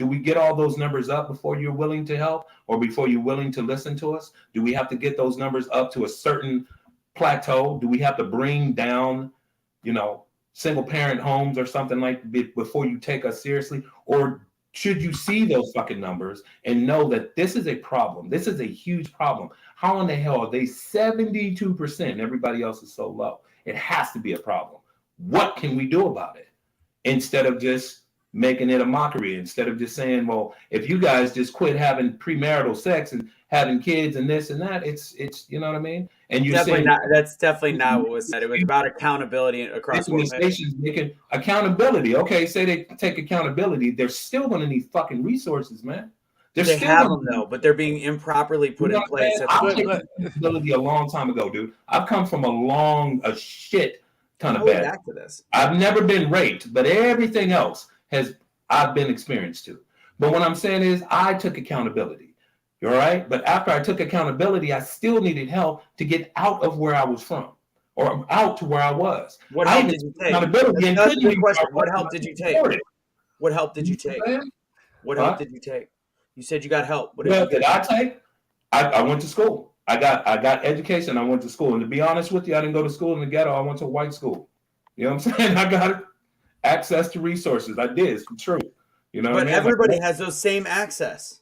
we get all those numbers up before you're willing to help or before you're willing to listen to us? Do we have to get those numbers up to a certain plateau? Do we have to bring down, single parent homes or something like before you take us seriously? Or should you see those fucking numbers and know that this is a problem? This is a huge problem. How in the hell are they 72% and everybody else is so low? It has to be a problem. What can we do about it? Instead of just making it a mockery, instead of just saying, well, if you guys just quit having premarital sex and having kids and this and that, it's you know what I mean? And you're saying that's definitely not what was said. It was about accountability across organizations making accountability. Okay, say they take accountability, they're still going to need fucking resources, man. They have them though, but they're being improperly put in place. I took accountability a long time ago, dude. I've come from a shit ton of bad. Back to this. I've never been raped, but everything else I've been experienced to. But what I'm saying is I took accountability. All right. But after I took accountability, I still needed help to get out of where I was from or out to where I was. What help did you take? That's the question. What help did you take? What help did you take? What help did you take? You said you got help. What did I take? I went to school. I got education. I went to school. And to be honest with you, I didn't go to school in the ghetto. I went to a white school. You know what I'm saying? I got access to resources. I did. It's true. You know what I mean? Everybody has those same access.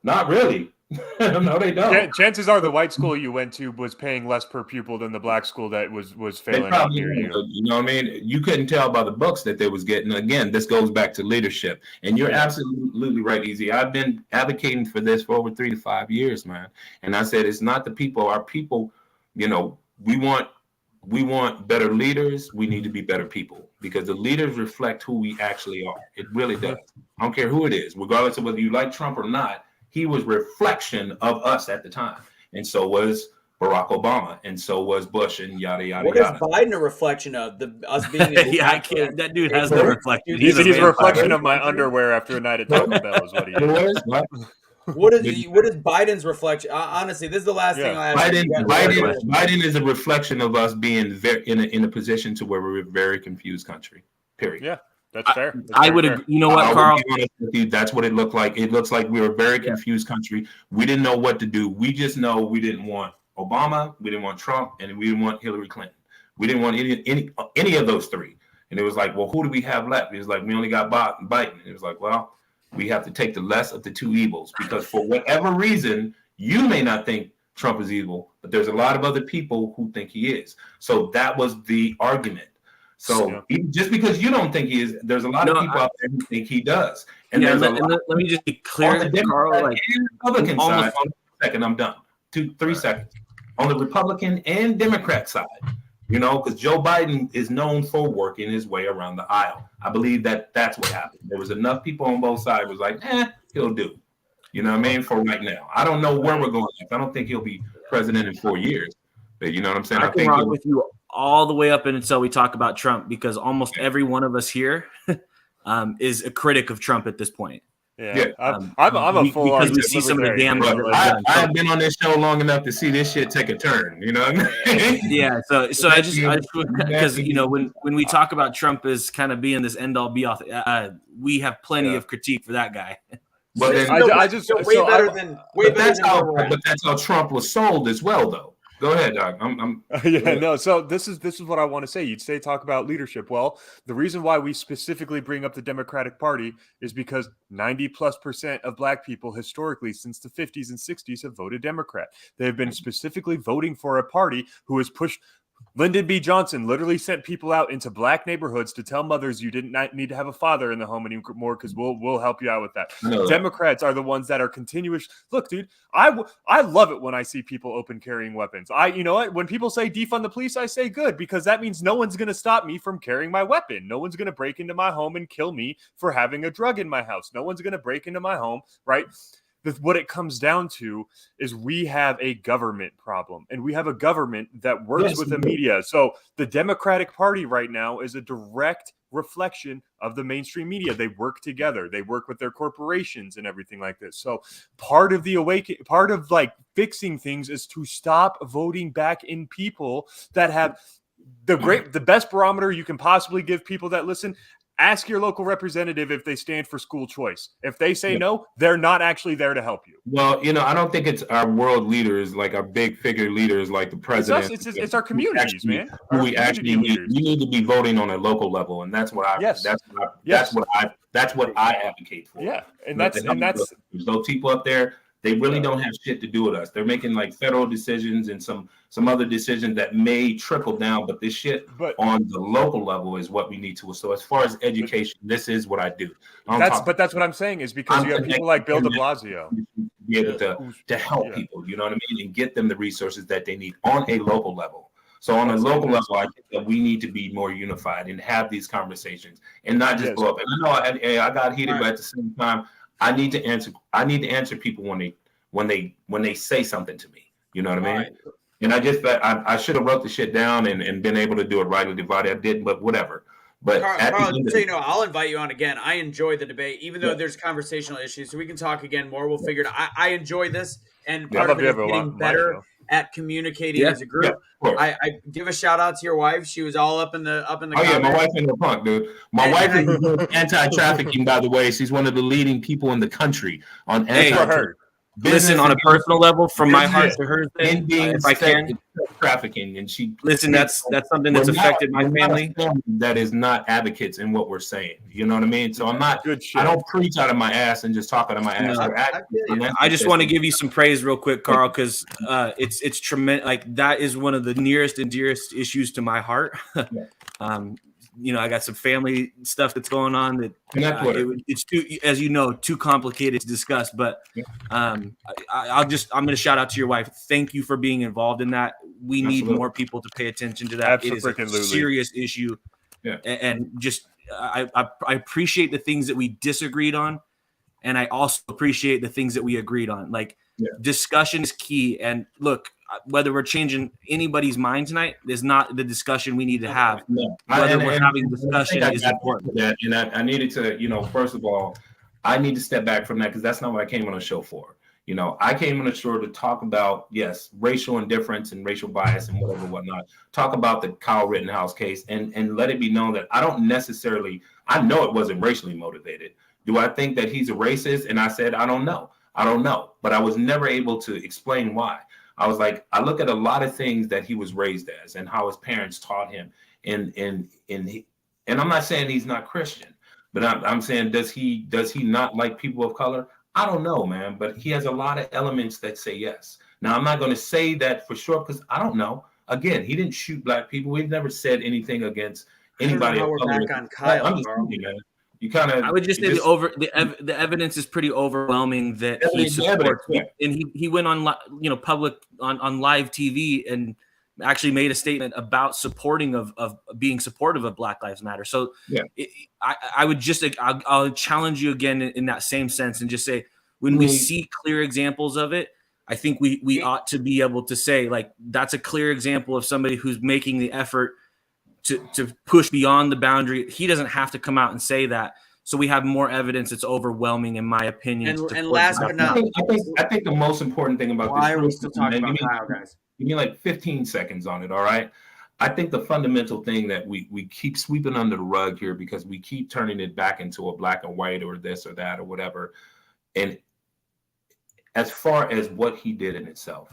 Not really. No, they don't. Chances are the white school you went to was paying less per pupil than the black school that was failing out near you. You know what I mean? You couldn't tell by the books that they was getting. Again, this goes back to leadership. And you're absolutely right, Easy. I've been advocating for this for over 3 to 5 years, man. And I said, it's not the people. Our people, we want better leaders. We need to be better people because the leaders reflect who we actually are. It really does. I don't care who it is, regardless of whether you like Trump or not. He was reflection of us at the time. And so was Barack Obama. And so was Bush and yada, yada, yada. What is Biden a reflection of? Us being I can't. That dude has no reflection. He's a reflection of my underwear after a night at Taco Bell is what he is. What is Biden's reflection? Honestly, this is the last thing I have. Biden is a reflection of us being in a position to where we're a very confused country. Period. Yeah. That's fair. I would agree. You know what, Carl? That's what it looked like. It looks like we were a very confused country. We didn't know what to do. We just know we didn't want Obama, we didn't want Trump, and we didn't want Hillary Clinton. We didn't want any of those three. And it was like, well, who do we have left? It was like, we only got Biden. And it was like, well, we have to take the less of the two evils because for whatever reason, you may not think Trump is evil, but there's a lot of other people who think he is. So that was the argument. So just because you don't think he is, there's a lot of people out there who think he does. And let me just be clear, Carl. Republican side, I'm done. 2-3 seconds. On the Republican and Democrat side, because Joe Biden is known for working his way around the aisle. I believe that's what happened. There was enough people on both sides was like, he'll do. You know what I mean? For right now. I don't know where we're going. I don't think he'll be president in 4 years. But you know what I'm saying? I can rock with you all the way up until we talk about Trump, because almost every one of us here is a critic of Trump at this point. Yeah, I'm a full on because we see some of the damage. I have been on this show long enough to see this shit take a turn. You know what I mean? Yeah. So I just because you know when we talk about Trump as kind of being this end all be all, we have plenty of critique for that guy. But then I just way better than but that's how Trump was sold as well, though. Go ahead, Doc. So this is what I want to say. You'd say talk about leadership. Well, the reason why we specifically bring up the Democratic Party is because 90+% of Black people historically since the 50s and 60s have voted Democrat. They have been specifically voting for a party who has pushed. Lyndon B. Johnson literally sent people out into Black neighborhoods to tell mothers you didn't need to have a father in the home anymore because we'll help you out with that. No. Democrats are the ones that are continuous. Look, dude, I love it when I see people open carrying weapons. You know what? When people say defund the police, I say good, because that means no one's going to stop me from carrying my weapon. No one's going to break into my home and kill me for having a drug in my house. No one's going to break into my home, right? What it comes down to is we have a government problem, and we have a government that works with the media. So the Democratic Party right now is a direct reflection of the mainstream media. They work together. They work with their corporations and everything like this. So part of like fixing things is to stop voting back in people that have the best barometer you can possibly give people that listen. Ask your local representative if they stand for school choice. If they say no, they're not actually there to help you. Well, you know, I don't think it's our world leaders, like our big figure leaders, like the president. It's our communities, man. We actually need to be voting on a local level, and that's what that's what I advocate for. Yeah, and that's those people up there. They really don't have shit to do with us. They're making like federal decisions and some other decisions that may trickle down, but this shit on the local level is what we need to. So as far as education, this is what I do. That's what I'm saying is because you have people like Bill de Blasio be able to help people, you know what I mean, and get them the resources that they need on a local level. So on a local level, I think that we need to be more unified and have these conversations and not just blow up. And I know I got heated, but at the same time, I need to answer people when they say something to me. You know what I mean? Right. And I should have wrote the shit down and been able to do it rightly divided. I didn't, but whatever. But Carl, so you know, I'll invite you on again. I enjoy the debate, even though there's conversational issues, so we can talk again more. We'll figure it out. I enjoy this, and part of it is getting better at communicating as a group. I give a shout out to your wife. She was all up in the comments. Yeah, my wife ain't no punk, dude. My wife is anti-trafficking, by the way. She's one of the leading people in the country on anti-trafficking. Listen, on a personal level, from my heart to hers, if I can, trafficking, and she listen. That's something that's affected my family. That is not advocates in what we're saying. You know what I mean? So I'm not. I don't preach out of my ass and just talk out of my ass. No, I just want to give you some praise real quick, Carl, because it's tremendous. Like that is one of the nearest and dearest issues to my heart. You know, I got some family stuff that's going on that it's too, as you know, too complicated to discuss. But I'm going to shout out to your wife. Thank you for being involved in that. We need more people to pay attention to that. It is a serious issue. Yeah. And just I appreciate the things that we disagreed on, and I also appreciate the things that we agreed on. Like discussion is key. And look, whether we're changing anybody's mind tonight is not the discussion we need to have. No. Whether we're having discussion is important. And I needed to, you know, first of all, I need to step back from that because that's not what I came on the show for. You know, I came on the show to talk about, racial indifference and racial bias and whatnot. Talk about the Kyle Rittenhouse case and let it be known that I don't necessarily, I know it wasn't racially motivated. Do I think that he's a racist? And I said, I don't know. But I was never able to explain why. I was like, I look at a lot of things that he was raised as and how his parents taught him. And I'm not saying he's not Christian, but I'm saying, does he not like people of color? I don't know, man, but he has a lot of elements that say yes. Now, I'm not going to say that for sure because I don't know. Again, he didn't shoot black people. We've never said anything against anybody. We're back on Kyle. I'm just thinking, man. You kind of. I would just say the evidence is pretty overwhelming that he supports, and he went on public on live TV and actually made a statement about being supportive of Black Lives Matter. So I would just I'll challenge you again in that same sense and just say when we see clear examples of it, I think we ought to be able to say, like, that's a clear example of somebody who's making the effort to push beyond the boundary. He doesn't have to come out and say that. So we have more evidence. It's overwhelming, in my opinion. And last but not, I think the most important thing about why this. are we still talking about Kyle, guys? Give me like 15 seconds on it, all right? I think the fundamental thing that we keep sweeping under the rug here, because we keep turning it back into a black and white or this or that or whatever. And as far as what he did in itself,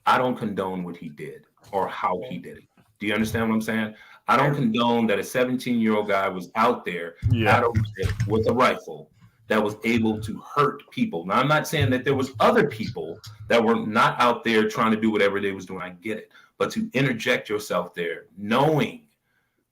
I don't condone what he did or how he did it. Do you understand what I'm saying? I don't condone that a 17-year-old guy was out there with a rifle that was able to hurt people. Now, I'm not saying that there was other people that were not out there trying to do whatever they was doing. I get it. But to interject yourself there, knowing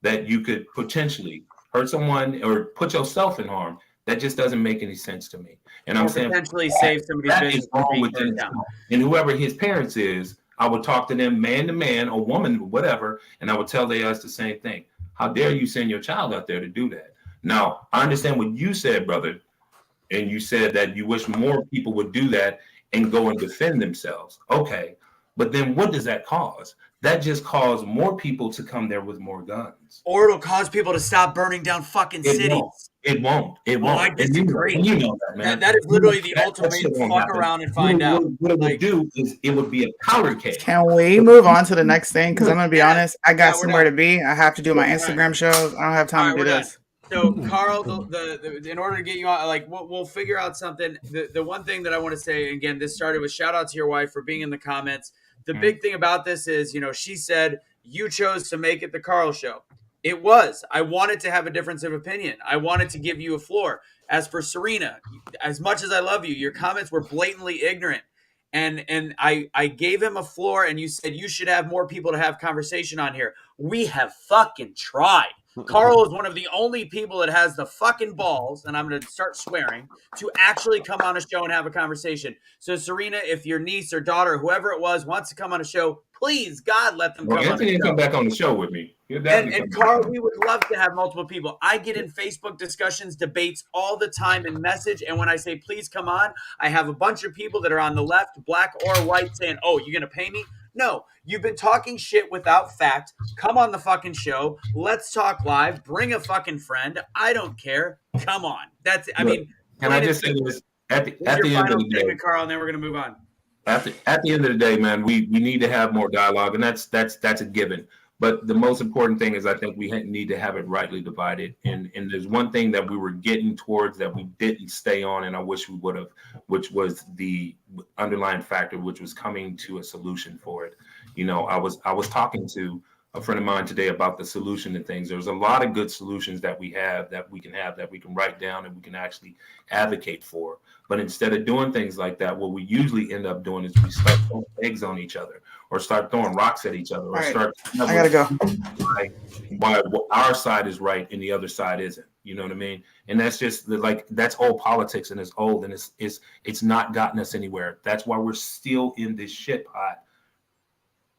that you could potentially hurt someone or put yourself in harm, that just doesn't make any sense to me. And I'm saying potentially save somebody's business from being burned down. And whoever his parents is, I would talk to them man to man, or woman, whatever, and I would tell their ass the same thing. How dare you send your child out there to do that? Now, I understand what you said, brother, and you said that you wish more people would do that and go and defend themselves. Okay, but then what does that cause? That just caused more people to come there with more guns. Or it'll cause people to stop burning down fucking cities. It won't. Well, I disagree. And you know that, man. That is literally the ultimate fuck around and find out. What it would do is it would be a powder keg. Can we move on to the next thing? Because I'm going to be honest. I got somewhere to be. I have to do my Instagram shows. I don't have time to do this. So, Carl, in order to get you on, like, we'll figure out something. The one thing that I want to say, again, this started with shout out to your wife for being in the comments. The big thing about this is, she said you chose to make it the Carl show. It was. I wanted to have a difference of opinion. I wanted to give you a floor. As for Serena, as much as I love you, your comments were blatantly ignorant. And I gave him a floor, and you said you should have more people to have conversation on here. We have fucking tried. Carl is one of the only people that has the fucking balls, and I'm going to start swearing, to actually come on a show and have a conversation. So, Serena, if your niece or daughter, whoever it was, wants to come on a show, please, God, let them come on the show. Come back on the show with me. And Carl, we would love to have multiple people. I get in Facebook discussions, debates all the time and message. And when I say, please come on, I have a bunch of people that are on the left, black or white, saying, oh, you're going to pay me? No, you've been talking shit without fact. Come on the fucking show. Let's talk live. Bring a fucking friend. I don't care. Come on. That's it. I mean, can I just say this at the end of the day, Carl, and then we're going to move on. At the end of the day, man, we need to have more dialogue, and that's a given. But the most important thing is I think we need to have it rightly divided. And there's one thing that we were getting towards that we didn't stay on, and I wish we would have, which was the underlying factor, which was coming to a solution for it. I was talking to a friend of mine today about the solution and things. There's a lot of good solutions that we can write down and we can actually advocate for. But instead of doing things like that, what we usually end up doing is we start throwing eggs on each other, or start throwing rocks at each other, or start. I gotta go. Why our side is right and the other side isn't. You know what I mean? And that's just that's old politics, and it's old, and it's not gotten us anywhere. That's why we're still in this shit pot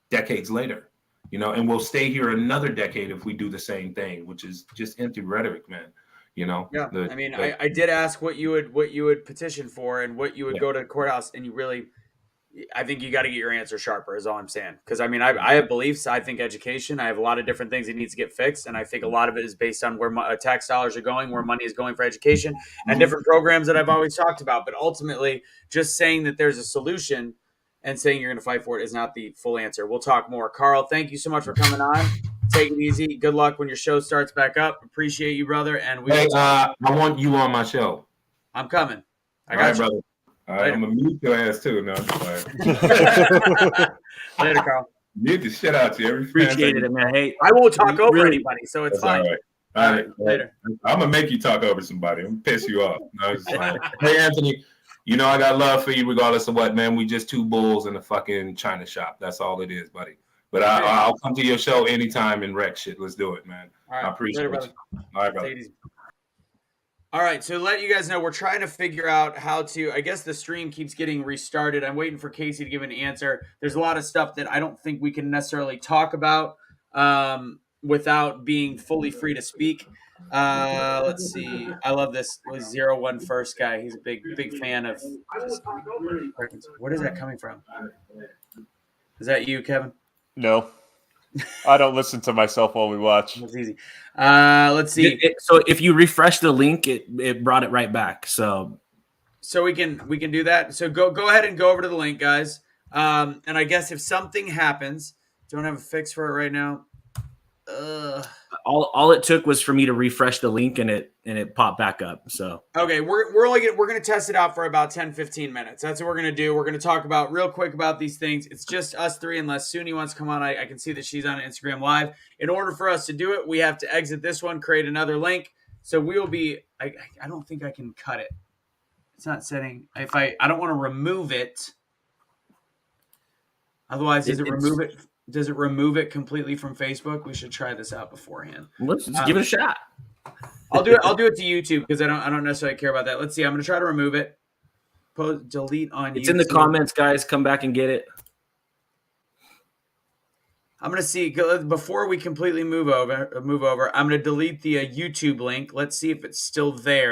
decades later. And we'll stay here another decade if we do the same thing, which is just empty rhetoric, man. Yeah. I did ask what you would petition for and what you would go to the courthouse, and I think you got to get your answer sharper, is all I'm saying. Because I have beliefs. I think education. I have a lot of different things that needs to get fixed, and I think a lot of it is based on where tax dollars are going, where money is going for education, and different programs that I've always talked about. But ultimately, just saying that there's a solution and saying you're going to fight for it is not the full answer. We'll talk more. Carl, thank you so much for coming on. Take it easy. Good luck when your show starts back up. Appreciate you, brother. And I want you on my show. I'm coming. I got you, brother. All right, I'm gonna mute your ass too. No, later, Carl. Mute the shit out you. Appreciate it, man. Hey, I won't talk over anybody, so it's fine. All right. Later. I'm gonna make you talk over somebody. I'm gonna piss you off. No, it's fine. Hey, Anthony. I got love for you regardless of what, man. We just two bulls in a fucking China shop. That's all it is, buddy. But I'll come to your show anytime and wreck shit. Let's do it, man. All right. I appreciate it. Brother. All right, brother. All right, so to let you guys know, we're trying to figure out how to, I guess the stream keeps getting restarted. I'm waiting for Casey to give an answer. There's a lot of stuff that I don't think we can necessarily talk about without being fully free to speak. Let's see. I love this 01 first guy. He's a big fan of. What is that coming from? Is that you, Kevin? No, I don't listen to myself while we watch. That's easy. Let's see. So if you refresh the link, it brought it right back. So we can do that. So go ahead and go over to the link, guys. And I guess if something happens, don't have a fix for it right now. all it took was for me to refresh the link and it popped back up. So okay, we're gonna test it out for about 10-15 minutes. That's what we're gonna do. We're gonna talk about real quick about these things. It's just us three, unless Suni wants to come on. I can see that she's on Instagram Live. In order for us to do it, we have to exit this one, create another link. So we will be. I don't think I can cut it. It's not setting. If I don't want to remove it. Otherwise, does it remove it? Does it remove it completely from Facebook? We should try this out beforehand. Let's give it a shot. I'll do it. I'll do it to YouTube because I don't necessarily care about that. Let's see. I'm going to try to remove it. Delete on. It's YouTube. in the comments, guys. Come back and get it. I'm going to see before we completely move over. I'm going to delete the YouTube link. Let's see if it's still there.